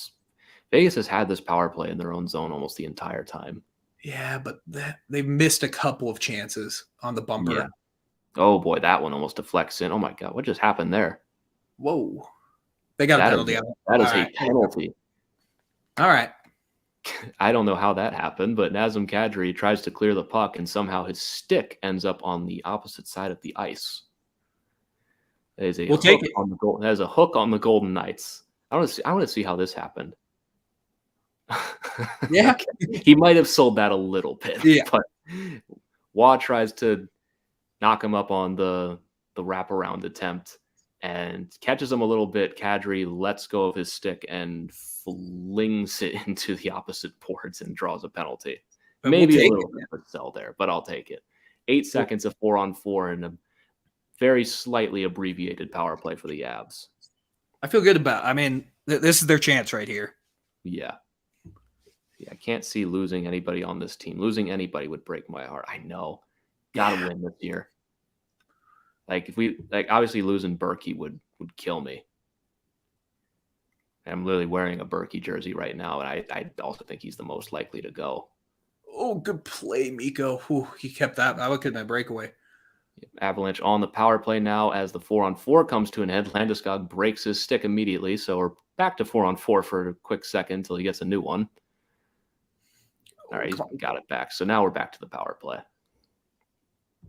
Vegas has had this power play in their own zone almost the entire time. Yeah, but they've missed a couple of chances on the bumper. Yeah. Oh, boy, that one almost deflects in. Oh, my God, what just happened there? Whoa. They got a penalty. That is a penalty. All right. I don't know how that happened, but Nazem Kadri tries to clear the puck, and somehow his stick ends up on the opposite side of the ice. We'll take it. That is a hook on the Golden Knights. I want to see how this happened. Yeah. He might have sold that a little bit. Yeah. But Waugh tries to knock him up on the wraparound attempt and catches him a little bit. Kadri lets go of his stick and flings it into the opposite boards and draws a penalty. Maybe a little bit of a sell there, but I'll take it. 8 seconds of 4-on-4 and a very slightly abbreviated power play for the Avs. I feel good about it. I mean, this is their chance right here. Yeah. I can't see losing anybody on this team. Losing anybody would break my heart. I know. Gotta win this year. Like, if we, like, obviously losing Berkey would kill me. I'm literally wearing a Berkey jersey right now, and I also think he's the most likely to go. Oh, good play, Miko. Whew, he kept that. That would have been a breakaway. Avalanche on the power play now as the 4-on-4 comes to an end. Landeskog breaks his stick immediately, so we're back to 4-on-4 for a quick second until he gets a new one. All right, he's got it back. So now we're back to the power play.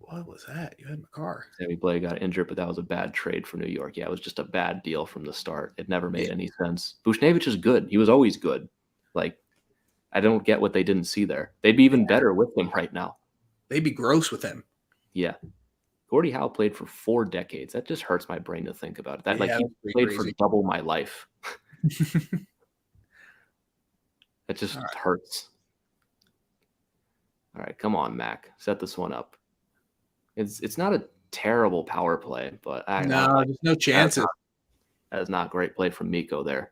What was that? You had McCarr. Sammy Blais got injured, but that was a bad trade for New York. Yeah, it was just a bad deal from the start. It never made any sense. Buchnevich is good. He was always good. Like, I don't get what they didn't see there. They'd be even better with him right now. They'd be gross with him. Yeah. Gordie Howe played for 4 decades. That just hurts my brain to think about it. That he played for double my life. It just hurts. All right, come on, Mac. Set this one up. It's not a terrible power play, but there's no chances. That is not great play from Mikko there.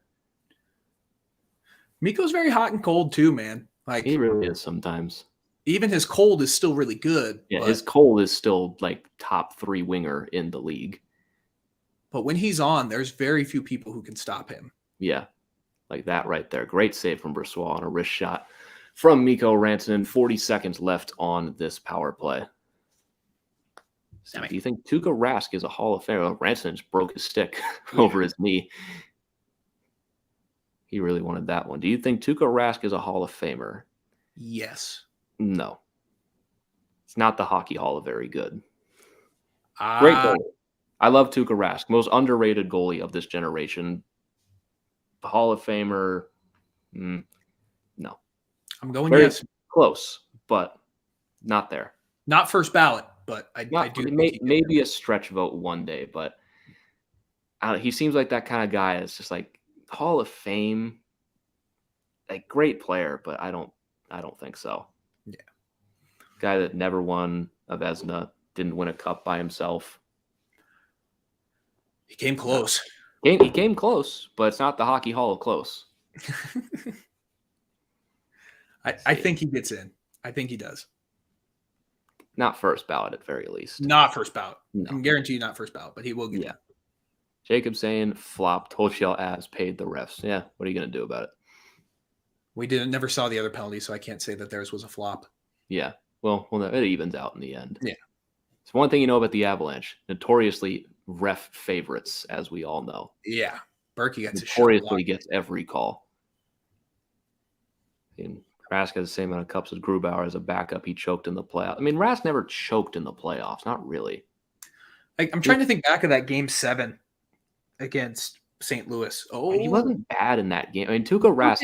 Mikko's very hot and cold too, man. Like, he really is sometimes. Even his cold is still really good. Yeah, his cold is still like top 3 winger in the league. But when he's on, there's very few people who can stop him. Yeah, like that right there. Great save from Brossoit on a wrist shot from Mikko Rantanen. 40 seconds left on this power play. So do you think Tuukka Rask is a Hall of Famer? Rantanen just broke his stick over his knee. He really wanted that one. Do you think Tuukka Rask is a Hall of Famer? Yes. No. It's not the Hockey Hall of Very Good. Great goalie. I love Tuukka Rask. Most underrated goalie of this generation. Hall of Famer, no. I'm going very yes. Close, but not there. Not first ballot, but I do. Maybe a stretch vote one day, but he seems like that kind of guy that's just like Hall of Fame, like great player, but I don't think so. Yeah. Guy that never won a Vezina, didn't win a cup by himself. He came close. He came close, but it's not the Hockey Hall of Close. I think he gets in. I think he does. Not first ballot at very least. Not first ballot. No. I can guarantee you not first ballot, but he will get in. Jacob saying flop, Tochiel Avs paid the refs. Yeah, what are you going to do about it? We never saw the other penalty, so I can't say that theirs was a flop. Yeah. Well, it evens out in the end. Yeah. It's one thing you know about the Avalanche. Notoriously ref favorites, as we all know. Yeah. Berkey gets notoriously gets every call. And Rask has the same amount of cups as Grubauer as a backup. He choked in the playoffs. I mean, Rask never choked in the playoffs. Not really. I'm trying to think back of that Game 7 against St. Louis. Oh, he wasn't bad in that game. I mean, Tuukka Rask.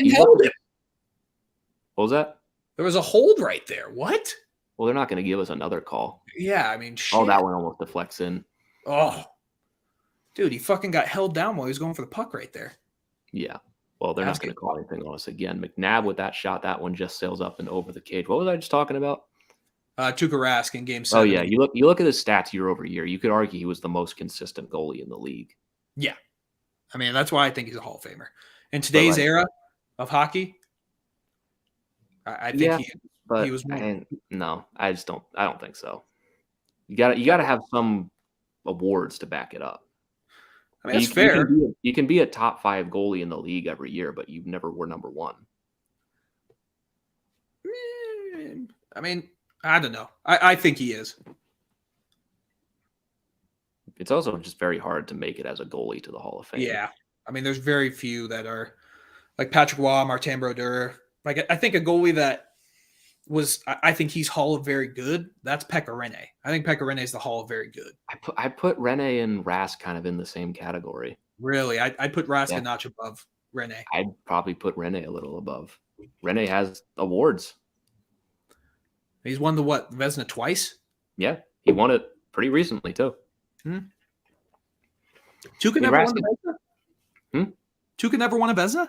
What was that? There was a hold right there. What? Well, they're not going to give us another call. Yeah, I mean, shit. Oh, that one almost deflects in. Oh, dude, he fucking got held down while he was going for the puck right there. Yeah. Well, they're not going to call anything on us again. McNabb with that shot, that one just sails up and over the cage. What was I just talking about? Tuukka Rask in Game 7. Oh, yeah. You look at his stats year over year. You could argue he was the most consistent goalie in the league. Yeah. I mean, that's why I think he's a Hall of Famer. In today's era of hockey, I think he was one. No, I don't think so. You got to have some awards to back it up. I mean, that's fair. You can be a top 5 goalie in the league every year, but you never were number 1. I mean, I don't know. I think he is. It's also just very hard to make it as a goalie to the Hall of Fame. Yeah. I mean, there's very few that are like Patrick Waugh, Martin Brodeur. Like, I think a goalie that I think he's Hall of Very Good. That's Pekka Rinne. I think Pekka Rinne is the Hall of Very Good. I put Rinne and Rask kind of in the same category. Really? I put Rask a notch above Rinne. I'd probably put Rinne a little above. Rinne has awards. He's won the Vezina twice? Yeah. He won it pretty recently, too. Tuukka never won a Vezina? Tuukka never won a Vezina?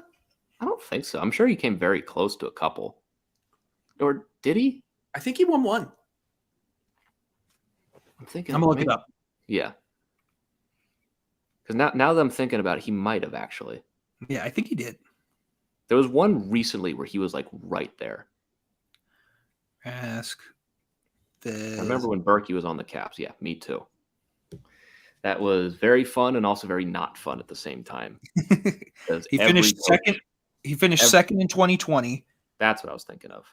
I don't think so. I'm sure he came very close to a couple. Or did he? I think he won one. I'm going to look it up. Yeah. Because now that I'm thinking about it, he might have actually. Yeah, I think he did. There was one recently where he was like right there. Ask this. I remember when Berkey was on the Caps. Yeah, me too. That was very fun and also very not fun at the same time. He finished second. He finished second in 2020. That's what I was thinking of.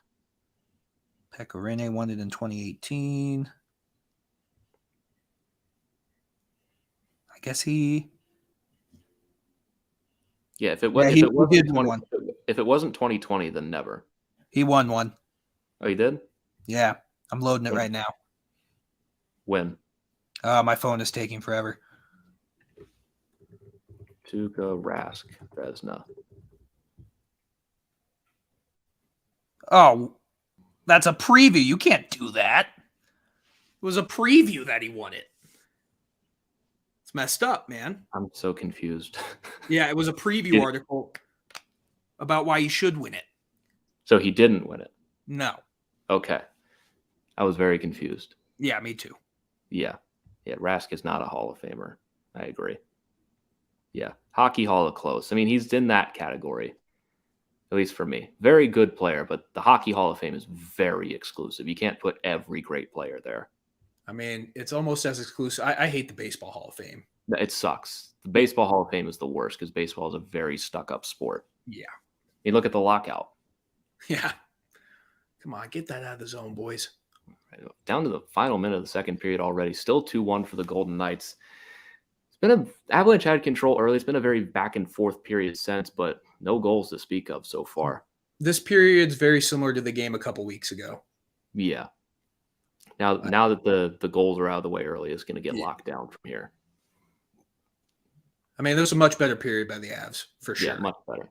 Pecorine won it in 2018. I guess he. Yeah, if it wasn't 2020, then never. He won one. Oh, you did? Yeah, I'm loading it right now. When? My phone is taking forever. Tuukka Rask Vezina. Oh, that's a preview. You can't do that. It was a preview that he won it. It's messed up, man. I'm so confused. Yeah, it was a preview article about why he should win it. So he didn't win it? No. Okay. I was very confused. Yeah, me too. Yeah. Yeah, Rask is not a Hall of Famer. I agree. Yeah. Hockey Hall of Close. I mean, he's in that category, at least for me. Very good player, but the Hockey Hall of Fame is very exclusive. You can't put every great player there. I mean, it's almost as exclusive. I hate the Baseball Hall of Fame. It sucks. The Baseball Hall of Fame is the worst because baseball is a very stuck-up sport. Yeah. You look at the lockout. Yeah. Come on, get that out of the zone, boys. Down to the final minute of the second period already. Still 2-1 for the Golden Knights. Avalanche had control early. It's been a very back-and-forth period since, but no goals to speak of so far. This period's very similar to the game a couple weeks ago. Yeah. Now that the goals are out of the way early, it's going to get locked down from here. I mean, there's a much better period by the Avs, for sure. Yeah, much better.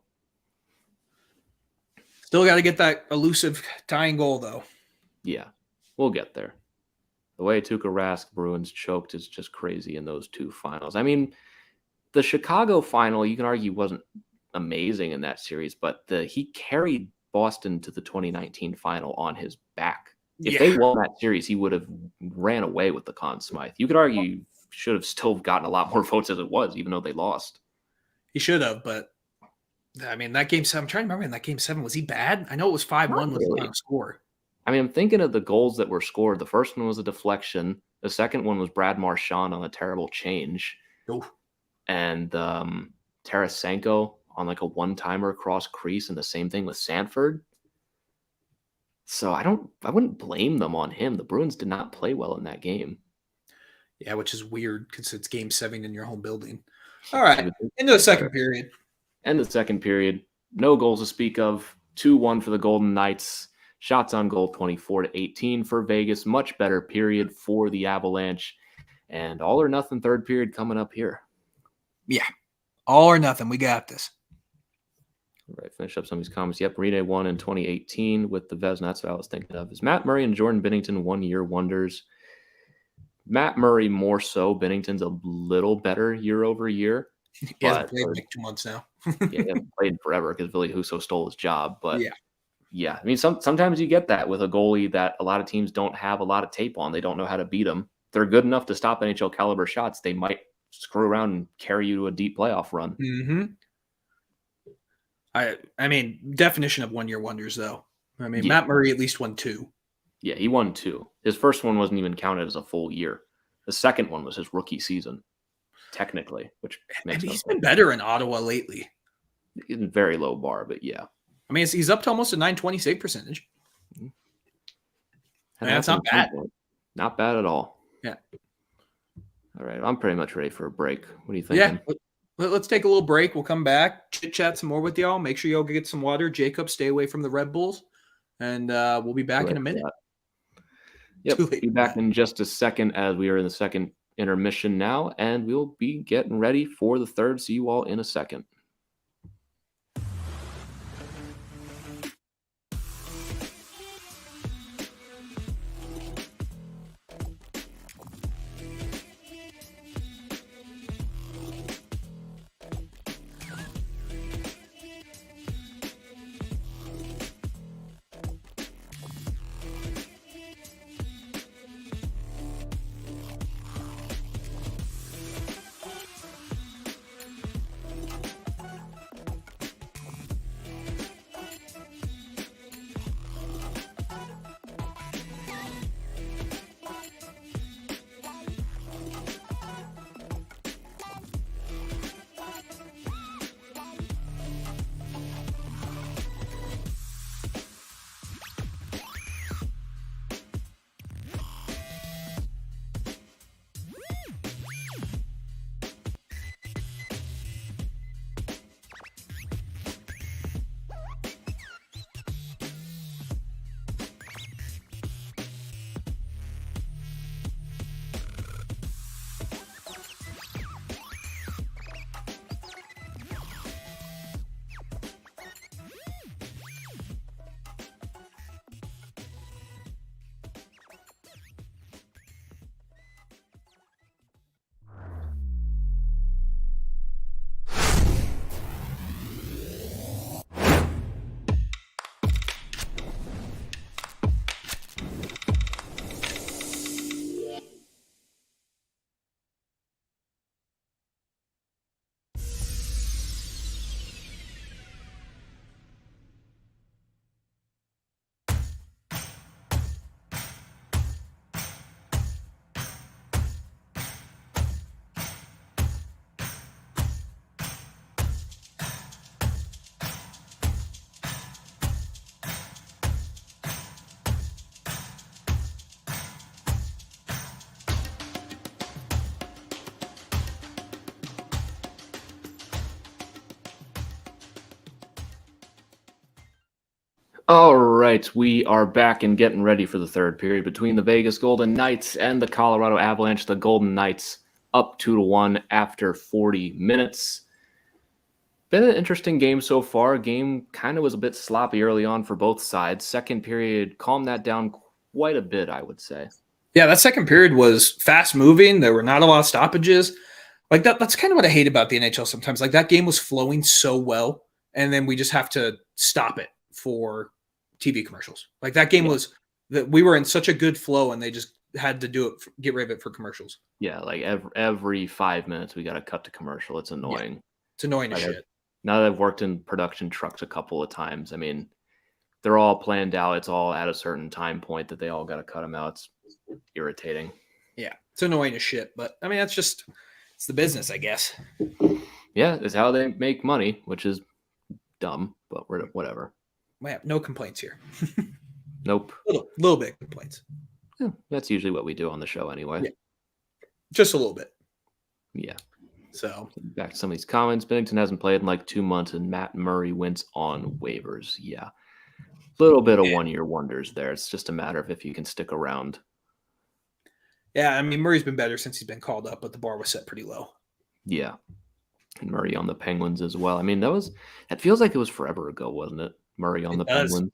Still got to get that elusive tying goal, though. Yeah, we'll get there. The way Tuukka Rask Bruins choked is just crazy in those two finals. I mean, the Chicago final, you can argue, wasn't amazing in that series, but he carried Boston to the 2019 final on his back. If they won that series, he would have ran away with the Conn Smythe. You could argue he should have still gotten a lot more votes as it was, even though they lost. He should have, but I mean, that game 7, I'm trying to remember in that game 7, was he bad? I know it was 5-1 was the final score. I mean, I'm thinking of the goals that were scored. The first one was a deflection. The second one was Brad Marchand on a terrible change. Oof. And Tarasenko on like a one-timer across crease, and the same thing with Sanford. So I wouldn't blame them on him. The Bruins did not play well in that game. Yeah, which is weird because it's game 7 in your home building. All right, into the second period. End of the second period. No goals to speak of. 2-1 for the Golden Knights. Shots on goal 24-18 for Vegas. Much better period for the Avalanche. And all or nothing third period coming up here. Yeah, all or nothing. We got this. All right, finish up some of these comments. Yep, Rene won in 2018 with the Vezina. That's what I was thinking of. Is Matt Murray and Jordan Binnington one-year wonders? Matt Murray more so. Binnington's a little better year over year. He hasn't played like 2 months now. Yeah, he hasn't played forever because Ville Husso stole his job. But yeah. I mean, sometimes you get that with a goalie that a lot of teams don't have a lot of tape on. They don't know how to beat them. They're good enough to stop NHL caliber shots. They might screw around and carry you to a deep playoff run. Mm-hmm. I mean, definition of one-year wonders, though. I mean, Matt Murray at least won 2. Yeah, he won 2. His first one wasn't even counted as a full year. The second one was his rookie season, technically, which makes he's been better in Ottawa lately. He's a very low bar, but yeah. I mean, he's up to almost a .920 save percentage. And that's not bad. Not bad at all. Yeah. All right, I'm pretty much ready for a break. What are you thinking? Yeah. Let's take a little break. We'll come back, chit-chat some more with y'all. Make sure y'all get some water. Jacob, stay away from the Red Bulls. And we'll be back in a minute. Yep, be back in just a second as we are in the second intermission now. And we'll be getting ready for the third. See you all in a second. All right, we are back and getting ready for the third period between the Vegas Golden Knights and the Colorado Avalanche. The Golden Knights up 2-1 after 40 minutes. Been an interesting game so far. Game kind of was a bit sloppy early on for both sides. Second period calmed that down quite a bit, I would say. Yeah, that second period was fast moving. There were not a lot of stoppages. Like that's kind of what I hate about the NHL sometimes. Like that game was flowing so well, and then we just have to stop it for TV commercials. Like that game was that we were in such a good flow, and they just had to do it, get rid of it for commercials. Yeah, like every 5 minutes we got to cut to commercial. It's annoying. Yeah, it's annoying as shit. Now that I've worked in production trucks a couple of times, I mean, they're all planned out. It's all at a certain time point that they all got to cut them out. It's irritating. Yeah, it's annoying as shit. But I mean, it's the business, I guess. Yeah, it's how they make money, which is dumb, but whatever. Yeah, no complaints here. Nope. Little bit complaints. Yeah, that's usually what we do on the show anyway. Yeah. Just a little bit. Yeah. So back to some of these comments. Bennington hasn't played in like 2 months, and Matt Murray went on waivers. Yeah. Little bit of one-year wonders there. It's just a matter of if you can stick around. Yeah, I mean, Murray's been better since he's been called up, but the bar was set pretty low. Yeah. And Murray on the Penguins as well. I mean, that feels like it was forever ago, wasn't it? Murray on the Penguins.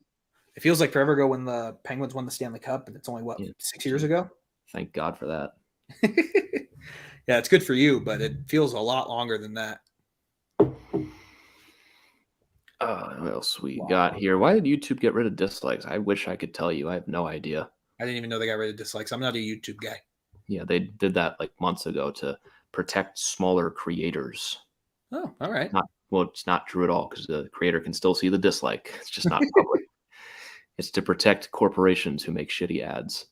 It feels like forever ago when the Penguins won the Stanley Cup, and it's only, 6 years ago? Thank God for that. Yeah, it's good for you, but it feels a lot longer than that. What else we got here? Why did YouTube get rid of dislikes? I wish I could tell you. I have no idea. I didn't even know they got rid of dislikes. I'm not a YouTube guy. Yeah, they did that like months ago to protect smaller creators. Oh, all right. It's not true at all because the creator can still see the dislike. It's just not public. It's to protect corporations who make shitty ads.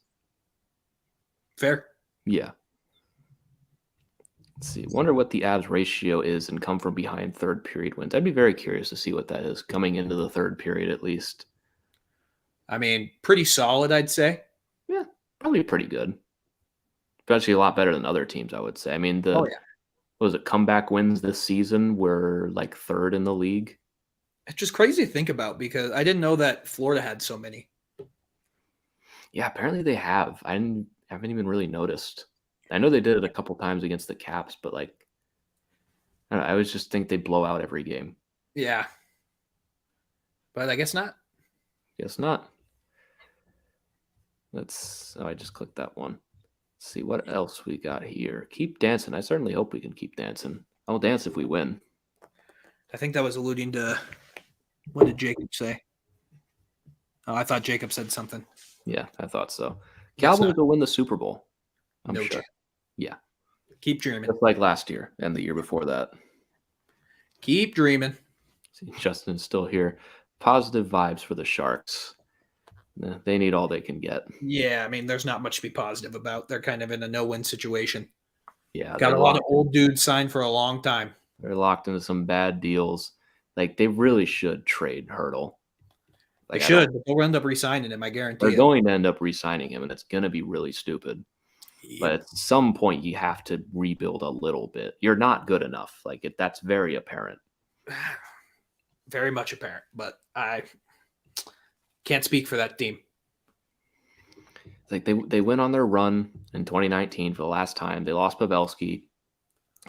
Fair. Yeah. Let's see. Wonder what the Avs ratio is and come from behind third period wins. I'd be very curious to see what that is coming into the third period at least. I mean, pretty solid, I'd say. Yeah, probably pretty good. Especially a lot better than other teams, I would say. I mean, what was it, comeback wins this season were like third in the league. It's just crazy to think about because I didn't know that Florida had so many. Yeah, apparently they have. I haven't even really noticed. I know they did it a couple times against the Caps, but like, I don't know, I always just think they blow out every game. Yeah. But I guess not. Guess not. I just clicked that one. Let's see what else we got here. Keep dancing. I certainly hope we can keep dancing. I'll dance if we win. I think that was alluding to, what did Jacob say? Oh, I thought Jacob said something. Yeah, I thought so. Cowboys will win the Super Bowl. I'm sure. Chance. Yeah. Keep dreaming. Just like last year and the year before that. Keep dreaming. See, Justin's still here. Positive vibes for the Sharks. They need all they can get. Yeah, I mean, there's not much to be positive about. They're kind of in a no-win situation. Yeah. Got a lot of old dudes signed for a long time. They're locked into some bad deals. Like, they really should trade Hurdle. Like, they should, but they'll end up re-signing him, I guarantee. They're going to end up re-signing him, and it's going to be really stupid. Yeah. But at some point, you have to rebuild a little bit. You're not good enough. Like, that's very apparent. Very much apparent, but I can't speak for that team. Like, they went on their run in 2019 for the last time. They lost Pavelski.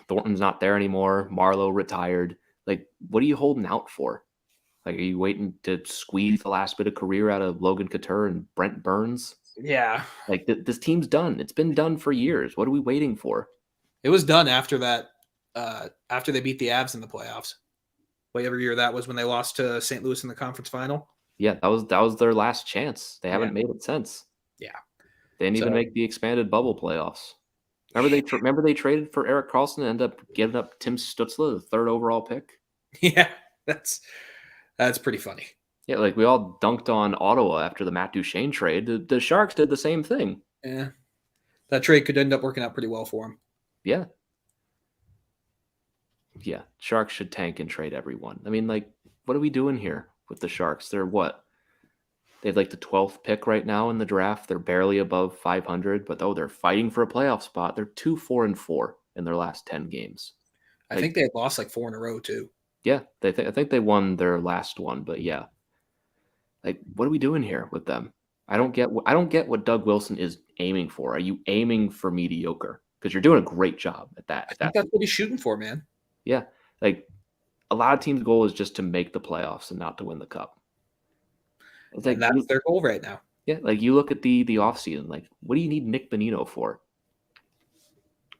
Thornton's not there anymore. Marlowe retired. Like, what are you holding out for? Like, are you waiting to squeeze the last bit of career out of Logan Couture and Brent Burns? Yeah. Like, this team's done. It's been done for years. What are we waiting for? It was done after that, after they beat the Avs in the playoffs. Whatever year that was when they lost to St. Louis in the conference final. Yeah, that was their last chance. They haven't made it since. Yeah. They didn't even make the expanded bubble playoffs. Remember they traded for Erik Karlsson and ended up giving up Tim Stützle, the third overall pick? Yeah, that's pretty funny. Yeah, like we all dunked on Ottawa after the Matt Duchene trade. The Sharks did the same thing. Yeah. That trade could end up working out pretty well for them. Yeah. Yeah, Sharks should tank and trade everyone. I mean, like, what are we doing here with the Sharks? They're what? They have like the 12th pick right now in the draft. They're barely above 500, but they're fighting for a playoff spot. They're 2-4-4 in their last 10 games. I think they had lost like 4 in a row too. Yeah, I think they won their last one, but yeah. Like, what are we doing here with them? I don't get what Doug Wilson is aiming for. Are you aiming for mediocre? Because you're doing a great job at that. I think that's what he's shooting for, man. Yeah. Like, a lot of teams' goal is just to make the playoffs and not to win the cup. It's And that's their goal right now. Yeah, like you look at the offseason, like what do you need Nick Bonino for?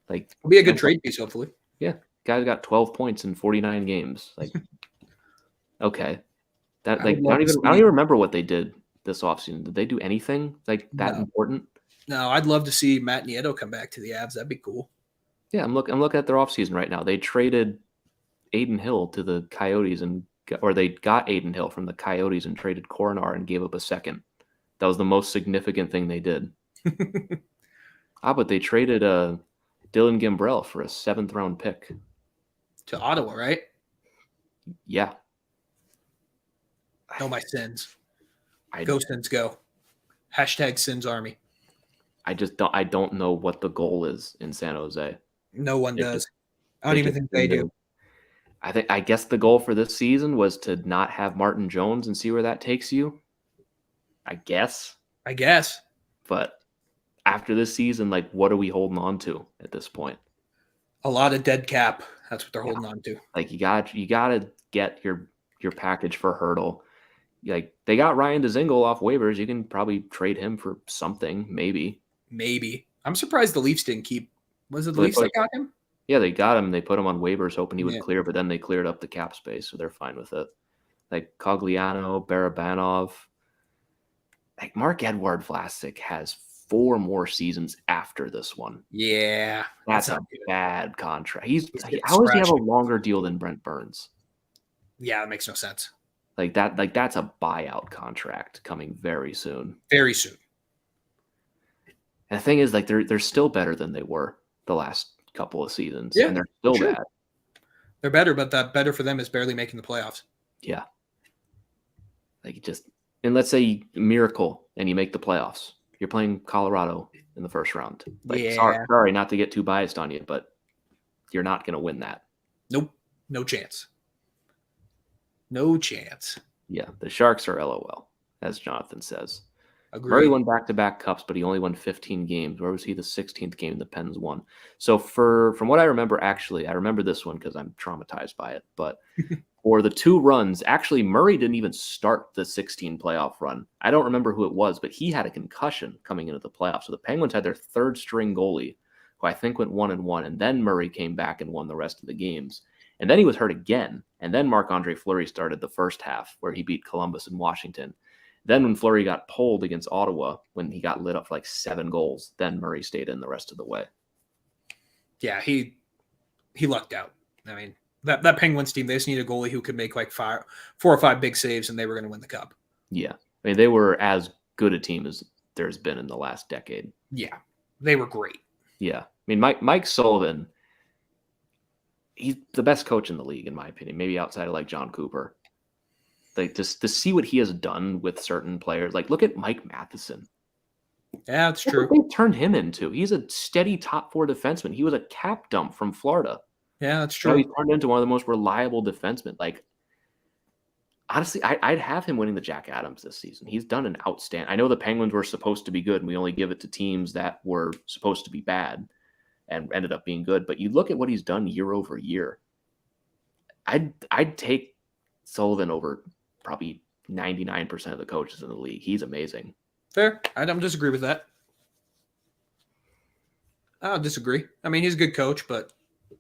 Like It'll be a good trade piece, hopefully. Yeah. Guy's got 12 points in 49 games. Like, okay. That like I don't even remember what they did this offseason. Did they do anything like that important? No, I'd love to see Matt Nieto come back to the Avs. That'd be cool. Yeah, I'm looking at their offseason right now. They traded Aiden Hill to the Coyotes or they got Aiden Hill from the Coyotes and traded Coronar and gave up a second. That was the most significant thing they did. But they traded Dylan Gambrell for a 7th round pick to Ottawa, right? Yeah. Know my sins. Go Sins, go. Hashtag Sins Army. I don't know what the goal is in San Jose. No one does. I don't even think they do. I guess the goal for this season was to not have Martin Jones and see where that takes you. I guess. But after this season, like, what are we holding on to at this point? A lot of dead cap. That's what they're holding on to. Like, you got to get your package for Hurdle. Like, they got Ryan Dzingel off waivers. You can probably trade him for something, maybe. I'm surprised the Leafs didn't keep. Was it the Leafs that got him? Yeah, they got him. They put him on waivers, hoping he would clear, but then they cleared up the cap space, so they're fine with it. Like Cogliano, Barabanov. Like Marc-Edouard Vlasic has 4 more seasons after this one. Yeah. That's a bad contract. How does he have a longer deal than Brent Burns? Yeah, that makes no sense. Like that's a buyout contract coming very soon. Very soon. And the thing is, like, they're still better than they were the last couple of seasons. Yeah, and they're still bad. They're better, but that better for them is barely making the playoffs. Yeah. Like, and let's say miracle and you make the playoffs. You're playing Colorado in the first round. Like, sorry, not to get too biased on you, but you're not going to win that. Nope. No chance. No chance. Yeah, the Sharks are LOL, as Jonathan says. Agreed. Murray won back-to-back cups, but he only won 15 games. Where was he the 16th game the Pens won? So from what I remember, actually, I remember this one because I'm traumatized by it. But for the 2 runs, actually, Murray didn't even start the 16 playoff run. I don't remember who it was, but he had a concussion coming into the playoffs. So the Penguins had their 3rd-string goalie, who I think went 1-1, and then Murray came back and won the rest of the games. And then he was hurt again. And then Marc-Andre Fleury started the first half where he beat Columbus and Washington. Then when Fleury got pulled against Ottawa, when he got lit up for like 7 goals, then Murray stayed in the rest of the way. Yeah, he lucked out. I mean, that Penguins team, they just need a goalie who could make like 4 or 5 big saves, and they were going to win the cup. Yeah. I mean, they were as good a team as there's been in the last decade. Yeah, they were great. Yeah. I mean, Mike Sullivan, he's the best coach in the league, in my opinion, maybe outside of like John Cooper. Like, just to see what he has done with certain players. Like, look at Mike Matheson. Yeah, that's true. What they turned him into. He's a steady top 4 defenseman. He was a cap dump from Florida. Yeah, that's true. Now he turned into one of the most reliable defensemen. Like, honestly, I'd have him winning the Jack Adams this season. He's done an outstanding. I know the Penguins were supposed to be good, and we only give it to teams that were supposed to be bad and ended up being good. But you look at what he's done year over year. I'd take Sullivan over probably 99% of the coaches in the league. He's amazing. Fair. I don't disagree with that. I'll disagree. I mean, he's a good coach, but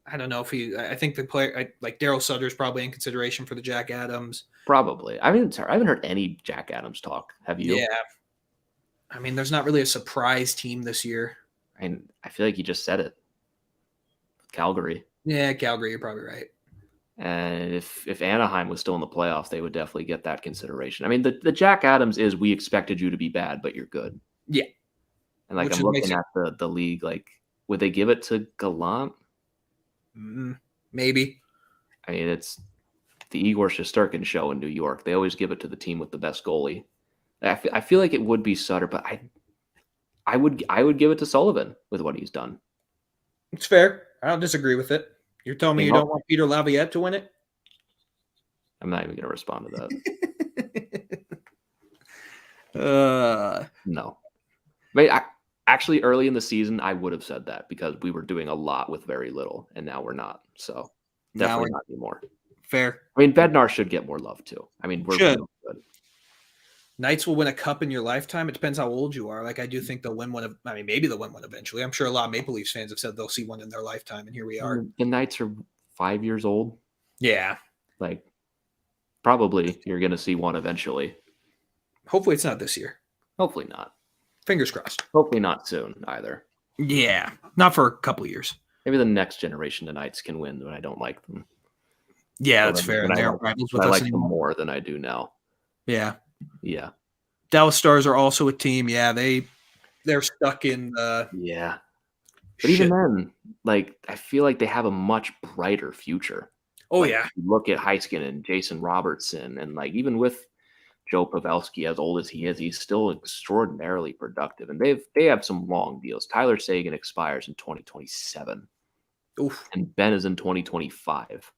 I don't know if I think the player like Daryl Sutter's probably in consideration for the Jack Adams. Probably. I haven't heard any Jack Adams talk. Have you? Yeah. I mean, there's not really a surprise team this year. And I feel like you just said it. Calgary. Yeah, Calgary, you're probably right. And if Anaheim was still in the playoffs, they would definitely get that consideration. I mean, the Jack Adams is, we expected you to be bad, but you're good. Yeah. And like, I'm looking at the league, like, would they give it to Gallant? Maybe. I mean, it's the Igor Shesterkin show in New York. They always give it to the team with the best goalie. I feel like it would be Sutter, but I would give it to Sullivan with what he's done. It's fair. I don't disagree with it. You're telling me you don't want Peter Laviolette to win it? I'm not even going to respond to that. No. Actually, early in the season, I would have said that because we were doing a lot with very little, and now we're not. So Now definitely we're not anymore. fair. I mean, Bednar should get more love too. I mean, we're Should. real good. Knights will win a cup in your lifetime. It depends how old you are. Like, I do think they'll win one. I mean, maybe they'll win one eventually. I'm sure a lot of Maple Leafs fans have said they'll see one in their lifetime, and here we are. The Knights are 5 years old. Yeah. Like, probably you're going to see one eventually. Hopefully it's not this year. Hopefully not. Fingers crossed. Hopefully not soon either. Yeah. Not for a couple of years. Maybe the next generation of Knights can win, but I don't like them. Yeah, that's fair. And they aren't rivals with I us like them anymore. more than I do now. Yeah. Yeah. Dallas Stars are also a team. Yeah, they're stuck in the Yeah. But even then, like, I feel like they have a much brighter future. Oh, like, yeah. Look at Heiskanen and Jason Robertson, and like even with Joe Pavelski, as old as he is, he's still extraordinarily productive. And they have some long deals. Tyler Seguin expires in 2027. Oof. And Ben is in 2025.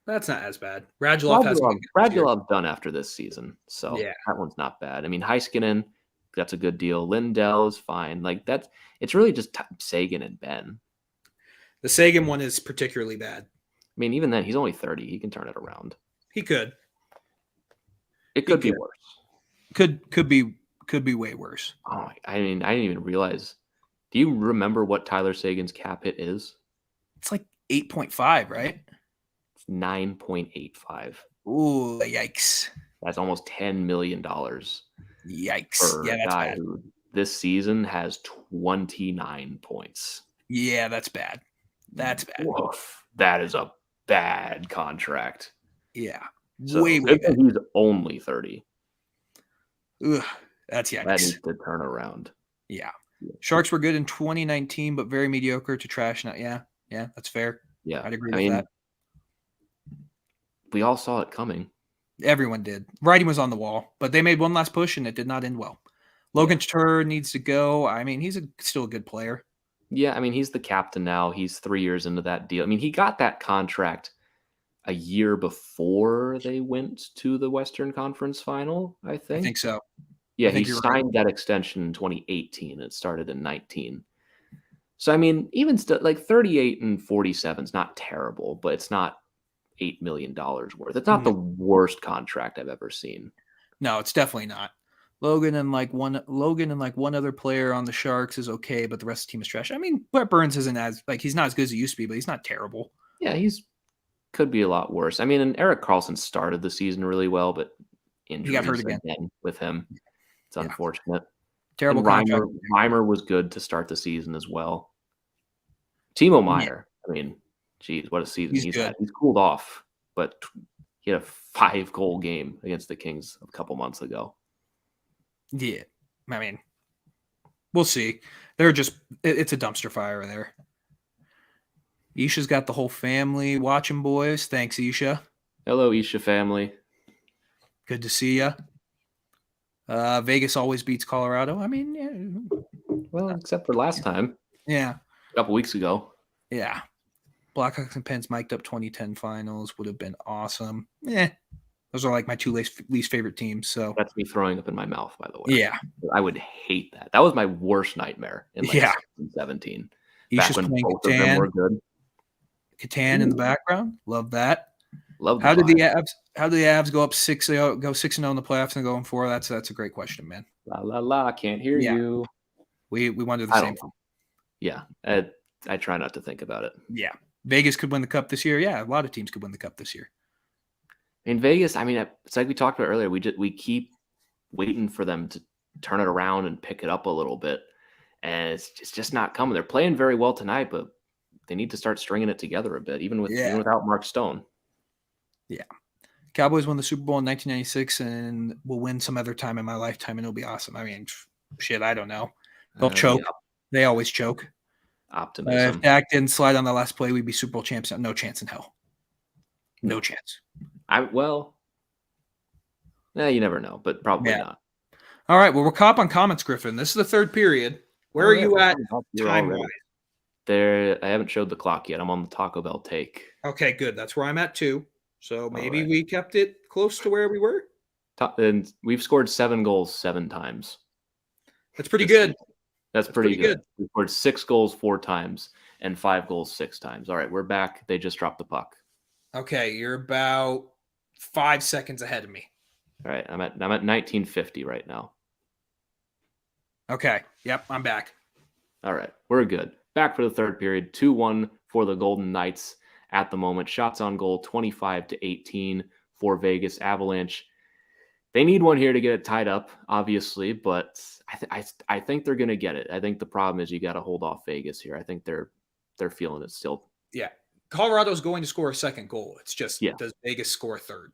That's not as bad. Radulov's done after this season, so Yeah. that one's not bad. I mean, Heiskanen, that's a good deal. Lindell is fine. Like it's really just Seguin and Ben. The Seguin one is particularly bad. I mean, even then, he's only 30. He can turn it around. He could. It could be worse. Could be way worse. Oh, I mean, I didn't even realize. Do you remember what Tyler Seguin's cap hit is? It's like 8.5, right? It's 9.85. Ooh, yikes. That's almost $10 million. Yikes. For Yeah, a that's guy bad. who this season has 29 points. Yeah, that's bad. That's bad. Woof. That is a bad contract. Yeah. So way bad. he's only 30. Ugh, that's yikes. That needs to turn around. Yeah. Sharks were good in 2019, but very mediocre to trash now. Yeah, that's fair. Yeah. I'd agree with that. We all saw it coming. Everyone did. Writing was on the wall, but they made one last push, and it did not end well. Logan Turr needs to go. I mean, he's still a good player. Yeah, I mean, he's the captain now. He's 3 years into that deal. I mean, he got that contract a year before they went to the Western Conference Final, I think. I think so. Yeah, he signed that extension in 2018. It started in 19. So, I mean, even still, like 38 and 47 is not terrible, but it's not $8 million worth. It's not the worst contract I've ever seen. No, it's definitely not. Logan and like one other player on the Sharks is okay, but the rest of the team is trash. I mean, Brett Burns isn't he's not as good as he used to be, but he's not terrible. Yeah, could be a lot worse. I mean, and Erik Karlsson started the season really well, but injuries he got hurt again with him. It's unfortunate. Terrible contract. Reimer was good to start the season as well. Timo Meier, I mean, geez, what a season he's had. He's cooled off, but he had a 5-goal game against the Kings a couple months ago. Yeah, I mean, we'll see. It's a dumpster fire there. Isha's got the whole family watching, boys. Thanks, Isha. Hello, Isha family. Good to see you. Vegas always beats Colorado. I mean, yeah. Well, except for last time. Yeah. A couple weeks ago. Yeah. Blackhawks and Pens mic'd up 2010 finals. Would have been awesome. Yeah. Those are like my two least favorite teams. So that's me throwing up in my mouth, by the way. Yeah. I would hate that. That was my worst nightmare in 2017. Back when both of them were good. Catan in the background. Love that. How did the Avs go up 6-0, go 6-0 in the playoffs and going 4? That's a great question, man. La la la, can't hear you. We wonder the same thing. Yeah. I try not to think about it. Yeah. Vegas could win the cup this year. Yeah, a lot of teams could win the cup this year. In Vegas, I mean, it's like we talked about earlier. We keep waiting for them to turn it around and pick it up a little bit, and it's just not coming. They're playing very well tonight, but they need to start stringing it together a bit, even without Mark Stone. Yeah. Cowboys won the Super Bowl in 1996 and will win some other time in my lifetime, and it'll be awesome. I mean, shit, I don't know. They'll choke. Yeah. They always choke. Optimism. If Dak didn't slide on the last play, we'd be Super Bowl champs. No chance in hell. No chance. You never know, but probably not. All right, well, we're caught up on comments, Griffin. This is the third period. Where are you at time-wise? I haven't showed the clock yet. I'm on the Taco Bell take. Okay, good. That's where I'm at too. So maybe we kept it close to where we were. And we've scored 7 goals 7 times. That's pretty good. That's pretty good. We scored 6 goals 4 times and 5 goals 6 times. All right, we're back. They just dropped the puck. Okay, you're about 5 seconds ahead of me. All right, I'm at 1950 right now. Okay, yep, I'm back. All right, we're good. Back for the third period, 2-1 for the Golden Knights at the moment. Shots on goal, 25-18 for Vegas Avalanche. They need one here to get it tied up, obviously, but I think they're going to get it. I think the problem is you got to hold off Vegas here. I think they're feeling it still. Yeah, Colorado's going to score a second goal. It's just, Yeah. Does Vegas score a third?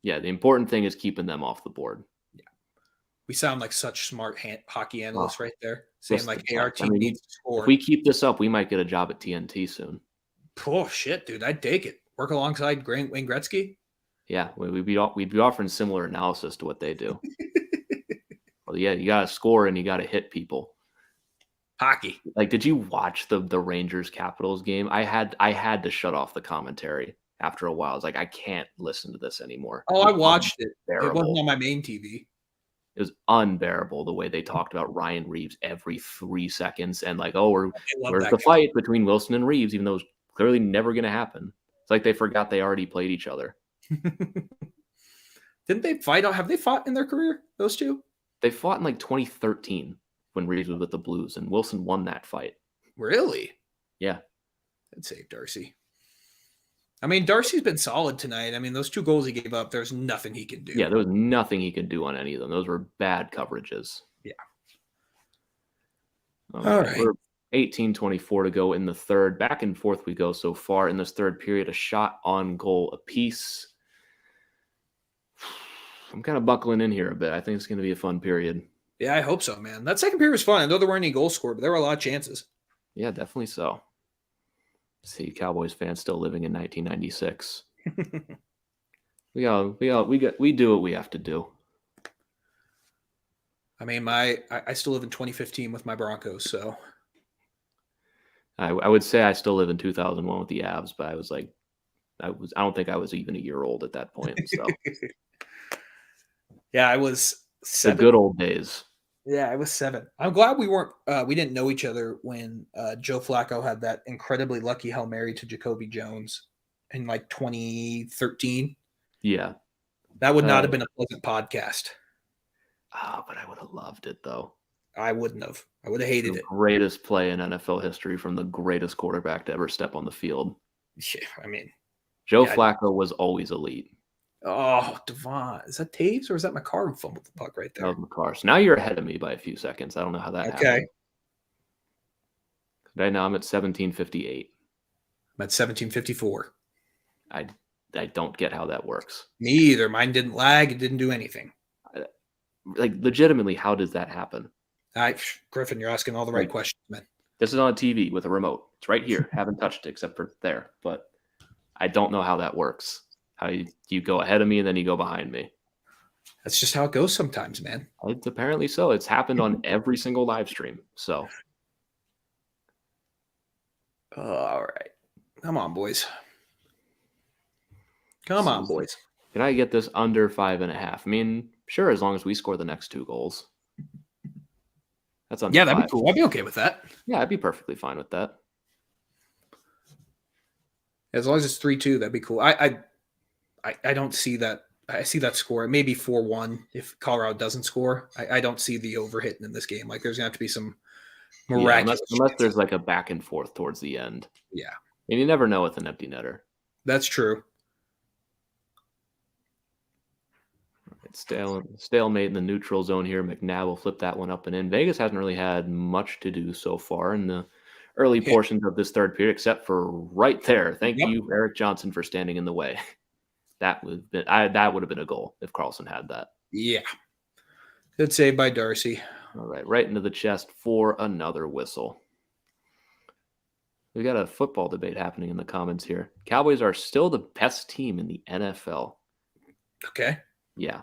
Yeah, the important thing is keeping them off the board. Yeah, we sound like such smart hockey analysts right there, saying like, "Hey, our team I mean, needs to score." If we keep this up, we might get a job at TNT soon. Oh shit, dude, I'd take it. Work alongside Wayne Gretzky. Yeah, we'd be offering similar analysis to what they do. Well, yeah, you got to score and you got to hit people. Hockey. Like, did you watch the Rangers Capitals game? I had to shut off the commentary after a while. I was like, I can't listen to this anymore. Oh, I watched it. Unbearable. It wasn't on my main TV. It was unbearable the way they talked about Ryan Reeves every 3 seconds and like, oh, where's the fight between Wilson and Reeves, even though it's clearly never going to happen. It's like they forgot they already played each other. Didn't they fight? Have they fought in their career, those two? They fought in like 2013 when Reeves was with the Blues, and Wilson won that fight. Really? Yeah. I'd save Darcy. I mean, Darcy's been solid tonight. I mean, those 2 goals he gave up, there's nothing he can do. Yeah, there was nothing he could do on any of them. Those were bad coverages. Yeah. All right. We're 18:24 to go in the third. Back and forth we go so far in this third period. A shot on goal apiece. I'm kind of buckling in here a bit. I think it's going to be a fun period. Yeah, I hope so, man. That second period was fun. I know there weren't any goals scored, but there were a lot of chances. Yeah, definitely so. See, Cowboys fans still living in 1996. We do what we have to do. I mean, I still live in 2015 with my Broncos, so I would say I still live in 2001 with the Avs, but I don't think I was even a year old at that point. So yeah, I was 7. The good old days. Yeah, I was 7. I'm glad we didn't know each other when Joe Flacco had that incredibly lucky Hail Mary to Jacoby Jones in like 2013. Yeah. That would not have been a pleasant podcast. But I would have loved it, though. I wouldn't have. I would have hated it. Greatest play in NFL history from the greatest quarterback to ever step on the field. Yeah, I mean, Joe Flacco was always elite. Oh, Devon. Is that Taves or is that McCarr who fumbled the puck right there? That was McCarr. So now you're ahead of me by a few seconds. I don't know how that happened. Right now I'm at 17:58. I'm at 17:54. I don't get how that works. Me either. Mine didn't lag. It didn't do anything. Like, legitimately, how does that happen? Griffin, you're asking all the right questions, man. This is on a TV with a remote. It's right here. Haven't touched it except for there. But I don't know how that works. How you go ahead of me and then you go behind me. That's just how it goes sometimes, man. It's apparently so. It's happened on every single live stream. So. All right. Come on, boys. Come on, boys. Can I get this under 5.5? I mean, sure, as long as we score the next 2 goals. That's under 5. That'd be cool. I'd be okay with that. Yeah, I'd be perfectly fine with that. As long as it's 3-2, that'd be cool. I don't see that. I see that score. It may be 4-1 if Colorado doesn't score. I don't see the over hitting in this game. Like, there's going to have to be some miraculous. Yeah, unless there's like a back and forth towards the end. Yeah. And you never know with an empty netter. That's true. Stalemate in the neutral zone here. McNabb will flip that one up and in. Vegas hasn't really had much to do so far in the early portions of this third period, except for right there. Thank you, Eric Johnson, for standing in the way. That would have been a goal if Carlson had that. Yeah. Good save by Darcy. All right into the chest for another whistle. We got a football debate happening in the comments here. Cowboys are still the best team in the NFL. Okay. Yeah.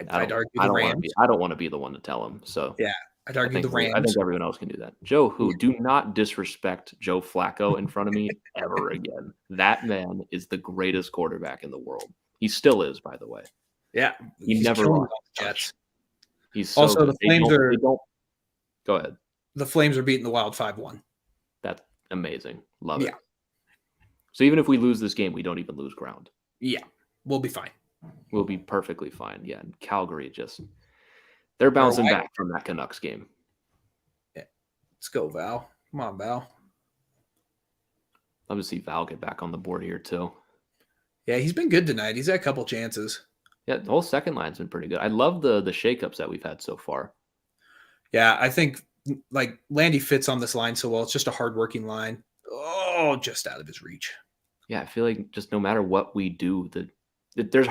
I'd argue the Rams. I don't want to be the one to tell him. So yeah, I'd argue the Rams. I think everyone else can do that. Joe, do not disrespect Joe Flacco in front of me ever again. That man is the greatest quarterback in the world. He still is, by the way. Yeah, He he's never killing lost the Jets. He's so Also, good. They don't. Go ahead. The Flames are beating the Wild 5-1. That's amazing. Love Yeah. it. So even if we lose this game, we don't even lose ground. Yeah, we'll be fine. We'll be perfectly fine. Yeah, and Calgary they're bouncing back from that Canucks game. Yeah. Let's go, Val. Come on, Val. Love to see Val get back on the board here too. Yeah, he's been good tonight. He's had a couple chances. Yeah, the whole second line's been pretty good. I love the shakeups that we've had so far. Yeah, I think like Landy fits on this line so well. It's just a hardworking line. Oh, just out of his reach. Yeah, I feel like just no matter what we do, you're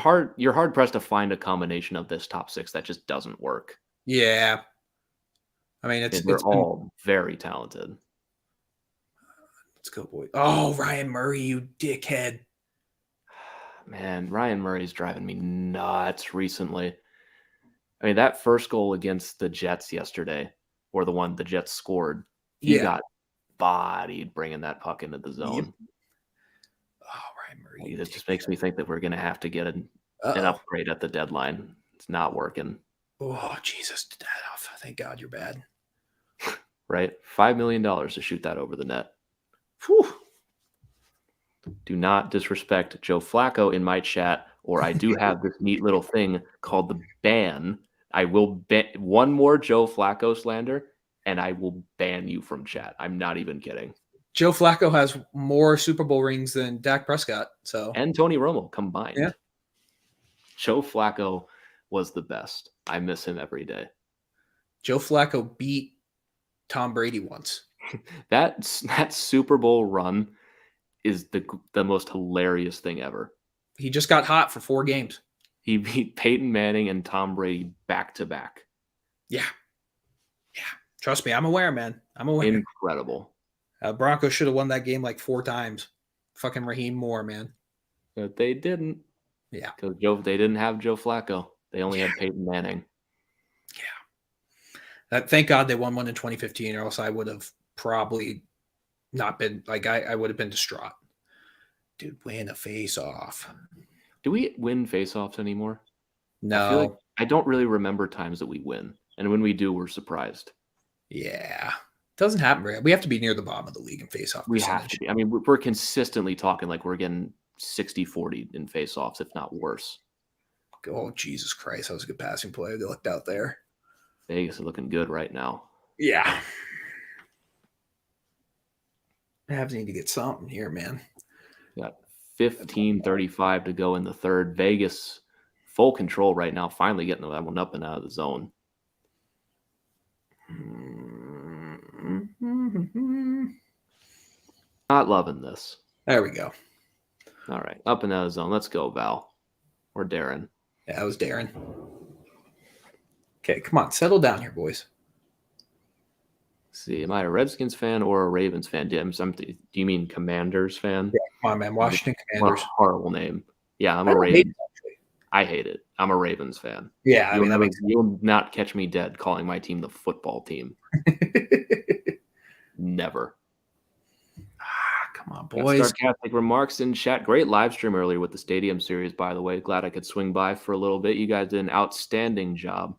hard pressed to find a combination of this top six that just doesn't work. Yeah. I mean, we're all very talented. Let's go, boy. Oh, Ryan Murray, you dickhead. Man, Ryan Murray's driving me nuts recently. I mean, that first goal against the Jets yesterday, or the one the Jets scored, he got bodied bringing that puck into the zone. Yep. Oh, Ryan Murray. It just makes me think that we're going to have to get an upgrade at the deadline. It's not working. Oh, Jesus. Thank God you're bad. Right? $5 million to shoot that over the net. Whew. Do not disrespect Joe Flacco in my chat, or I do have this neat little thing called the ban. I will ban one more Joe Flacco slander, and I will ban you from chat. I'm not even kidding. Joe Flacco has more Super Bowl rings than Dak Prescott. And Tony Romo combined. Yeah. Joe Flacco was the best. I miss him every day. Joe Flacco beat Tom Brady once. That Super Bowl run is the most hilarious thing ever. He just got hot for 4 games. He beat Peyton Manning and Tom Brady back to back. Yeah. Trust me, I'm aware, man. I'm aware. Incredible. Broncos should have won that game like 4 times. Fucking Raheem Moore, man. But they didn't. Yeah. Because they didn't have Joe Flacco. They only had Peyton Manning. Yeah. Thank God they won one in 2015, or else I would have probably not been like I would have been distraught. Dude, win a face-off. Do we win face-offs anymore? No. I don't really remember times that we win. And when we do, we're surprised. Yeah. Doesn't happen very. We have to be near the bottom of the league in face-off percentage. We have to be. I mean, we're consistently talking like we're getting 60-40 in face-offs, if not worse. Oh, Jesus Christ. That was a good passing play. They looked out there. Vegas is looking good right now. Yeah. Habs need to get something here, man. Got 15:35 to go in the third. Vegas full control right now, finally getting that one up and out of the zone. Not loving this. There we go. All right, up and out of the zone. Let's go, Val. Or Darren. Yeah, that was Darren. Okay, come on. Settle down here, boys. Let's see, am I a Redskins fan or a Ravens fan? Do you mean Commanders fan? Yeah, come on, man. Washington Commanders. Horrible name. Yeah, I'm a Ravens. I hate it. I'm a Ravens fan. Yeah, you'll not catch me dead calling my team the football team. Never. Come on, boys. Sarcastic remarks in chat. Great live stream earlier with the Stadium Series, by the way. Glad I could swing by for a little bit. You guys did an outstanding job.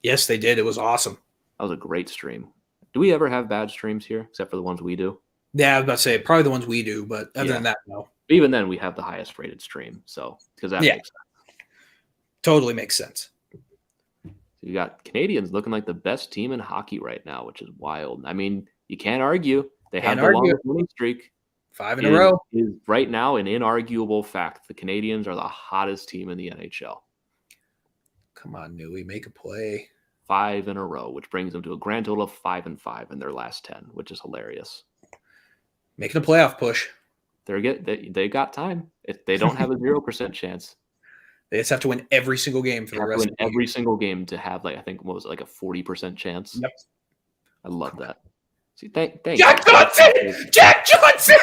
Yes, they did. It was awesome. That was a great stream. Do we ever have bad streams here, except for the ones we do? Yeah, I was about to say, probably the ones we do, but other than that, no. Even then, we have the highest rated stream, so because that makes sense. Totally makes sense. So you got Canadians looking like the best team in hockey right now, which is wild. I mean, you can't argue. They have the longest winning streak. 5 in a row. Is right now an inarguable fact. The Canadians are the hottest team in the NHL. Come on, Newey, make a play. 5 in a row, which brings them to a grand total of 5-5 in their last 10, which is hilarious. Making a playoff push. They got time. They don't have a 0% chance. They just have to win every single game for the rest of the every single game to have a 40% chance. Yep. I love that. See, thank Jack Johnson! Jack Johnson!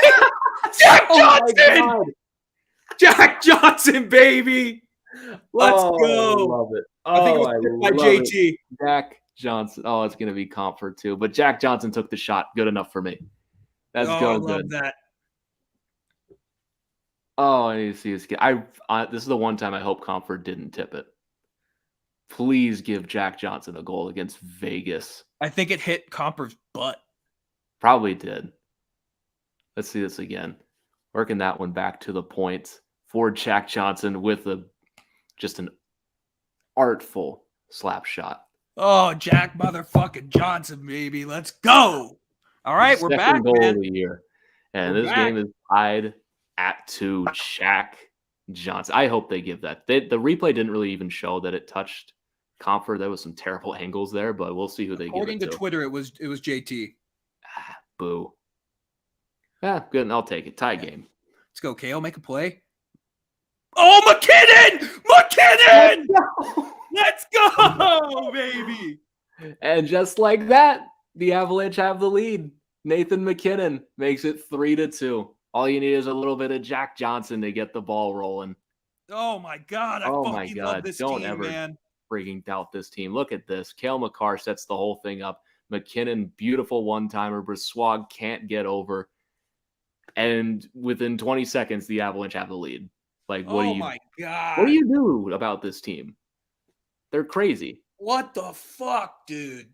Jack Johnson! Jack Johnson, baby! Let's go. I love it. I think it was by JT. Jack Johnson. Oh, it's going to be Comfort too. But Jack Johnson took the shot. Good enough for me. That's good. I love that. Oh, I need to see this. This is the one time I hope Comfort didn't tip it. Please give Jack Johnson a goal against Vegas. I think it hit Comper's butt. Probably did. Let's see this again. Working that one back to the point for Jack Johnson with just an artful slap shot. Oh, Jack motherfucking Johnson, baby. Let's go. All right, we're back, Second goal man. of the year. And We're this back. game is tied at 2. Jack Johnson. I hope they give that. The replay didn't really even show that it touched Comfort. There was some terrible angles there, but we'll see who they give it to. According to Twitter, it was JT. Boo. Yeah, good. I'll take it. Tie game. Let's go, Kale. Make a play. Oh, McKinnon! McKinnon! Let's go, baby. And just like that, the Avalanche have the lead. Nathan McKinnon makes it 3-2. All you need is a little bit of Jack Johnson to get the ball rolling. Oh my God! I fucking love this Don't team, ever man. freaking doubt this team. Look at this. Cale Makar sets the whole thing up. McKinnon, beautiful one-timer. Brossoit can't get over. And within 20 seconds, the Avalanche have the lead. Like, my God! What do you do about this team? They're crazy. What the fuck, dude?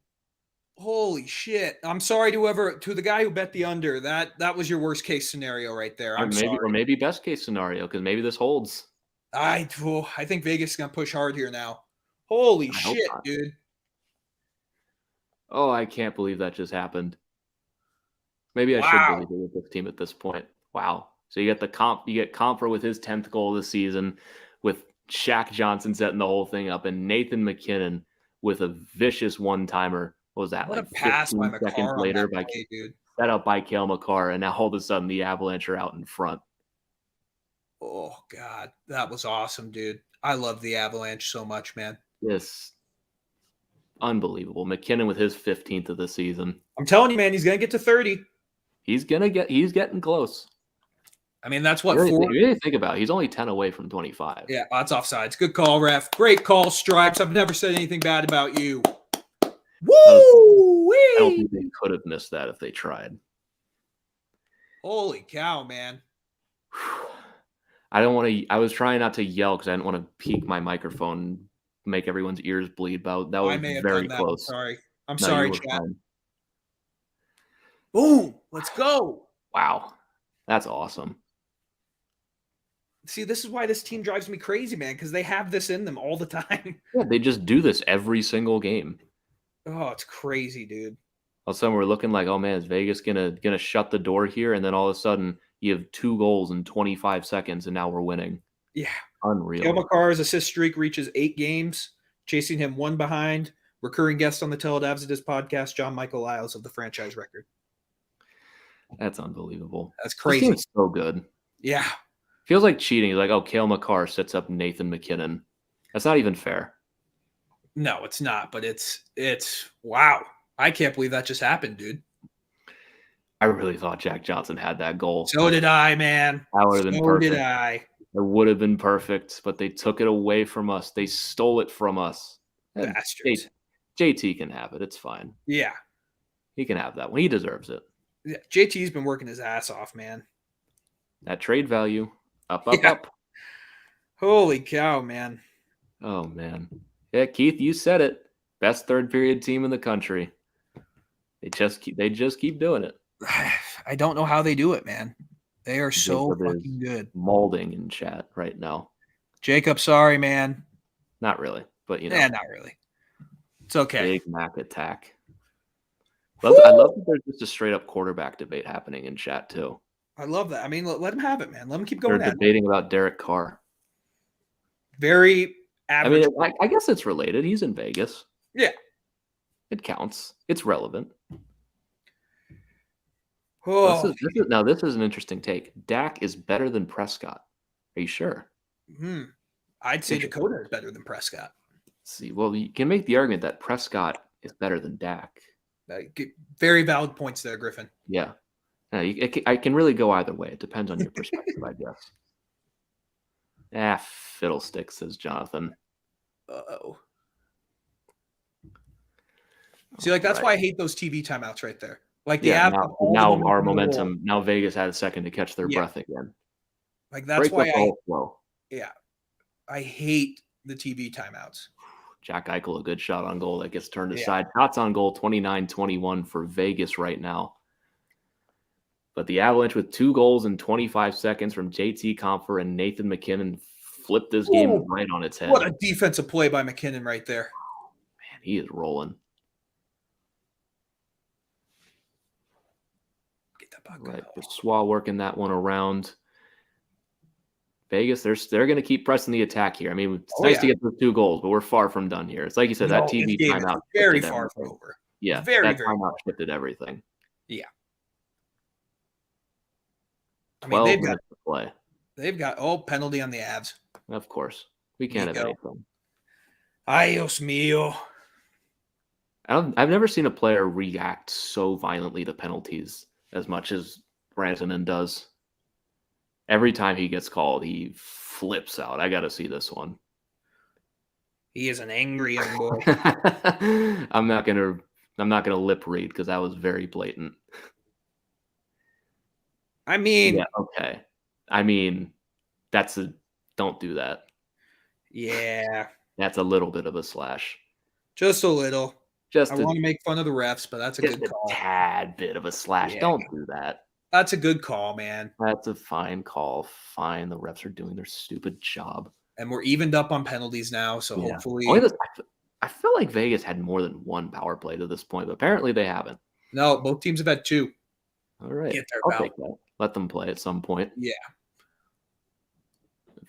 Holy shit! I'm sorry to the guy who bet the under. That was your worst case scenario right there. Or maybe best case scenario, because maybe this holds. I think Vegas is gonna push hard here now. Holy shit, dude! Oh, I can't believe that just happened. Maybe I should believe it with this team at this point. Wow. So you get Comfer with his 10th goal of the season, with Shaq Johnson setting the whole thing up, and Nathan McKinnon with a vicious one-timer. What was that? What like a pass by 15 seconds Makar later, dude. Set up by Cale Makar, and now all of a sudden the Avalanche are out in front. Oh God, that was awesome, dude. I love the Avalanche so much, man. This unbelievable. McKinnon with his 15th of the season. I'm telling you, man, he's gonna get to 30. He's getting close. I mean, that's what you really think about it. He's only 10 away from 25. Yeah, that's offsides. Good call, ref. Great call, Stripes. I've never said anything bad about you. Woo! I don't think they could have missed that if they tried. Holy cow, man. I was trying not to yell because I didn't want to peak my microphone and make everyone's ears bleed, but that was very close. I'm sorry, chat. Boom. Let's go. Wow. That's awesome. See, this is why this team drives me crazy, man, because they have this in them all the time. Yeah, they just do this every single game. Oh, it's crazy, dude. All of a sudden, we're looking like, oh man, is Vegas gonna shut the door here? And then all of a sudden, you have 2 goals in 25 seconds, and now we're winning. Yeah, unreal. Cale Makar's assist streak reaches 8 games, chasing him 1 behind. Recurring guest on the Teledavs of this podcast, John Michael Lyles of the franchise record. That's unbelievable. That's crazy. It's so good. Yeah. Feels like cheating. Like, oh, Cale Makar sets up Nathan McKinnon. That's not even fair. No, it's not, but it's wow. I can't believe that just happened, dude. I really thought Jack Johnson had that goal. So did I, man. That would have been perfect. So did I. It would have been perfect, but they took it away from us. They stole it from us. Bastards. JT can have it. It's fine. Yeah. He can have that one. He deserves it. Yeah, JT's been working his ass off, man. That trade value. Up. Holy cow, man. Oh, man. Yeah, Keith, you said it. Best third period team in the country. They just keep doing it. I don't know how they do it, man. They are so fucking good. Molding in chat right now. Jacob, sorry, man. Not really, but you know. Yeah, not really. It's okay. Big Mac attack. I love that there's just a straight up quarterback debate happening in chat too. I love that. I mean, let him have it, man. Let him keep going. They're debating about Derek Carr. Very average. I mean, I guess it's related. He's in Vegas. Yeah. It counts. It's relevant. Oh. This is an interesting take. Dak is better than Prescott. Are you sure? I'd say Dakota is better than Prescott. See, well, you can make the argument that Prescott is better than Dak. Very valid points there, Griffin. Yeah. I can really go either way. It depends on your perspective, I guess. Fiddlesticks, says Jonathan. Uh-oh. See, that's why I hate those TV timeouts right there. Like now our momentum. Now Vegas had a second to catch their breath again. Like, that's Break up why the whole flow. I hate the TV timeouts. Jack Eichel, a good shot on goal that gets turned Yeah. aside. Shots on goal, 29-21 for Vegas right now. But the Avalanche with 2 goals in 25 seconds from JT Compher and Nathan MacKinnon flipped this game right on its head. What a defensive play by MacKinnon right there. Man, he is rolling. Get that puck Right, out. Bourgeois working that one around. Vegas, they're going to keep pressing the attack here. I mean, it's nice to get those 2 goals, but we're far from done here. It's like you said, that TV timeout very far from over. Yeah, very timeout shifted everything. Yeah. I 12 mean, minutes to play. They've got penalty on the Avs. Of course, we can't have anything. Adios mio. I've never seen a player react so violently to penalties as much as Rantanen does. Every time he gets called, he flips out. I got to see this one. He is an angry young boy. I'm not gonna lip read because that was very blatant. I mean, yeah, okay. I mean, don't do that. Yeah, that's a little bit of a slash. Just a little. I want to make fun of the refs, but that's a good call. Just a tad bit of a slash. Yeah. Don't do that. That's a good call, man. That's a fine call. Fine. The refs are doing their stupid job. And we're evened up on penalties now, so hopefully. I feel like Vegas had more than 1 power play to this point, but apparently they haven't. No, both teams have had 2. All right. I'll take that. Let them play at some point. Yeah.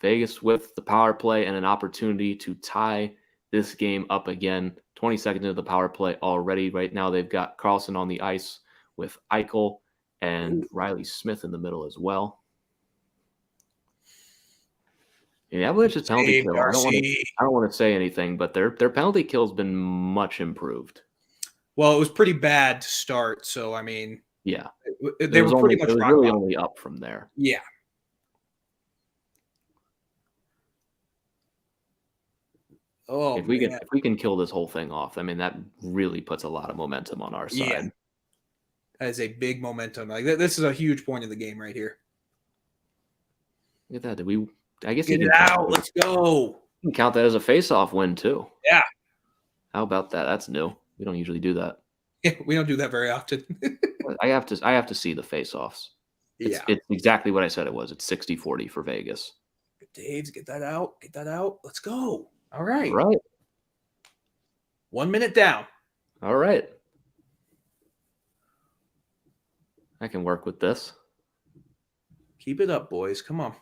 Vegas with the power play and an opportunity to tie this game up again. 20 seconds into the power play already. Right now they've got Carlson on the ice with Eichel and Riley Smith in the middle as well. The Avalanche's penalty kill. I don't want to say anything, but their penalty kill has been much improved. Well, it was pretty bad to start, so I mean, yeah, they were pretty much really only up from there. Yeah. Oh, if we can kill this whole thing off, I mean, that really puts a lot of momentum on our side. Yeah. That is a big momentum. Like this is a huge point of the game right here. Look at that. I guess get it out. Let's go. You can count that as a face-off win too. Yeah. How about that? That's new. We don't usually do that. Yeah, we don't do that very often. I have to see the face-offs. It's exactly what I said it was. It's 60-40 for Vegas. Daves, get that out. Get that out. Let's go. All right. All right. 1 minute down. All right. I can work with this. Keep it up, boys. Come on.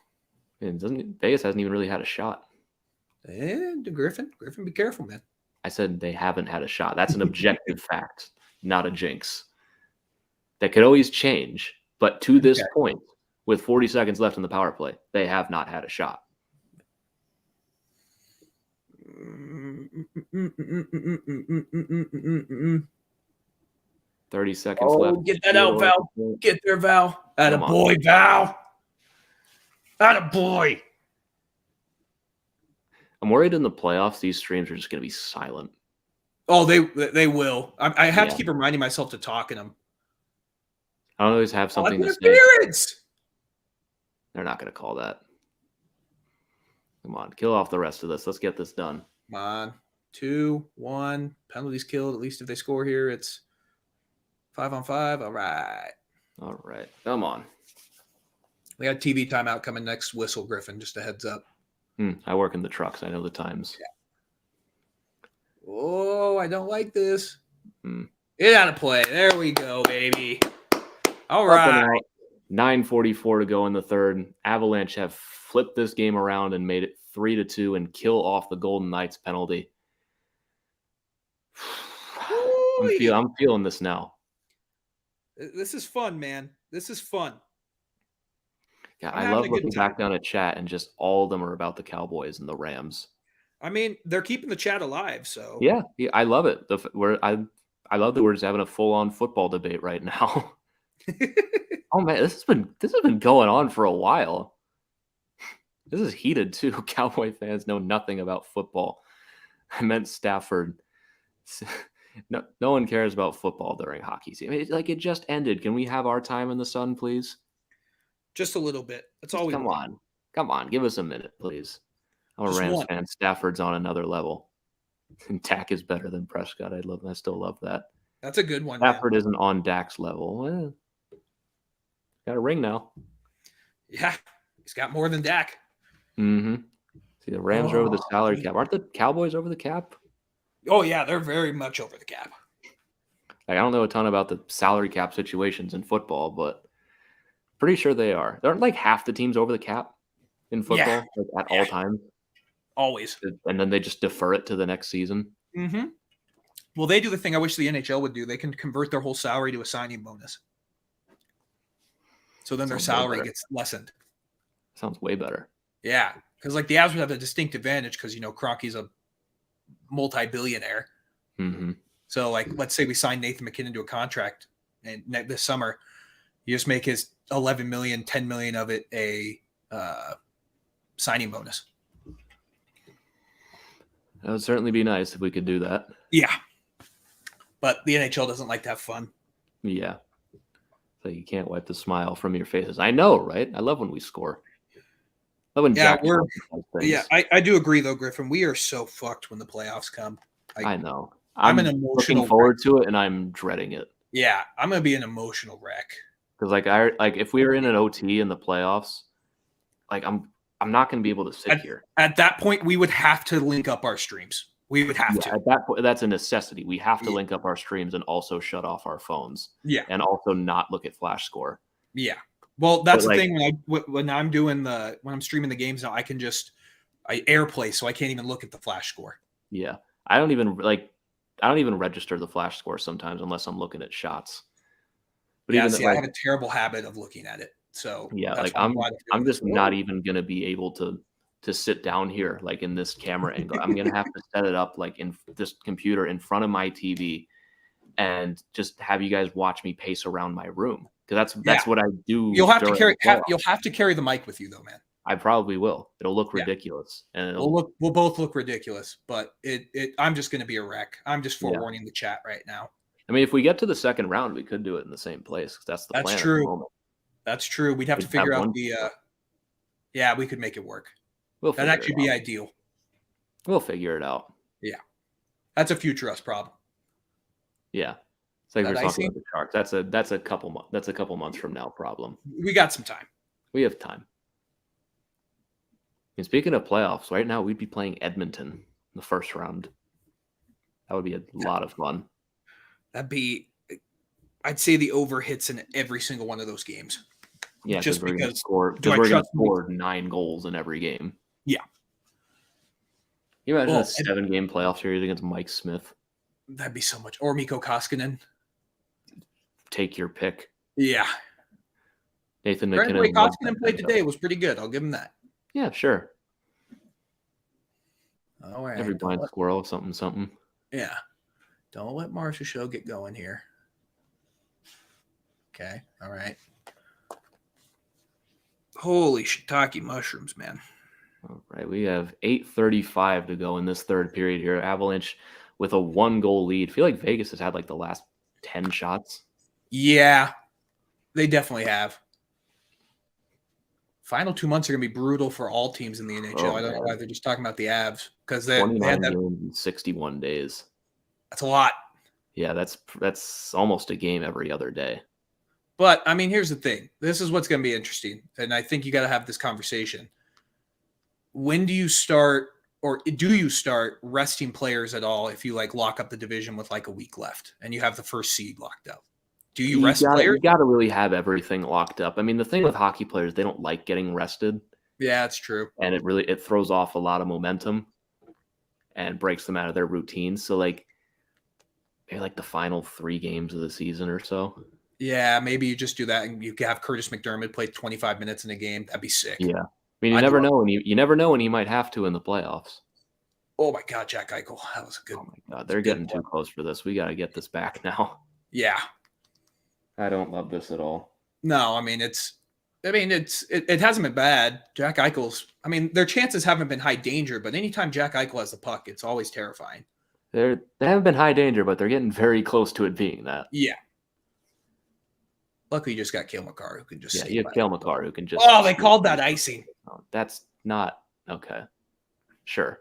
Vegas hasn't even really had a shot. And Griffin, be careful, man. I said they haven't had a shot. That's an objective fact, not a jinx. That could always change, but to this point, with 40 seconds left in the power play, they have not had a shot. 30 seconds left. Get that out, Val. Get there, Val. Attaboy, Val. Attaboy. I'm worried in the playoffs, these streams are just going to be silent. Oh, they will. I have to keep reminding myself to talk in them. I always have something to say. They're not going to call that. Come on, kill off the rest of this. Let's get this done. Come on. 2-1. Penalties killed. At least if they score here, it's 5-on-5. All right. All right. Come on. We got TV timeout coming next whistle, Griffin. Just a heads up. I work in the trucks. I know the times. Yeah. Oh, I don't like this. Get out of play. There we go, baby. All right. 9:44 to go in the third. Avalanche have flipped this game around and made it 3-2 and kill off the Golden Knights penalty. I'm feeling this now. This is fun, man. This is fun. Yeah, I love looking back down at chat and just all of them are about the Cowboys and the Rams. I mean, they're keeping the chat alive, so yeah, I love it. I love that we're just having a full-on football debate right now. Oh man, this has been going on for a while. This is heated too. Cowboy fans know nothing about football. I meant Stafford. No one cares about football during hockey season. I mean, it just ended. Can we have our time in the sun, please? Just a little bit. That's all we want. Come on, give us a minute, please. I'm a Just Rams one. fan. Stafford's on another level. And Dak is better than Prescott. I still love that. That's a good one, man. Stafford isn't on Dak's level. Well, got a ring now. Yeah, he's got more than Dak. Mm-hmm. See, the Rams are over the salary cap. Aren't the Cowboys over the cap? Oh, yeah, they're very much over the cap. Like, I don't know a ton about the salary cap situations in football, but pretty sure they are. Aren't like half the teams over the cap in football at all times? Always. And then they just defer it to the next season. Mm-hmm. Well, they do the thing I wish the NHL would do. They can convert their whole salary to a signing bonus. So then their salary gets lessened. Sounds way better. Yeah, because like the Avs would have a distinct advantage because, Kroenke's a multi-billionaire. Mm-hmm. So, like, let's say we sign Nathan McKinnon to a contract and this summer, you just make his $11 million, $10 million of it a signing bonus. That would certainly be nice if we could do that. Yeah. But the NHL doesn't like to have fun. Yeah. So you can't wipe the smile from your faces. I know, right? I love when we score. I love when Jack does things. Yeah, I do agree, though, Griffin. We are so fucked when the playoffs come. I know. I'm an emotional looking forward to it, and I'm dreading it. Yeah, I'm going to be an emotional wreck. Because if we were in an OT in the playoffs, like I'm not going to be able to sit here. At that point, we would have to link up our streams. We would have to. At that point, that's a necessity. We have to link up our streams and also shut off our phones. Yeah, and also not look at Flash Score. Yeah, well, that's the thing when I'm when I'm streaming the games now, I airplay, so I can't even look at the Flash Score. Yeah, I don't even register the Flash Score sometimes unless I'm looking at shots. But I have a terrible habit of looking at it. So yeah, like I'm just not even gonna be able to sit down here like in this camera angle. I'm gonna have to set it up like in this computer in front of my TV and just have you guys watch me pace around my room because that's what I do. You'll have to carry the mic with you though, man. I probably will. It'll look ridiculous, and we'll both look ridiculous. But I'm just gonna be a wreck. I'm just forewarning the chat right now. I mean, if we get to the second round, we could do it in the same place because that's the plan. That's true. At the moment. That's true. We'd have to figure out we could make it work. That'd actually be ideal. We'll figure it out. Yeah. That's a future us problem. Yeah. It's like we're talking about the Sharks. That's a couple months from now problem. We got some time. We have time. And speaking of playoffs, right now we'd be playing Edmonton in the first round. That would be a lot of fun. I'd say the over hits in every single one of those games. Yeah, just because we're going to score 9 goals in every game. Yeah. Can you imagine a 7-game playoff series against Mike Smith? That'd be so much. Or Mikko Koskinen. Take your pick. Yeah. Nathan McKinnon. The way Koskinen played today was pretty good. I'll give him that. Yeah, sure. All right. Every blind squirrel, something. Yeah. Don't let Marsha Show get going here. Okay. All right. Holy shiitake mushrooms, man. All right. We have 8:35 to go in this third period here. Avalanche with a 1-goal lead. I feel like Vegas has had like the last 10 shots. Yeah, they definitely have. Final 2 months are going to be brutal for all teams in the NHL. I don't know why they're just talking about the Avs because they had that in 61 days. That's a lot. Yeah, that's almost a game every other day. But, I mean, here's the thing. This is what's going to be interesting, and I think you got to have this conversation. When do you start, or do you start resting players at all if you, like, lock up the division with, like, a week left and you have the first seed locked up? Do you rest players? You got to really have everything locked up. I mean, the thing with hockey players, they don't like getting rested. Yeah, that's true. And it throws off a lot of momentum and breaks them out of their routine. So, like, maybe like the final 3 games of the season or so. Yeah, maybe you just do that and you have Curtis McDermott play 25 minutes in a game. That'd be sick. Yeah. I mean, you never know when he might have to in the playoffs. Oh my God, Jack Eichel. That was a good one. Oh my God, they're getting too close for this. We got to get this back now. Yeah. I don't love this at all. No, I mean, it hasn't been bad. Jack Eichel's, I mean, their chances haven't been high danger, but anytime Jack Eichel has the puck, it's always terrifying. They haven't been high danger, but they're getting very close to it being that. Yeah. Luckily, you just got Cale Makar who can just save you have by Cale Makar who can just. Oh, they called that icing. Oh, that's not okay. Sure.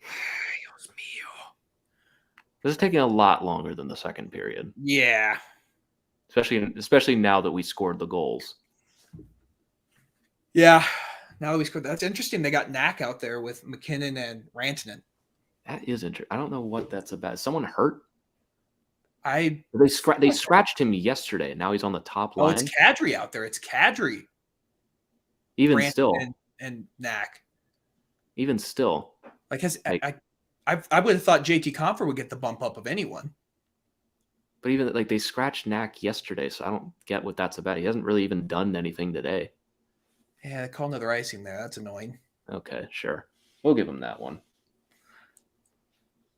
Dios mío. This is taking a lot longer than the second period. Yeah. Especially now that we scored the goals. Yeah. Now that we scored, that's interesting. They got Knack out there with McKinnon and Rantanen. That is interesting. I don't know what that's about. Is someone hurt? They scratched him yesterday. Now he's on the top line. Oh, it's Kadri out there. It's Kadri. Even Rantanen still. And Knack. Even still. I would have thought JT Compher would get the bump up of anyone. But even they scratched Knack yesterday, so I don't get what that's about. He hasn't really even done anything today. Yeah, they call another icing there. That's annoying. Okay, sure. We'll give him that one.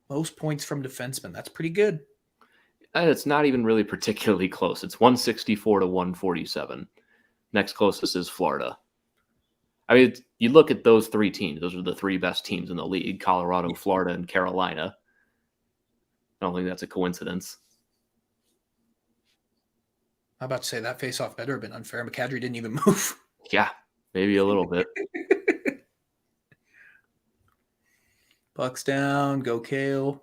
Most points from defensemen. That's pretty good. And it's not even really particularly close. It's 164 to 147. Next closest is Florida. I mean, you look at those three teams. Those are the three best teams in the league: Colorado, Florida, and Carolina. I don't think that's a coincidence. I'm about to say that face-off better have been unfair. McCadry didn't even move. Yeah, maybe a little bit. Puck's down. Go Cale.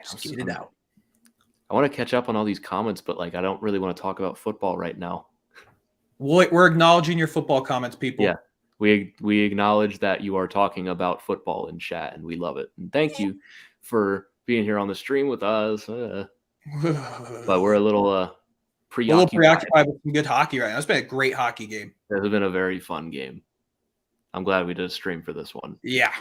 Just get it out. I want to catch up on all these comments, but I don't really want to talk about football right now. We're acknowledging your football comments, people. Yeah, we acknowledge that you are talking about football in chat, and we love it. And thank you for being here on the stream with us. But we're a little preoccupied with some good hockey right now. It's been a great hockey game. It has been a very fun game. I'm glad we did a stream for this one. Yeah.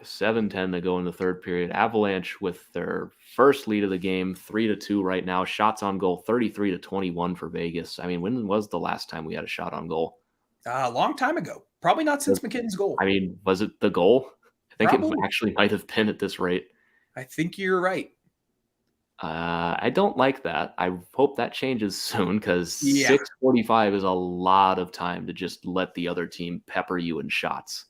7:10 to go in the third period. Avalanche with their first lead of the game, 3-2 right now. Shots on goal, 33 to 21 for Vegas. I mean, when was the last time we had a shot on goal? A long time ago. Probably not since McKinnon's goal. I mean, was it the goal? I think it actually might have been at this rate. I think you're right. I don't like that. I hope that changes soon because 6:45 is a lot of time to just let the other team pepper you in shots.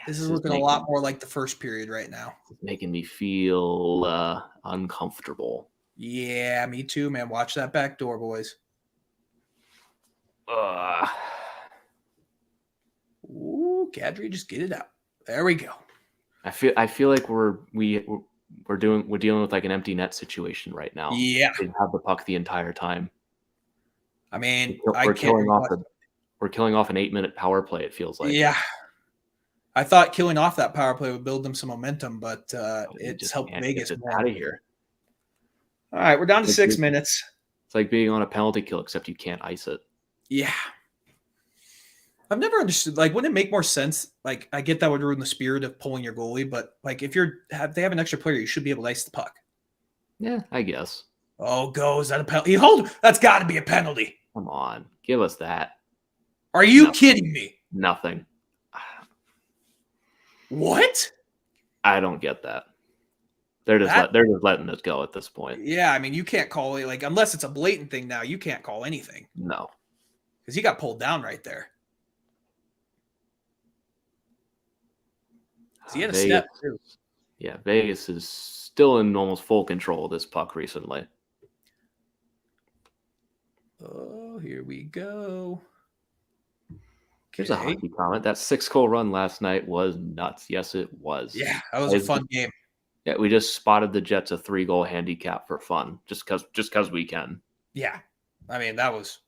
This is looking a lot more like the first period right now. It's making me feel uncomfortable. Yeah, me too, man. Watch that back door, boys. Ooh, Kadri, just get it out. There we go. I feel like we're dealing with an empty net situation right now. Yeah, we have the puck the entire time. I mean, we're killing off an 8-minute power play. It feels like. Yeah. I thought killing off that power play would build them some momentum, but it's helped Vegas out of here. All right, we're down to 6 minutes. It's like being on a penalty kill, except you can't ice it. Yeah. I've never understood. Wouldn't it make more sense? I get that would ruin the spirit of pulling your goalie, but if they have an extra player, you should be able to ice the puck. Yeah, I guess. Oh, is that a penalty? That's got to be a penalty. Come on, give us that. Are you kidding me? Nothing. What? I don't get that. They're just letting it go at this point. Yeah, I mean, you can't call it unless it's a blatant thing. Now you can't call anything. No, because he got pulled down right there. So he had a step too. Yeah, Vegas is still in almost full control of this puck recently. Oh, here we go. Here's a hockey comment. That 6-goal run last night was nuts. Yes, it was. Yeah, that was a fun game. Yeah, we just spotted the Jets a 3-goal handicap for fun, just because we can. Yeah, I mean that was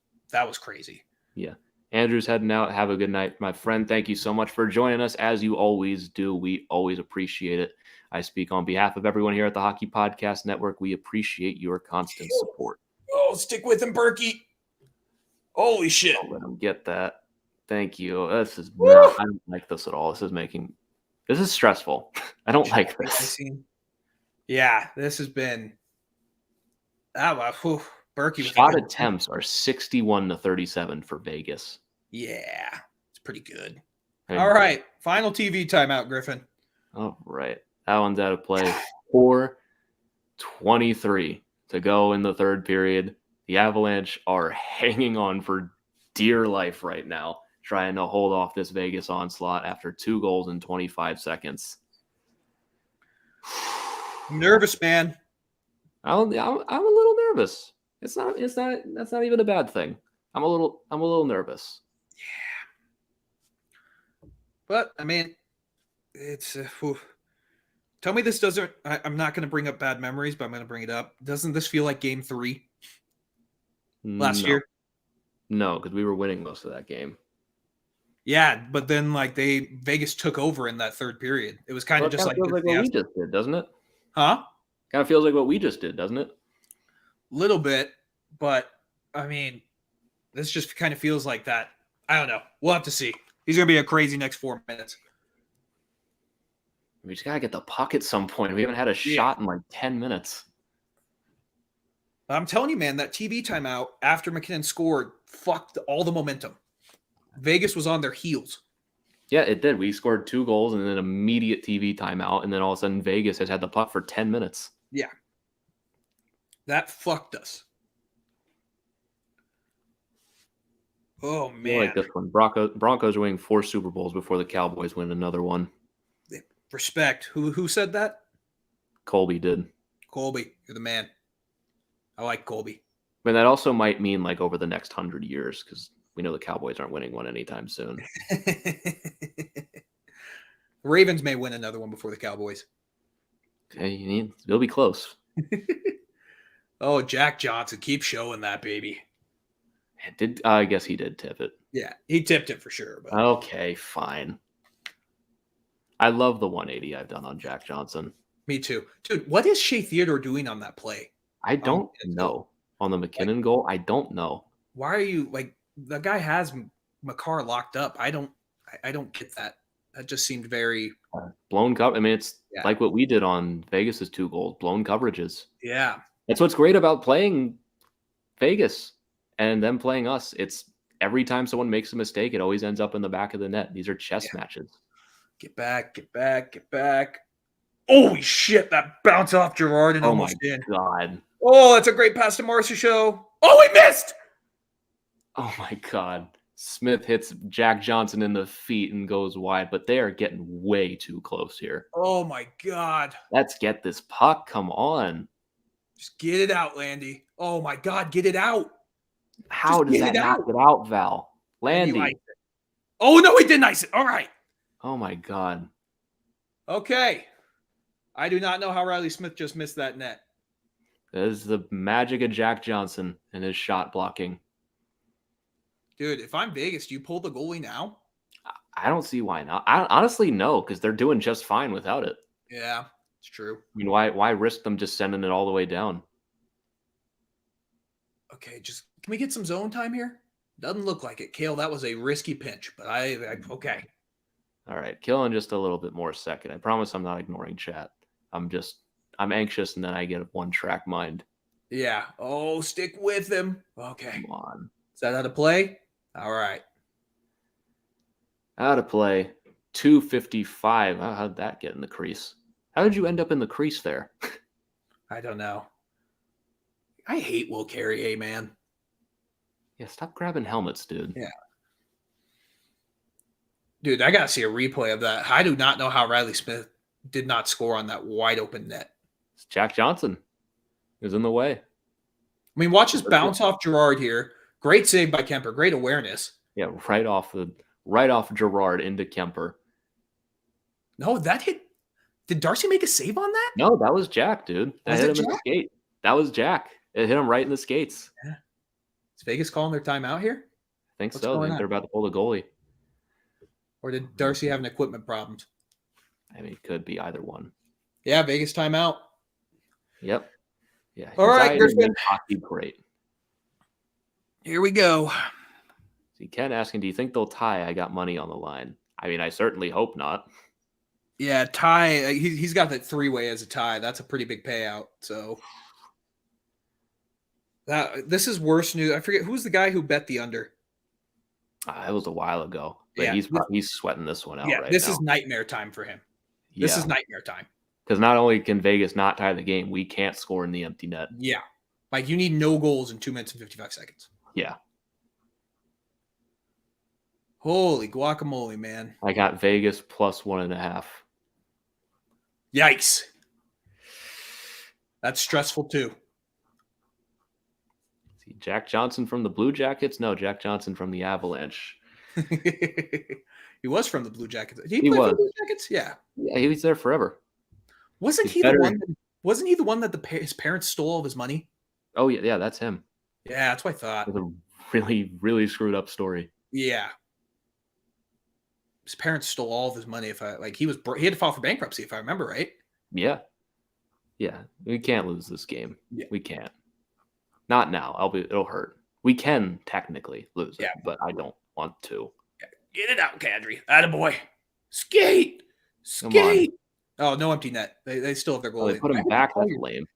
crazy. Yeah, Andrew's heading out. Have a good night, my friend. Thank you so much for joining us, as you always do. We always appreciate it. I speak on behalf of everyone here at the Hockey Podcast Network. We appreciate your constant support. Oh, stick with him, Berkey. Holy shit! I'll let him get that. Thank you. This is not, I don't like this at all. This is stressful. I don't like this. Yeah, this has been Berkey. Shot attempts are 61 to 37 for Vegas. Yeah, it's pretty good. All right, final TV timeout, Griffin. All right, that one's out of play. 4:23 to go in the third period. The Avalanche are hanging on for dear life right now, trying to hold off this Vegas onslaught after 2 goals in 25 seconds. I'm nervous, man. I'm a little nervous. That's not even a bad thing. I'm a little nervous. But I mean, it's tell me this doesn't. I'm not going to bring up bad memories, but I'm going to bring it up. Doesn't this feel like Game 3 last year? No, because we were winning most of that game. Yeah, but then like Vegas took over in that third period. It was kind of just like feels like what we just did, doesn't it? Huh? Kind of feels like what we just did, doesn't it? Little bit, but I mean, this just kind of feels like that. I don't know. We'll have to see. He's going to be a crazy next 4 minutes. We just got to get the puck at some point. We haven't had a shot in like 10 minutes. I'm telling you, man, that TV timeout after McKinnon scored fucked all the momentum. Vegas was on their heels. Yeah, it did. We scored 2 goals and then immediate TV timeout, and then all of a sudden Vegas has had the puck for 10 minutes. Yeah. That fucked us. Oh, man. I like this one. Broncos winning 4 Super Bowls before the Cowboys win another one. Respect. Who said that? Colby did. Colby, you're the man. I like Colby. But that also might mean like over the next 100 years, because we know the Cowboys aren't winning one anytime soon. Ravens may win another one before the Cowboys. Okay, it'll be close. Oh, Jack Johnson, keep showing that, baby. I guess he did tip it. Yeah, he tipped it for sure. But... Okay, fine. I love the 180 I've done on Jack Johnson. Me too. Dude, what is Shea Theodore doing on that play? I don't know. On the McKinnon goal, I don't know. Why are you like the guy has Makar locked up? I don't get that. That just seemed very blown cover. I mean, it's like what we did on Vegas's 2 goals, blown coverages. Yeah. That's what's great about playing Vegas and them playing us. It's every time someone makes a mistake, it always ends up in the back of the net. These are chess matches. Get back, get back, get back. Holy shit, that bounced off Gerard and almost in. Oh, my God. Oh, that's a great pass to Marcia Show. Oh, he missed! Oh, my God. Smith hits Jack Johnson in the feet and goes wide, but they are getting way too close here. Oh, my God. Let's get this puck. Come on. Just get it out, Landy. Oh, my God, get it out. How does that not get out, Val? Landy. Oh, no, he didn't ice it. All right. Oh, my God. Okay. I do not know how Riley Smith just missed that net. That is the magic of Jack Johnson and his shot blocking. Dude, if I'm Vegas, do you pull the goalie now? I don't see why not. I honestly no, because they're doing just fine without it. Yeah, it's true. I mean, why risk them just sending it all the way down? Okay, can we get some zone time here? Doesn't look like it. Kale, that was a risky pinch, but I okay. All right, kill in just a little bit more second. I promise I'm not ignoring chat. I'm anxious, and then I get a one-track mind. Yeah. Oh, stick with him. Okay. Come on. Is that out of play? All right. Out of play. 255. How did that get in the crease? How did you end up in the crease there? I don't know. I hate Will Carrier, man. Yeah, stop grabbing helmets, dude. Yeah. Dude, I got to see a replay of that. I do not know how Riley Smith did not score on that wide open net. It's Jack Johnson. He was in the way. I mean, watch us bounce off Gerard here. Great save by Kemper. Great awareness. Yeah, right off Gerard into Kemper. No, that hit. Did Darcy make a save on that? No, that was Jack, dude. That hit him in the skate. That was Jack. It hit him right in the skates. Yeah. Is Vegas calling their timeout here? I think so. I think they're about to pull the goalie. Or did Darcy have an equipment problem? I mean, it could be either one. Yeah, Vegas timeout. Yep. Yeah. All right, Griffin. Hockey, great. Here we go. See, Ken asking, do you think they'll tie? I got money on the line. I mean, I certainly hope not. Yeah, tie. He's got that 3-way as a tie. That's a pretty big payout. So this is worse news. I forget who's the guy who bet the under. It was a while ago, but yeah, he's sweating this one out. Yeah, right this now. is nightmare time for him. Yeah. This is nightmare time. Because not only can Vegas not tie the game, we can't score in the empty net. Yeah, like you need no goals in 2 minutes and 55 seconds. Yeah. Holy guacamole, man! I got Vegas plus 1.5. Yikes! That's stressful too. See, Jack Johnson from the Blue Jackets? No, Jack Johnson from the Avalanche. He was from the Blue Jackets. Did he He play for was. the Blue Jackets? Yeah. Yeah, he was there forever. Wasn't He's he better. the one? Wasn't he the one that his parents stole all of his money? Oh yeah, that's him. Yeah, that's what I thought. It's a really, really screwed up story. Yeah. His parents stole all of his money. He had to file for bankruptcy, if I remember right. Yeah. We can't lose this game. Yeah. We can't. Not now. It'll hurt. We can technically lose it, but I don't want to. Get it out, Kadri. Attaboy. Skate. Oh, no empty net. They still have their goalie. They put him back. That's lame.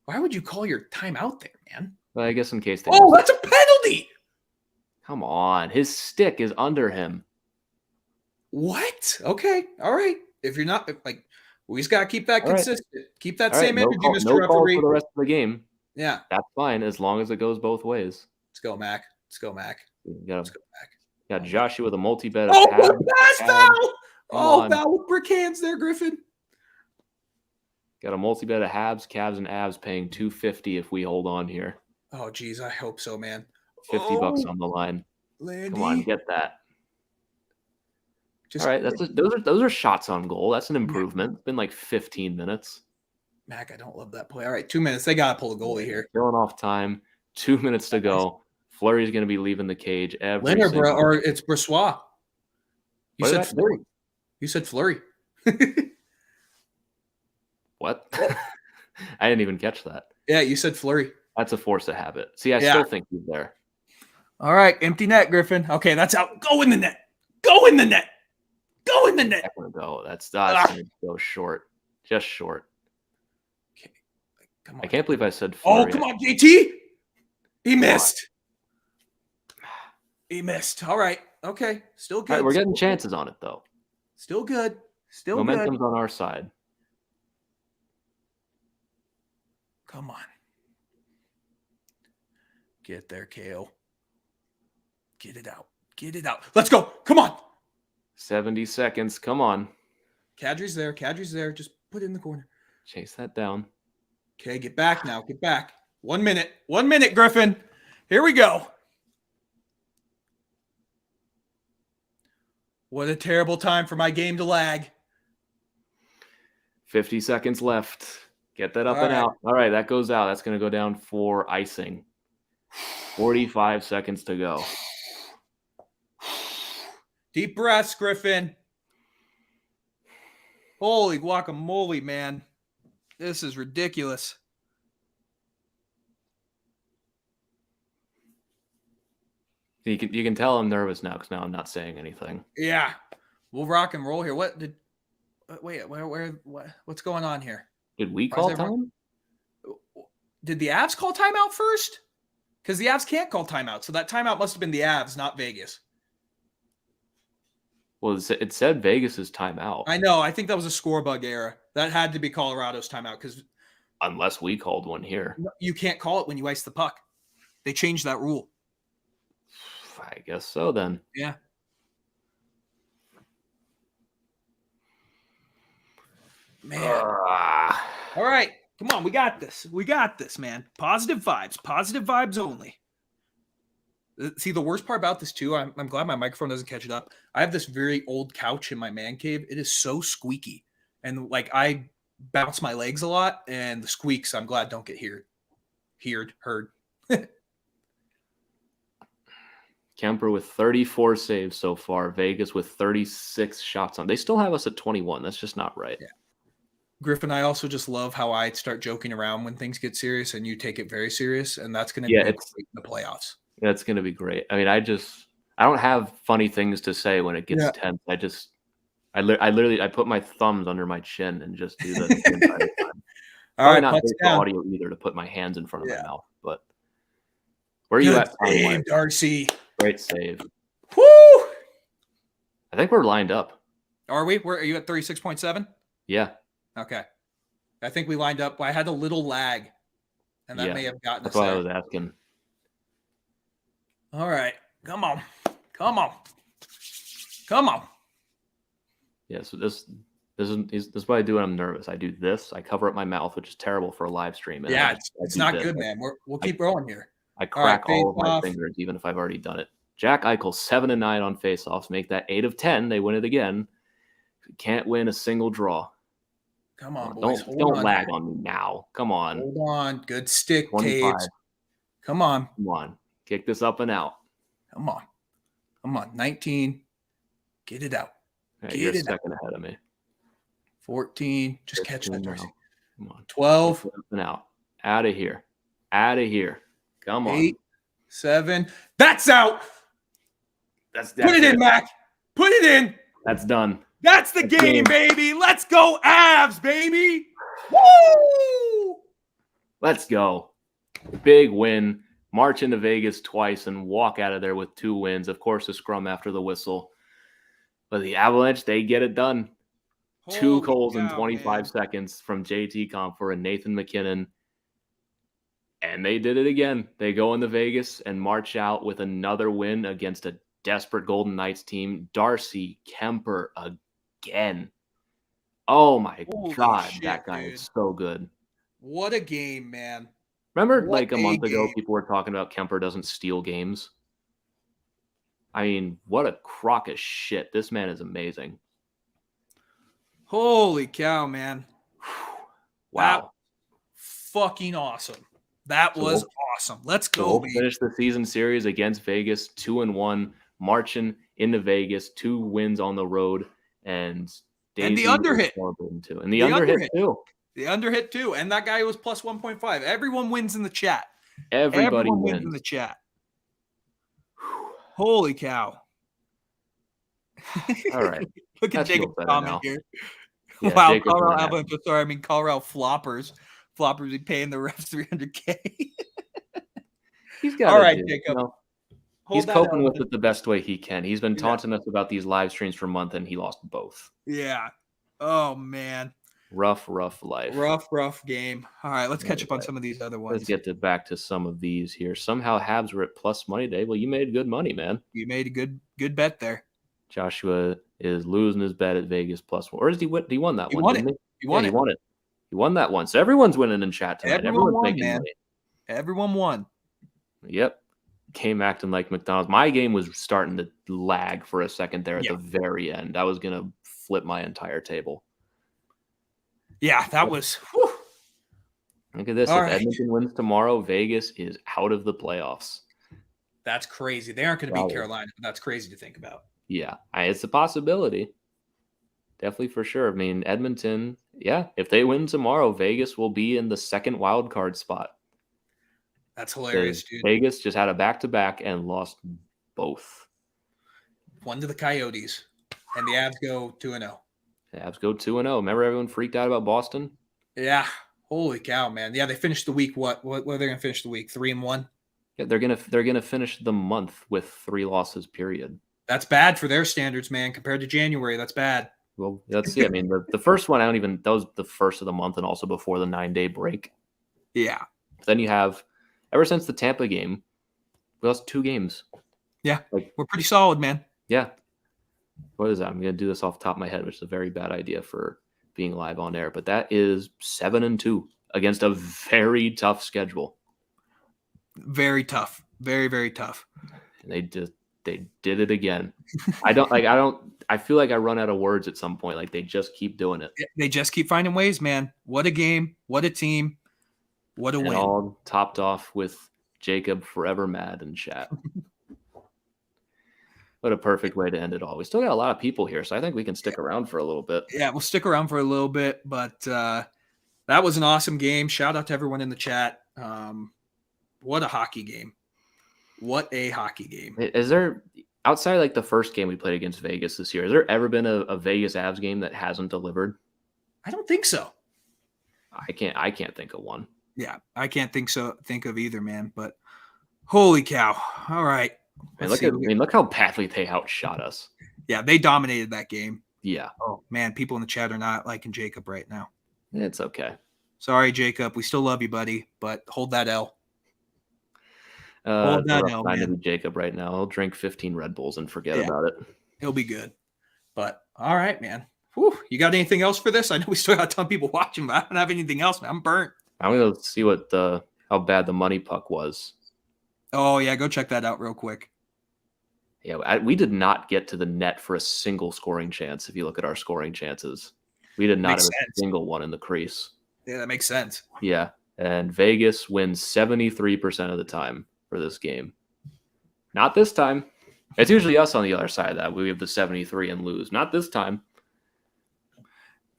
Why would you call your timeout there, man? Well, I guess in case they. Oh, that's a penalty. Come on. His stick is under him. What? Okay. All right. If you're not we just got to keep that consistent. Right. Keep that same energy, Mr. No Referee. call for the rest of the game. Yeah. That's fine as long as it goes both ways. Let's go, Mac. Let's go, Mac. Let's go, Mac. Got Joshua with a multi-bet. Oh, pass foul. Oh, foul with brick hands there, Griffin. Got a multi-bet of Habs, Cavs, and Avs paying $250 if we hold on here. Oh, geez. I hope so, man. $50 on the line. Landy. Come on, get that. All right, those are shots on goal. That's an improvement. It's been like 15 minutes. Mac, I don't love that play. All right, 2 minutes. They got to pull the goalie here. Killing off time. 2 minutes to go. Fleury's going to be leaving the cage. Or it's Brossois. You said Fleury. You said Fleury. What? I didn't even catch that. Yeah, you said Fleury. That's a force of habit. See, I still think he's there. All right, empty net, Griffin. Okay, that's out. Go in the net. Go in the net. Go in the net. That's going to go. That's going to go short. Just short. Okay. Come on. I can't believe I said Fleury. Oh, come on, JT. He missed. He missed. All right. Okay. Still good. Right, we're getting chances on it, though. Still good. Momentum's on our side. Come on. Get there, KO. Get it out. Get it out. Let's go. Come on. 70 seconds. Come on. Kadri's there. Just put it in the corner. Chase that down. Okay, get back now. Get back. 1 minute. 1 minute, Griffin. Here we go. What a terrible time for my game to lag. 50 seconds left. Get that up and out. All right, that goes out. That's going to go down for icing. 45 seconds to go. Deep breaths, Griffin. Holy guacamole, man. This is ridiculous. You can tell I'm nervous now because now I'm not saying anything. Yeah. We'll rock and roll here. What's going on here? Did we call time? Did the Avs call timeout first? Because the Avs can't call timeout. So that timeout must have been the Avs, not Vegas. Well, it said Vegas's timeout. I know. I think that was a score bug error. That had to be Colorado's timeout because unless we called one here. You can't call it when you ice the puck. They changed that rule. I guess so then. Yeah. Man. All right. Come on. We got this. We got this, man. Positive vibes. Positive vibes only. See, the worst part about this, too, I'm glad my microphone doesn't catch it up. I have this very old couch in my man cave. It is so squeaky. And, I bounce my legs a lot, and the squeaks, I'm glad, don't get heard. Kemper with 34 saves so far. Vegas with 36 shots on. They still have us at 21. That's just not right. Yeah. Griffin, I also just love how I start joking around when things get serious and you take it very serious, and that's going to be in the playoffs. That's going to be great. I mean, I don't have funny things to say when it gets tense. I literally put my thumbs under my chin and just do that the entire time. All right, not great for audio either to put my hands in front of my mouth, but where are you at? Save, Darcy. Great save. Woo! I think we're lined up. Are we? Are you at 36.7? Yeah. Okay. I think we lined up. I had a little lag, and that may have gotten us there. That's why I was asking. All right. Come on. Come on. Come on. Yeah, so this This is what I do when I'm nervous. I do this. I cover up my mouth, which is terrible for a live stream. And Yeah, I it's do not this. good, man. We'll keep rolling here. I All right, crack all of my face-off. fingers, even if I've already done it. Jack Eichel, 7-9 on faceoffs. Make that 8 of 10. They win it again. Can't win a single draw. Come on, boys. Don't lag on me now. Come on. Hold on. Good stick, 25. Taves. Come on. Come on. Kick this up and out. Come on. 19. Get it out. Right, you're a second ahead of me. 14. Just catch that, Darcy. Come on. 12. Up and out. Out of here. Come on. 8, 7. That's out. That's Put it in, Mac. Put it in. That's done. That's the game, baby. Let's go, Avs, baby. Woo! Let's go. Big win. March into Vegas twice and walk out of there with 2 wins. Of course, a scrum after the whistle. But the Avalanche, they get it done. Holy 2 goals in cow, 25 seconds from JT Compher and Nathan McKinnon. And they did it again. They go into Vegas and march out with another win against a desperate Golden Knights team. Darcy Kuemper again. Oh, my God. Shit, that guy dude. is so good. What a game, man. Remember, What like a month ago, game. people were talking about Kuemper doesn't steal games? I mean, what a crock of shit. This man is amazing. Holy cow, man. Wow. That fucking awesome. That was awesome. Let's go, We'll baby. finish the season series against Vegas 2-1, marching into Vegas, 2 wins on the road, and the Daisy underhit. And the underhit too. The underhit too. And that guy was plus 1.5. Everyone wins in the chat. Everybody Everyone wins wins in the chat. Holy cow. All right. Look at That feels Jacob's better comment now. here. Yeah, Wow, Jacob's Colorado not Avalanche. Sorry, I mean Colorado Floppers. Floppers be paying the refs $300K. He's got All right, Jacob. He's coping with it the best way he can. He's been taunting us about these live streams for a month, and he lost both. Yeah. Oh, man. Rough life. Rough game. All right, let's catch up on some of these other ones. Let's get back to some of these here. Somehow Habs were at plus money today. Well, you made good money, man. You made a good bet there. Joshua is losing his bet at Vegas plus 1. Or he won that one, didn't he? He won it. He won that one. So everyone's winning in chat tonight. Everyone Everyone's won, making man. money. Everyone won. Yep. Game acting like McDonald's. My game was starting to lag for a second there at the very end. I was going to flip my entire table. Yeah, that was. Whew. Look at this. All if right. Edmonton wins tomorrow, Vegas is out of the playoffs. That's crazy. They aren't going to beat Carolina, but that's crazy to think about. Yeah, it's a possibility. Definitely for sure. I mean, Edmonton, if they win tomorrow, Vegas will be in the second wild card spot. That's hilarious, dude. Vegas just had a back-to-back and lost both. One to the Coyotes, and the Avs go 2-0. The Avs go 2-0. Remember everyone freaked out about Boston? Yeah. Holy cow, man. Yeah, they finished the week. What are they going to finish the week? 3-1? Yeah, they're gonna finish the month with 3 losses, period. That's bad for their standards, man. Compared to January, that's bad. Well, let's see. I mean, the first one, that was the first of the month and also before the 9-day break. Yeah. Then you have, ever since the Tampa game, we lost 2 games. Yeah. We're pretty solid, man. Yeah. What is that? I'm going to do this off the top of my head, which is a very bad idea for being live on air. But that is 7-2 against a very tough schedule. Very tough. Very, very tough. And they did it again. I feel like I run out of words at some point. Like they just keep doing it. They just keep finding ways, man. What a game. What a team. What a win. All topped off with Jacob forever mad in chat. What a perfect way to end it all. We still got a lot of people here, so I think we can stick around for a little bit. Yeah, we'll stick around for a little bit, but that was an awesome game. Shout out to everyone in the chat. What a hockey game. What a hockey game. Is there, outside like the first game we played against Vegas this year, has there ever been a Vegas Avs game that hasn't delivered? I don't think so. I can't think of one. Yeah, I can't think of either, man. But holy cow. All right. Look how badly they outshot us. Yeah, they dominated that game. Yeah. Oh, man, people in the chat are not liking Jacob right now. It's okay. Sorry, Jacob. We still love you, buddy, but hold that L. Hold that L, man. Jacob right now. He'll drink 15 Red Bulls and forget about it. He'll be good. But all right, man. Whew, you got anything else for this? I know we still got a ton of people watching, but I don't have anything else, man. I'm burnt. I'm going to see what how bad the money puck was. Oh, yeah. Go check that out real quick. Yeah, we did not get to the net for a single scoring chance. If you look at our scoring chances, we did not have a single one in the crease. Yeah, that makes sense. Yeah, and Vegas wins 73% of the time for this game. Not this time. It's usually us on the other side of that. We have the 73 and lose. Not this time.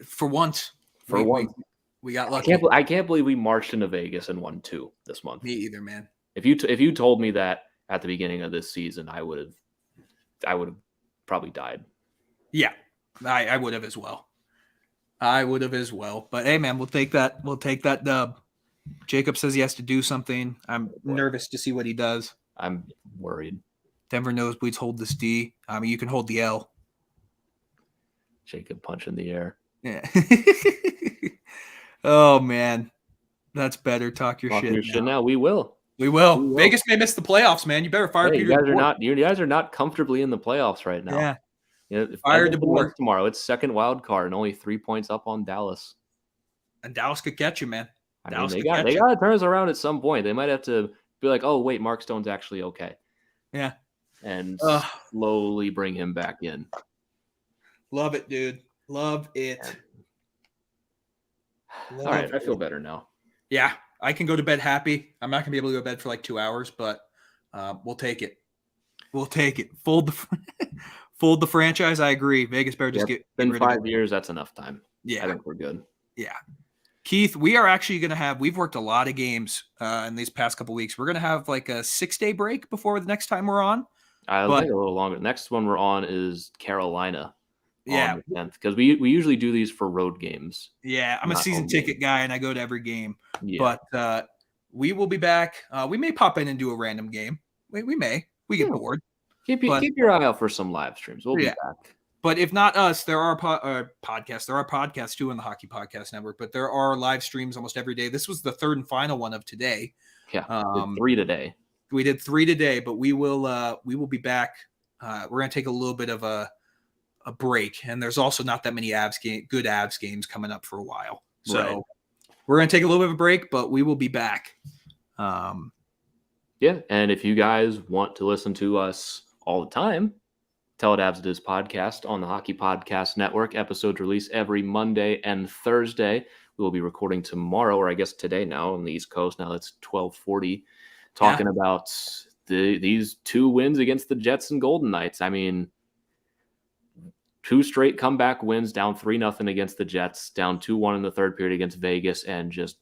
For once. We got lucky. I can't believe we marched into Vegas and won 2 this month. Me either, man. If you told me that at the beginning of this season, I would have probably died. Yeah, I would have as well. But hey, man, we'll take that. We'll take that dub. Jacob says he has to do something. I'm nervous to see what he does. I'm worried. Denver Nosebleeds hold this D. I mean, you can hold the L. Jacob punch in the air. Yeah. Oh, man. That's better. Talk your shit now. We will. Vegas may miss the playoffs, man. You better fire Peter. You guys are not comfortably in the playoffs right now. Yeah. Fire DeBoer tomorrow. It's second wild card and only 3 points up on Dallas. And Dallas could catch you, man. They got to turn us around at some point. They might have to be like, oh wait, Mark Stone's actually okay. Yeah. And slowly bring him back in. Love it, dude. Love it. All right, I feel better now. Yeah, I can go to bed happy. I'm not going to be able to go to bed for like 2 hours, but we'll take it. We'll take it. Fold the franchise. I agree. Vegas better just get rid of it. Been 5 years. That's enough time. Yeah. I think we're good. Yeah. Keith, we are actually going to have – we've worked a lot of games in these past couple of weeks. We're going to have like a 6-day break before the next time we're on. I'll take a little longer. The next one we're on is Carolina. Yeah. Because we usually do these for road games. Yeah, I'm a season ticket guy, and I go to every game. Yeah. But we will be back. We may pop in and do a random game. We may. We get bored. Keep your eye out for some live streams. We'll be back. But if not us, there are podcasts. There are podcasts too on the Hockey Podcast Network, but there are live streams almost every day. This was the third and final one of today. Yeah, 3 today. We did 3 today, but we will be back. We're going to take a little bit of a break, and there's also not that many good Avs games coming up for a while. So we're going to take a little bit of a break, but we will be back. Yeah, and if you guys want to listen to us all the time, Tell It Avs It Is podcast on the Hockey Podcast Network. Episodes release every Monday and Thursday. We will be recording tomorrow, or I guess today now on the East Coast. Now it's 12:40, talking about these 2 wins against the Jets and Golden Knights. I mean, 2 straight comeback wins, down 3-0 against the Jets, down 2-1 in the third period against Vegas, and just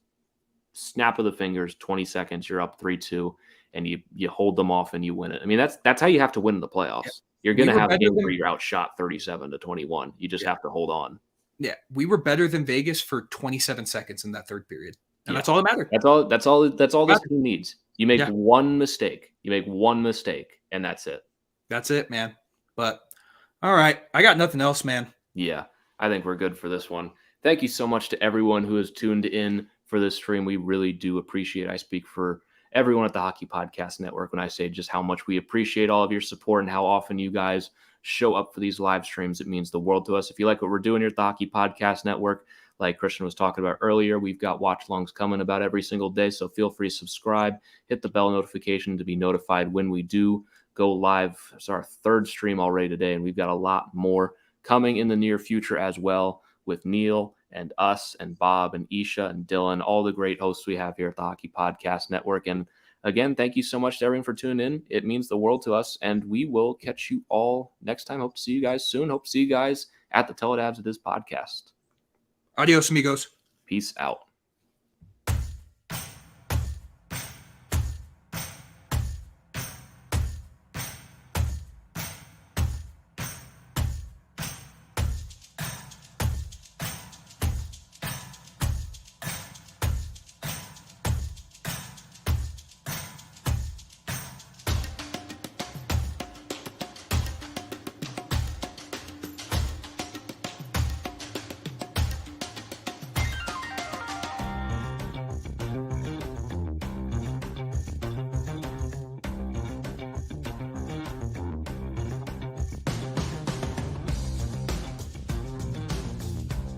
snap of the fingers, 20 seconds, you're up 3-2, and you hold them off and you win it. I mean, that's how you have to win in the playoffs. Yeah. You're going to have a game where you're outshot 37-21. You just have to hold on. Yeah, we were better than Vegas for 27 seconds in that third period, and that's all that mattered. That's all this team needs. You make one mistake. And that's it. That's it, man. But all right, I got nothing else, man. Yeah, I think we're good for this one. Thank you so much to everyone who has tuned in for this stream. We really do appreciate it. I speak for everyone at the Hockey Podcast Network when I say just how much we appreciate all of your support and how often you guys show up for these live streams. It means the world to us. If you like what we're doing here at the Hockey Podcast Network, like Christian was talking about earlier, we've got Watchalongs coming about every single day, so feel free to subscribe, hit the bell notification to be notified when we do go live. It's our 3rd stream already today, and we've got a lot more coming in the near future as well with Neil and us and Bob and Isha and Dylan, all the great hosts we have here at the Hockey Podcast Network. And again, thank you so much to everyone for tuning in. It means the world to us, and we will catch you all next time. Hope to see you guys soon. Hope to see you guys at the Tell It Avs It Is podcast. Adios, amigos. Peace out.